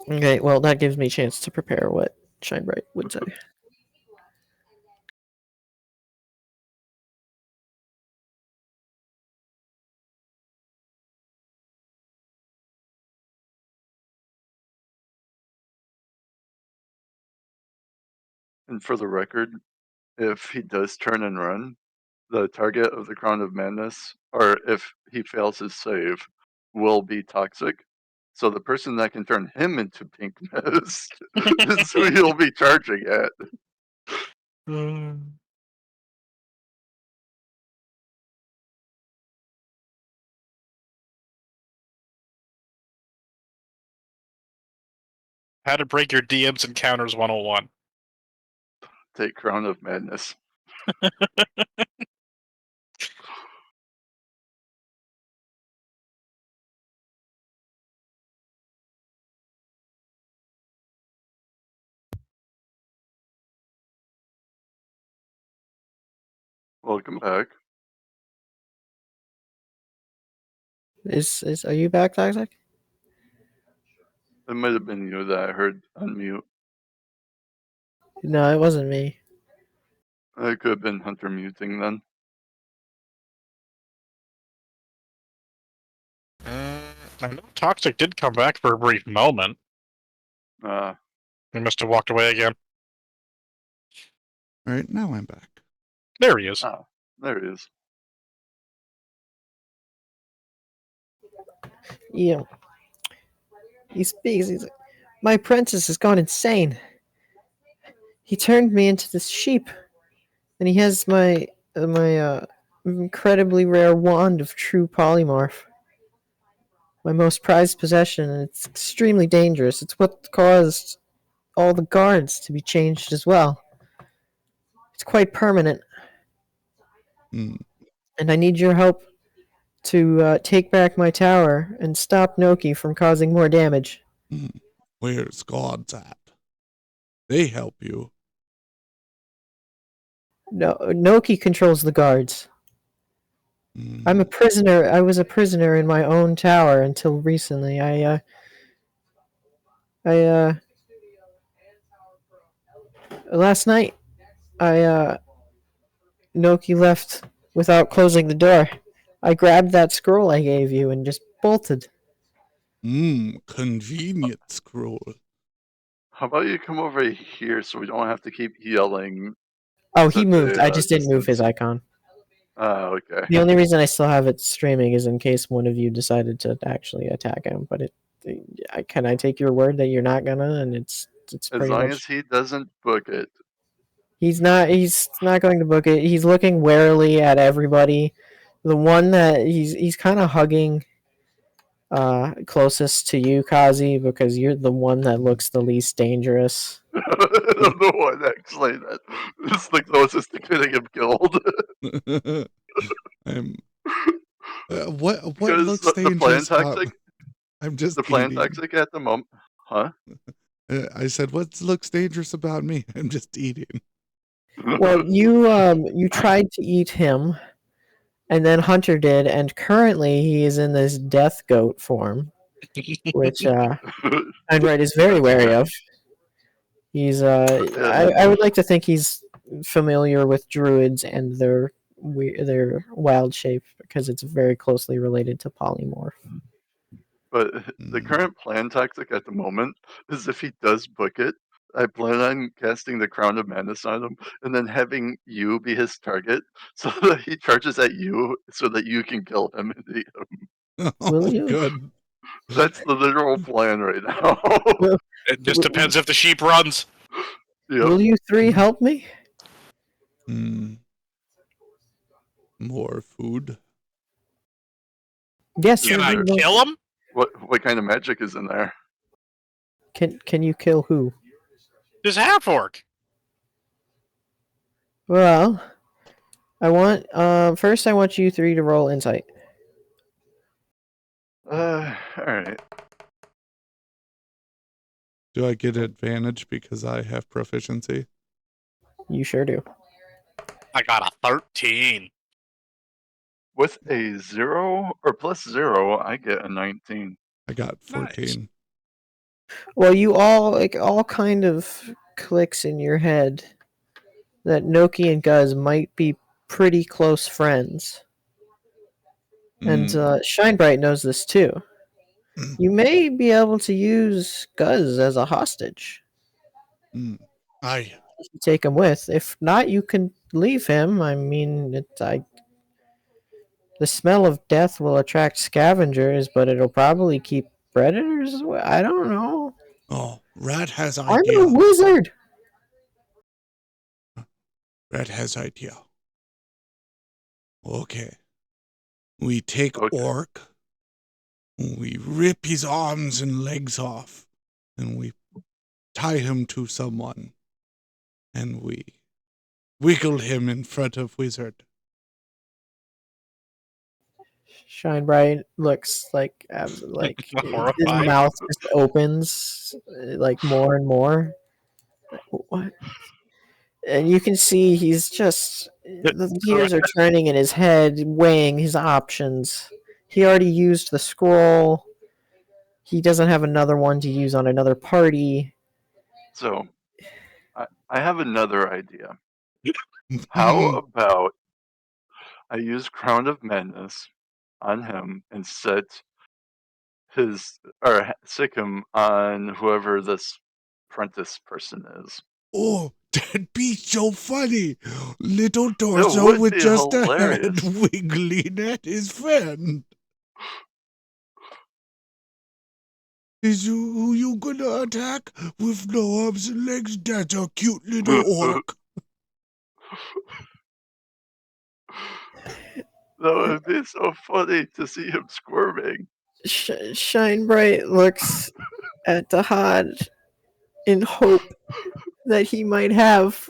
Okay, well, that gives me a chance to prepare what Shine Bright would say. And for the record, if he does turn and run, the target of the Crown of Madness, or if he fails his save, will be toxic. So the person that can turn him into pink mist is who he'll be charging at. How to break your DMs encounters 101. Take Crown of Madness. Welcome back. Are you back, Toxic? It might have been you that I heard unmute. No, it wasn't me. It could have been Hunter muting then. I know Toxic did come back for a brief moment. He must have walked away again. All right, now I'm back. There he is. There he is. Yeah. He speaks. He's like, "My apprentice has gone insane. He turned me into this sheep, and he has my incredibly rare wand of true polymorph. My most prized possession, and it's extremely dangerous. It's what caused all the guards to be changed as well. It's quite permanent, Hmm. and I need your help to take back my tower and stop Noki from causing more damage." Where's God's at? They help you. No, Noki controls the guards. I'm a prisoner. I was a prisoner in my own tower until recently. Last night, Noki left without closing the door. I grabbed that scroll I gave you and just bolted. Convenient scroll. How about you come over here so we don't have to keep yelling? Oh, he at moved. the, I just didn't move his distance? icon. Okay. The only reason I still have it streaming is in case one of you decided to actually attack him. But can I take your word that you're not gonna? And it's As pretty long much. as he doesn't book it. He's not going to book it. He's looking warily at everybody. The one that he's kind of hugging closest to you, Kazi, because you're the one that looks the least dangerous. The one actually that is the closest to getting him killed. I'm What Because looks the plan dangerous about? toxic, I'm just the plan eating. toxic at the moment, huh? I said, what looks dangerous about me? I'm just eating. Well, you tried to eat him, and then Hunter did, and currently he is in this death goat form, which Einright is very wary of. He's I would like to think he's familiar with druids and their wild shape because it's very closely related to polymorph. But the current plan tactic at the moment is if he does book it, I plan on casting the Crown of Madness on him and then having you be his target so that he charges at you so that you can kill him and eat him. Will Oh, you? good. That's the literal plan right now. It just depends if the sheep runs. Yep. Will you three help me? More food. Yes. Can I there'll be more- kill him? What kind of magic is in there? Can you kill who? Just half orc. Well, I want first I want you three to roll insight. Alright. Do I get advantage because I have proficiency? You sure do. I got a 13. With a 0 or plus 0, I get a 19. I got 14. Well, you all kind of clicks in your head that Noki and Guz might be pretty close friends. And Shinebright knows this too. You may be able to use Guz as a hostage. I Take him with. If not, you can leave him. I mean, the smell of death will attract scavengers, but it'll probably keep predators away. I don't know. Oh, Rat has I'm idea. a wizard. Rat has idea. Okay. We take Orc. We rip his arms and legs off. And we tie him to someone. And we wiggle him in front of Wizard. Shinebright looks like his Horrified. mouth just opens like more and more. What? And you can see he's just the gears are turning in his head, weighing his options. He already used the scroll. He doesn't have another one to use on another party. So, I have another idea. How about I use Crown of Madness on him and sick him on whoever this apprentice person is. Oh, that'd be so funny. Little would torso with be just hilarious. a head wiggling at his friend. Is who you gonna attack with no arms and legs? That's a cute little orc. That would be so funny to see him squirming. Shinebright looks at Dahad in hope that he might have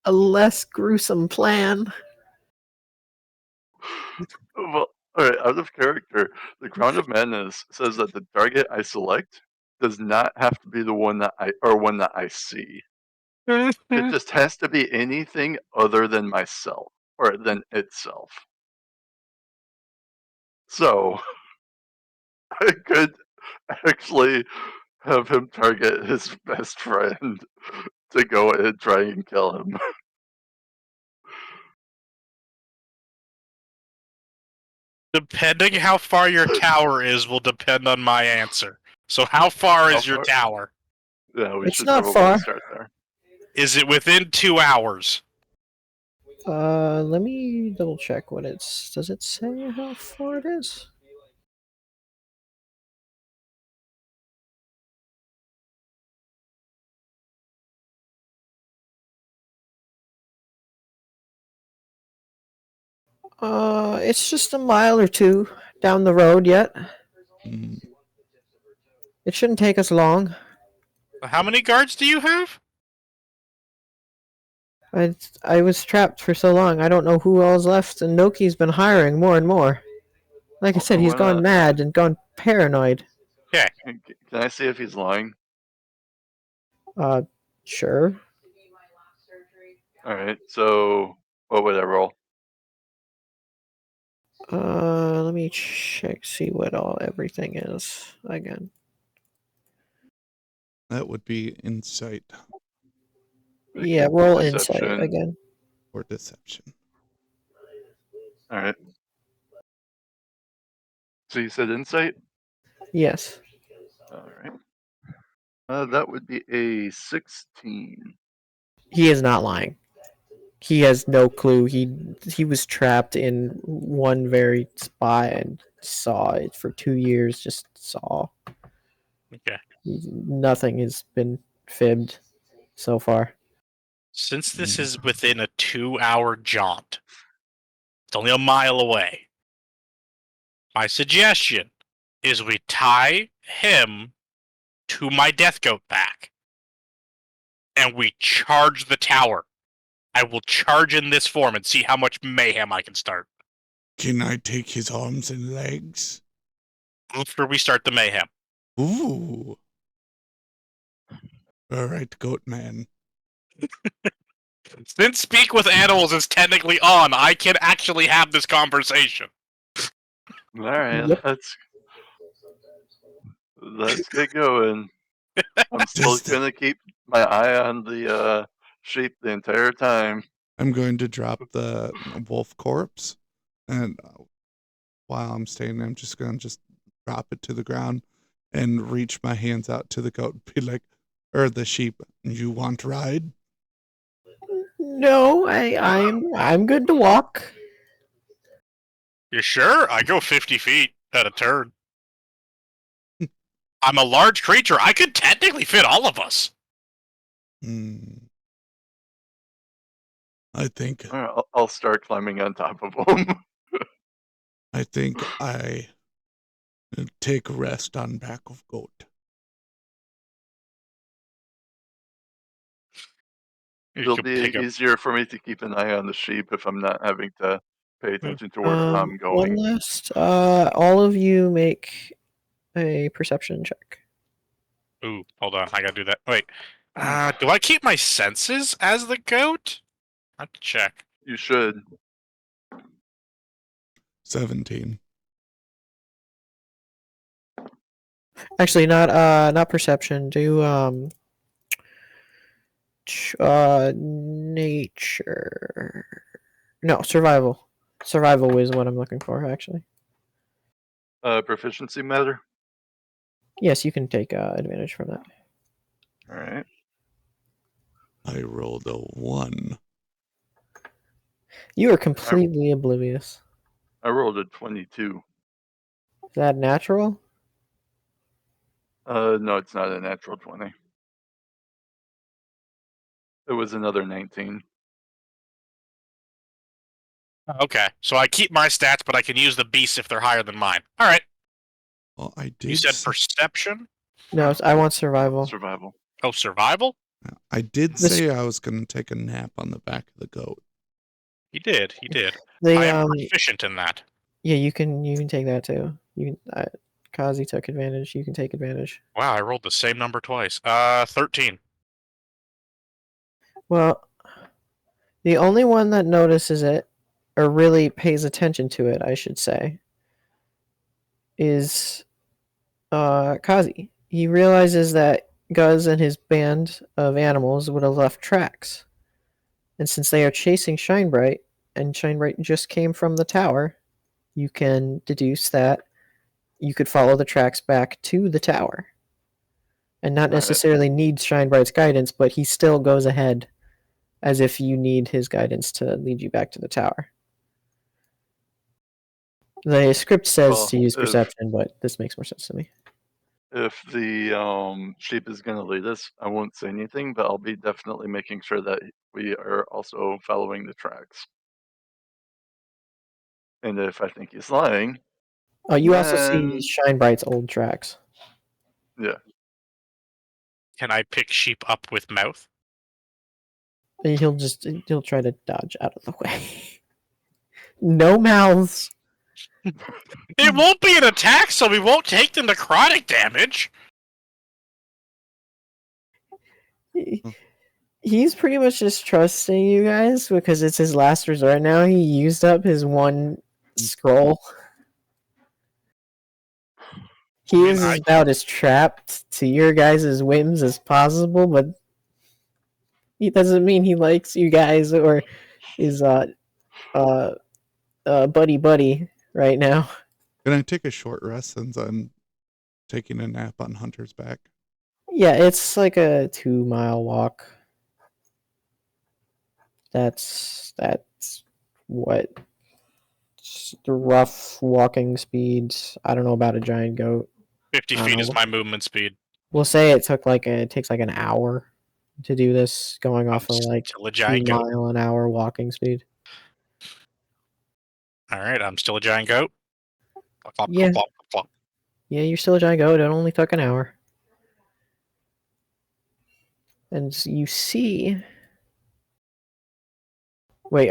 a less gruesome plan. Well, alright, out of character, the Crown of Madness says that the target I select does not have to be the one that I see. It just has to be anything other than myself or than itself. So I could actually have him target his best friend to go and try and kill him. Depending how far your tower is will depend on my answer. So how far is your tower? Yeah, we It's should not probably far. start there. Is it within 2 hours? Let me double check what it's. Does it say how far it is? It's just a mile or two down the road yet. It shouldn't take us long. How many guards do you have? I was trapped for so long. I don't know who all's left, and Noki's been hiring more and more. Like I said, I he's gone wanna- mad and gone paranoid. Can I see if he's lying? Sure. All right. So what would I roll? Let me check, see what everything is again. That would be insight Yeah, roll Deception. insight again. or deception. All right. So you said insight. Yes. All right. That would be a 16. He is not lying. He has no clue. He was trapped in one very spot and saw it for 2 years. Just saw. Okay. Nothing has been fibbed so far. Since this is within a 2-hour jaunt, it's only a mile away. My suggestion is we tie him to my death goat back, and we charge the tower. I will charge in this form and see how much mayhem I can start. Can I take his arms and legs? After we start the mayhem. Ooh. All right, goat man. Since Speak with Animals is technically on, I can actually have this conversation. All right. Yep. Let's get going. I'm still Does the- gonna keep my eye on the sheep the entire time. I'm going to drop the wolf corpse, and while I'm staying there, I'm just going to drop it to the ground and reach my hands out to the goat, be like, or the sheep. You want ride? No, I'm good to walk. You sure? I go 50 feet at a turn. I'm a large creature. I could technically fit all of us. I think All right, I'll start climbing on top of them. I take rest on back of goat. You It'll could be pick up. easier for me to keep an eye on the sheep if I'm not having to pay attention to where I'm One going. last. All of you make a perception check. Ooh, hold on. I gotta do that. Wait. Do I keep my senses as the goat? I have to check. You should. 17. Actually, not perception. Do nature. No, survival. Survival is what I'm looking for, actually. Proficiency matter. Yes, you can take advantage from that. All right. I rolled a 1. You are completely oblivious. I rolled a 22. Is that natural? No, it's not a natural 20. It was another 19. Okay, so I keep my stats, but I can use the beasts if they're higher than mine. All right. Well, I did. You said s- perception? No, I want survival. Survival. Oh, survival? I did This- say I was going to take a nap on the back of the goat. He did. He did. They I am proficient in that. yeah, you can take that too. You can. Kazi took advantage. You can take advantage. Wow, I rolled the same number twice. 13. Well, the only one that notices it, or really pays attention to it, I should say, is Kazi. He realizes that Guz and his band of animals would have left tracks. And since they are chasing Shinebright, and Shinebright just came from the tower, you can deduce that you could follow the tracks back to the tower. And not Alright. necessarily need Shinebright's guidance, but he still goes ahead as if you need his guidance to lead you back to the tower. The script says Well, to use if- perception, but this makes more sense to me. If the sheep is going to lead us, I won't say anything, but I'll be definitely making sure that we are also following the tracks. And if I think he's lying, Oh, you also then- see Shinebright's old tracks. yeah. Can I pick sheep up with mouth? And he'll try to dodge out of the way. No mouths. It won't be an attack, so we won't take the necrotic damage. He's pretty much just trusting you guys because it's his last resort now. He used up his one scroll. He is about as trapped to your guys' whims as possible, but he doesn't mean he likes you guys or is buddy right now. Can I take a short rest since I'm taking a nap on Hunter's back? Yeah, it's like a 2-mile walk. That's what the rough walking speed. I don't know about a giant goat. 50 feet is my movement speed. We'll say it takes like an hour to do this, going off of like Still a giant 2 goat. mile an hour walking speed. All right, I'm still a giant goat. Yeah. Yeah, you're still a giant goat. It only took an hour. And you see. Wait,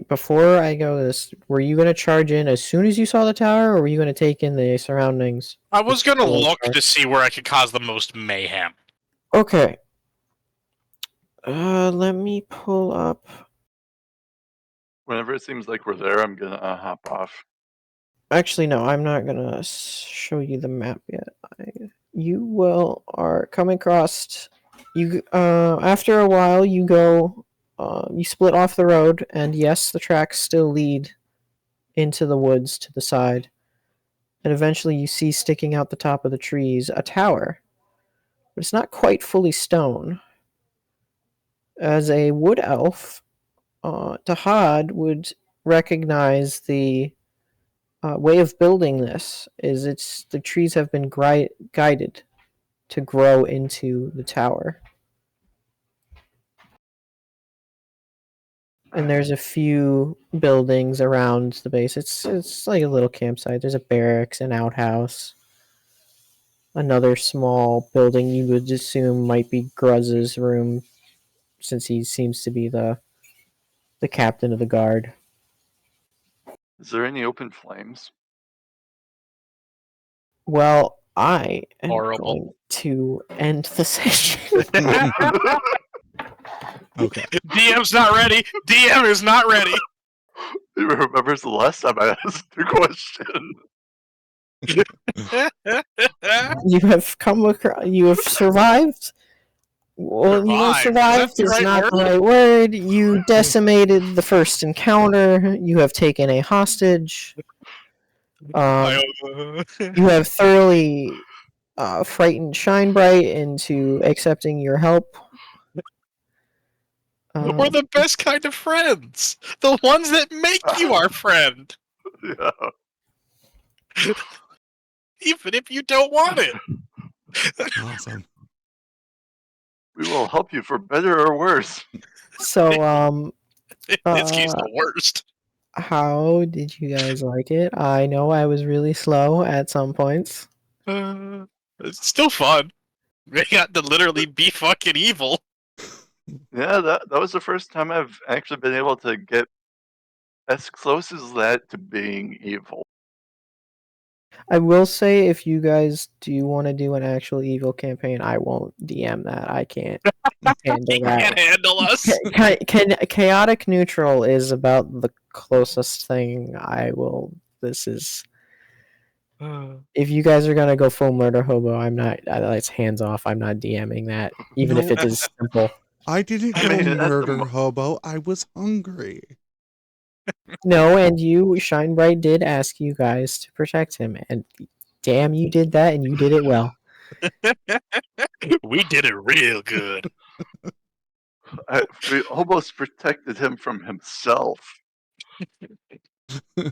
before I go this, were you gonna charge in as soon as you saw the tower, or were you gonna take in the surroundings? I was gonna Before look start? to see where I could cause the most mayhem. Okay. Let me pull up. Whenever it seems like we're there, I'm gonna hop off. Actually, no, I'm not gonna show you the map yet. You are coming across. You after a while, you go. You split off the road, and yes, the tracks still lead into the woods to the side. And eventually, you see sticking out the top of the trees a tower, but it's not quite fully stone. As a wood elf, Tahad would recognize the way of building this is the trees have been guided to grow into the tower. And there's a few buildings around the base. It's like a little campsite. There's a barracks, an outhouse, another small building you would assume might be Gruzz's room, since he seems to be the captain of the guard. Is there any open flames? Well, I am Horrible. going to end the session. Okay. DM's not ready. DM is not ready. He remembers the last time I asked the question. You have come across. You have survived. Well, you know, Survived. survived Is is that the right not the right word. You decimated the first encounter. You have taken a hostage. You have thoroughly frightened Shinebright into accepting your help. We're the best kind of friends. The ones that make you our friend. Yeah. Even if you don't want it. Awesome. We will help you for better or worse. So, In this case, the worst. how did you guys like it? I know I was really slow at some points. It's still fun. We got to literally be fucking evil. Yeah, that was the first time I've actually been able to get as close as that to being evil. I will say, if you guys do want to do an actual evil campaign, I won't DM that. I can't handle He that. can't handle us. Chaotic neutral is about the closest thing I will. This is. If you guys are gonna go full murder hobo, I'm not. It's hands off. I'm not DMing that, even if it is simple. I didn't I go mean, at the murder hobo. I was hungry. No, and you, Shinebright, did ask you guys to protect him, and damn, you did that, and you did it well. We did it real good. We almost protected him from himself. We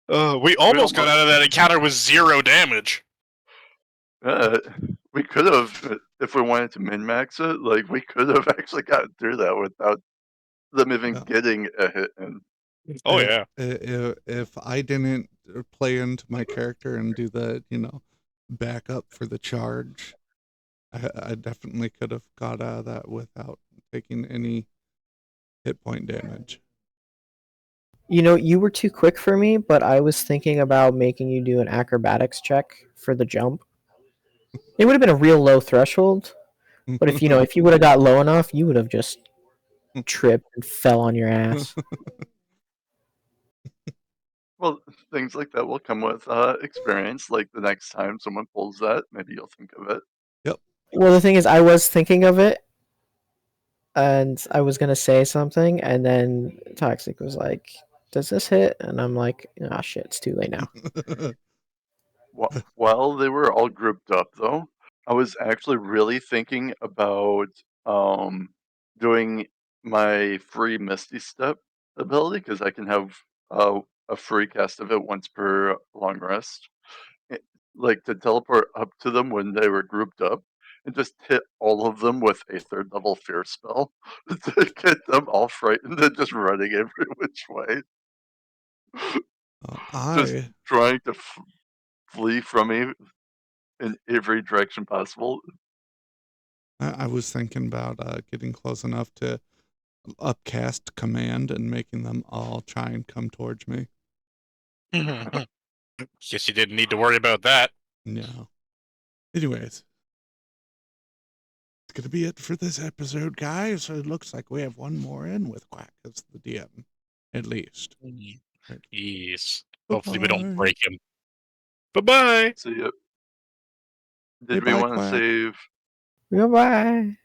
almost got out of that encounter with 0 damage. We could have, if we wanted to min-max it, like, we could have actually gotten through that without them even getting a hit in. Oh, yeah. If I didn't play into my character and do the, backup for the charge, I definitely could have got out of that without taking any hit point damage. You know, you were too quick for me, but I was thinking about making you do an acrobatics check for the jump. It would have been a real low threshold, but if you would have got low enough, you would have just tripped and fell on your ass. Well, things like that will come with experience. Like the next time someone pulls that, maybe you'll think of it. Well, the thing is, I was thinking of it, and I was gonna say something, and then Toxic was like, "Does this hit?" And I'm like, "Ah, shit, it's too late now." While they were all grouped up, though, I was actually really thinking about doing my free Misty Step ability because I can have a free cast of it once per long rest. Eh, Like to teleport up to them when they were grouped up and just hit all of them with a third level fear spell to get them all frightened and just running every which way. Just I trying to flee from me in every direction possible. I was thinking about getting close enough to upcast command and making them all try and come towards me. Guess you didn't need to worry about that. No. Anyways, it's gonna be it for this episode, guys. So it looks like we have one more in with Quack as the DM, at least. Right. Yes. Hopefully we don't Bye-bye. break him. Bye-bye. So, yep. Hey, Did we bye, want to Quack. save Goodbye.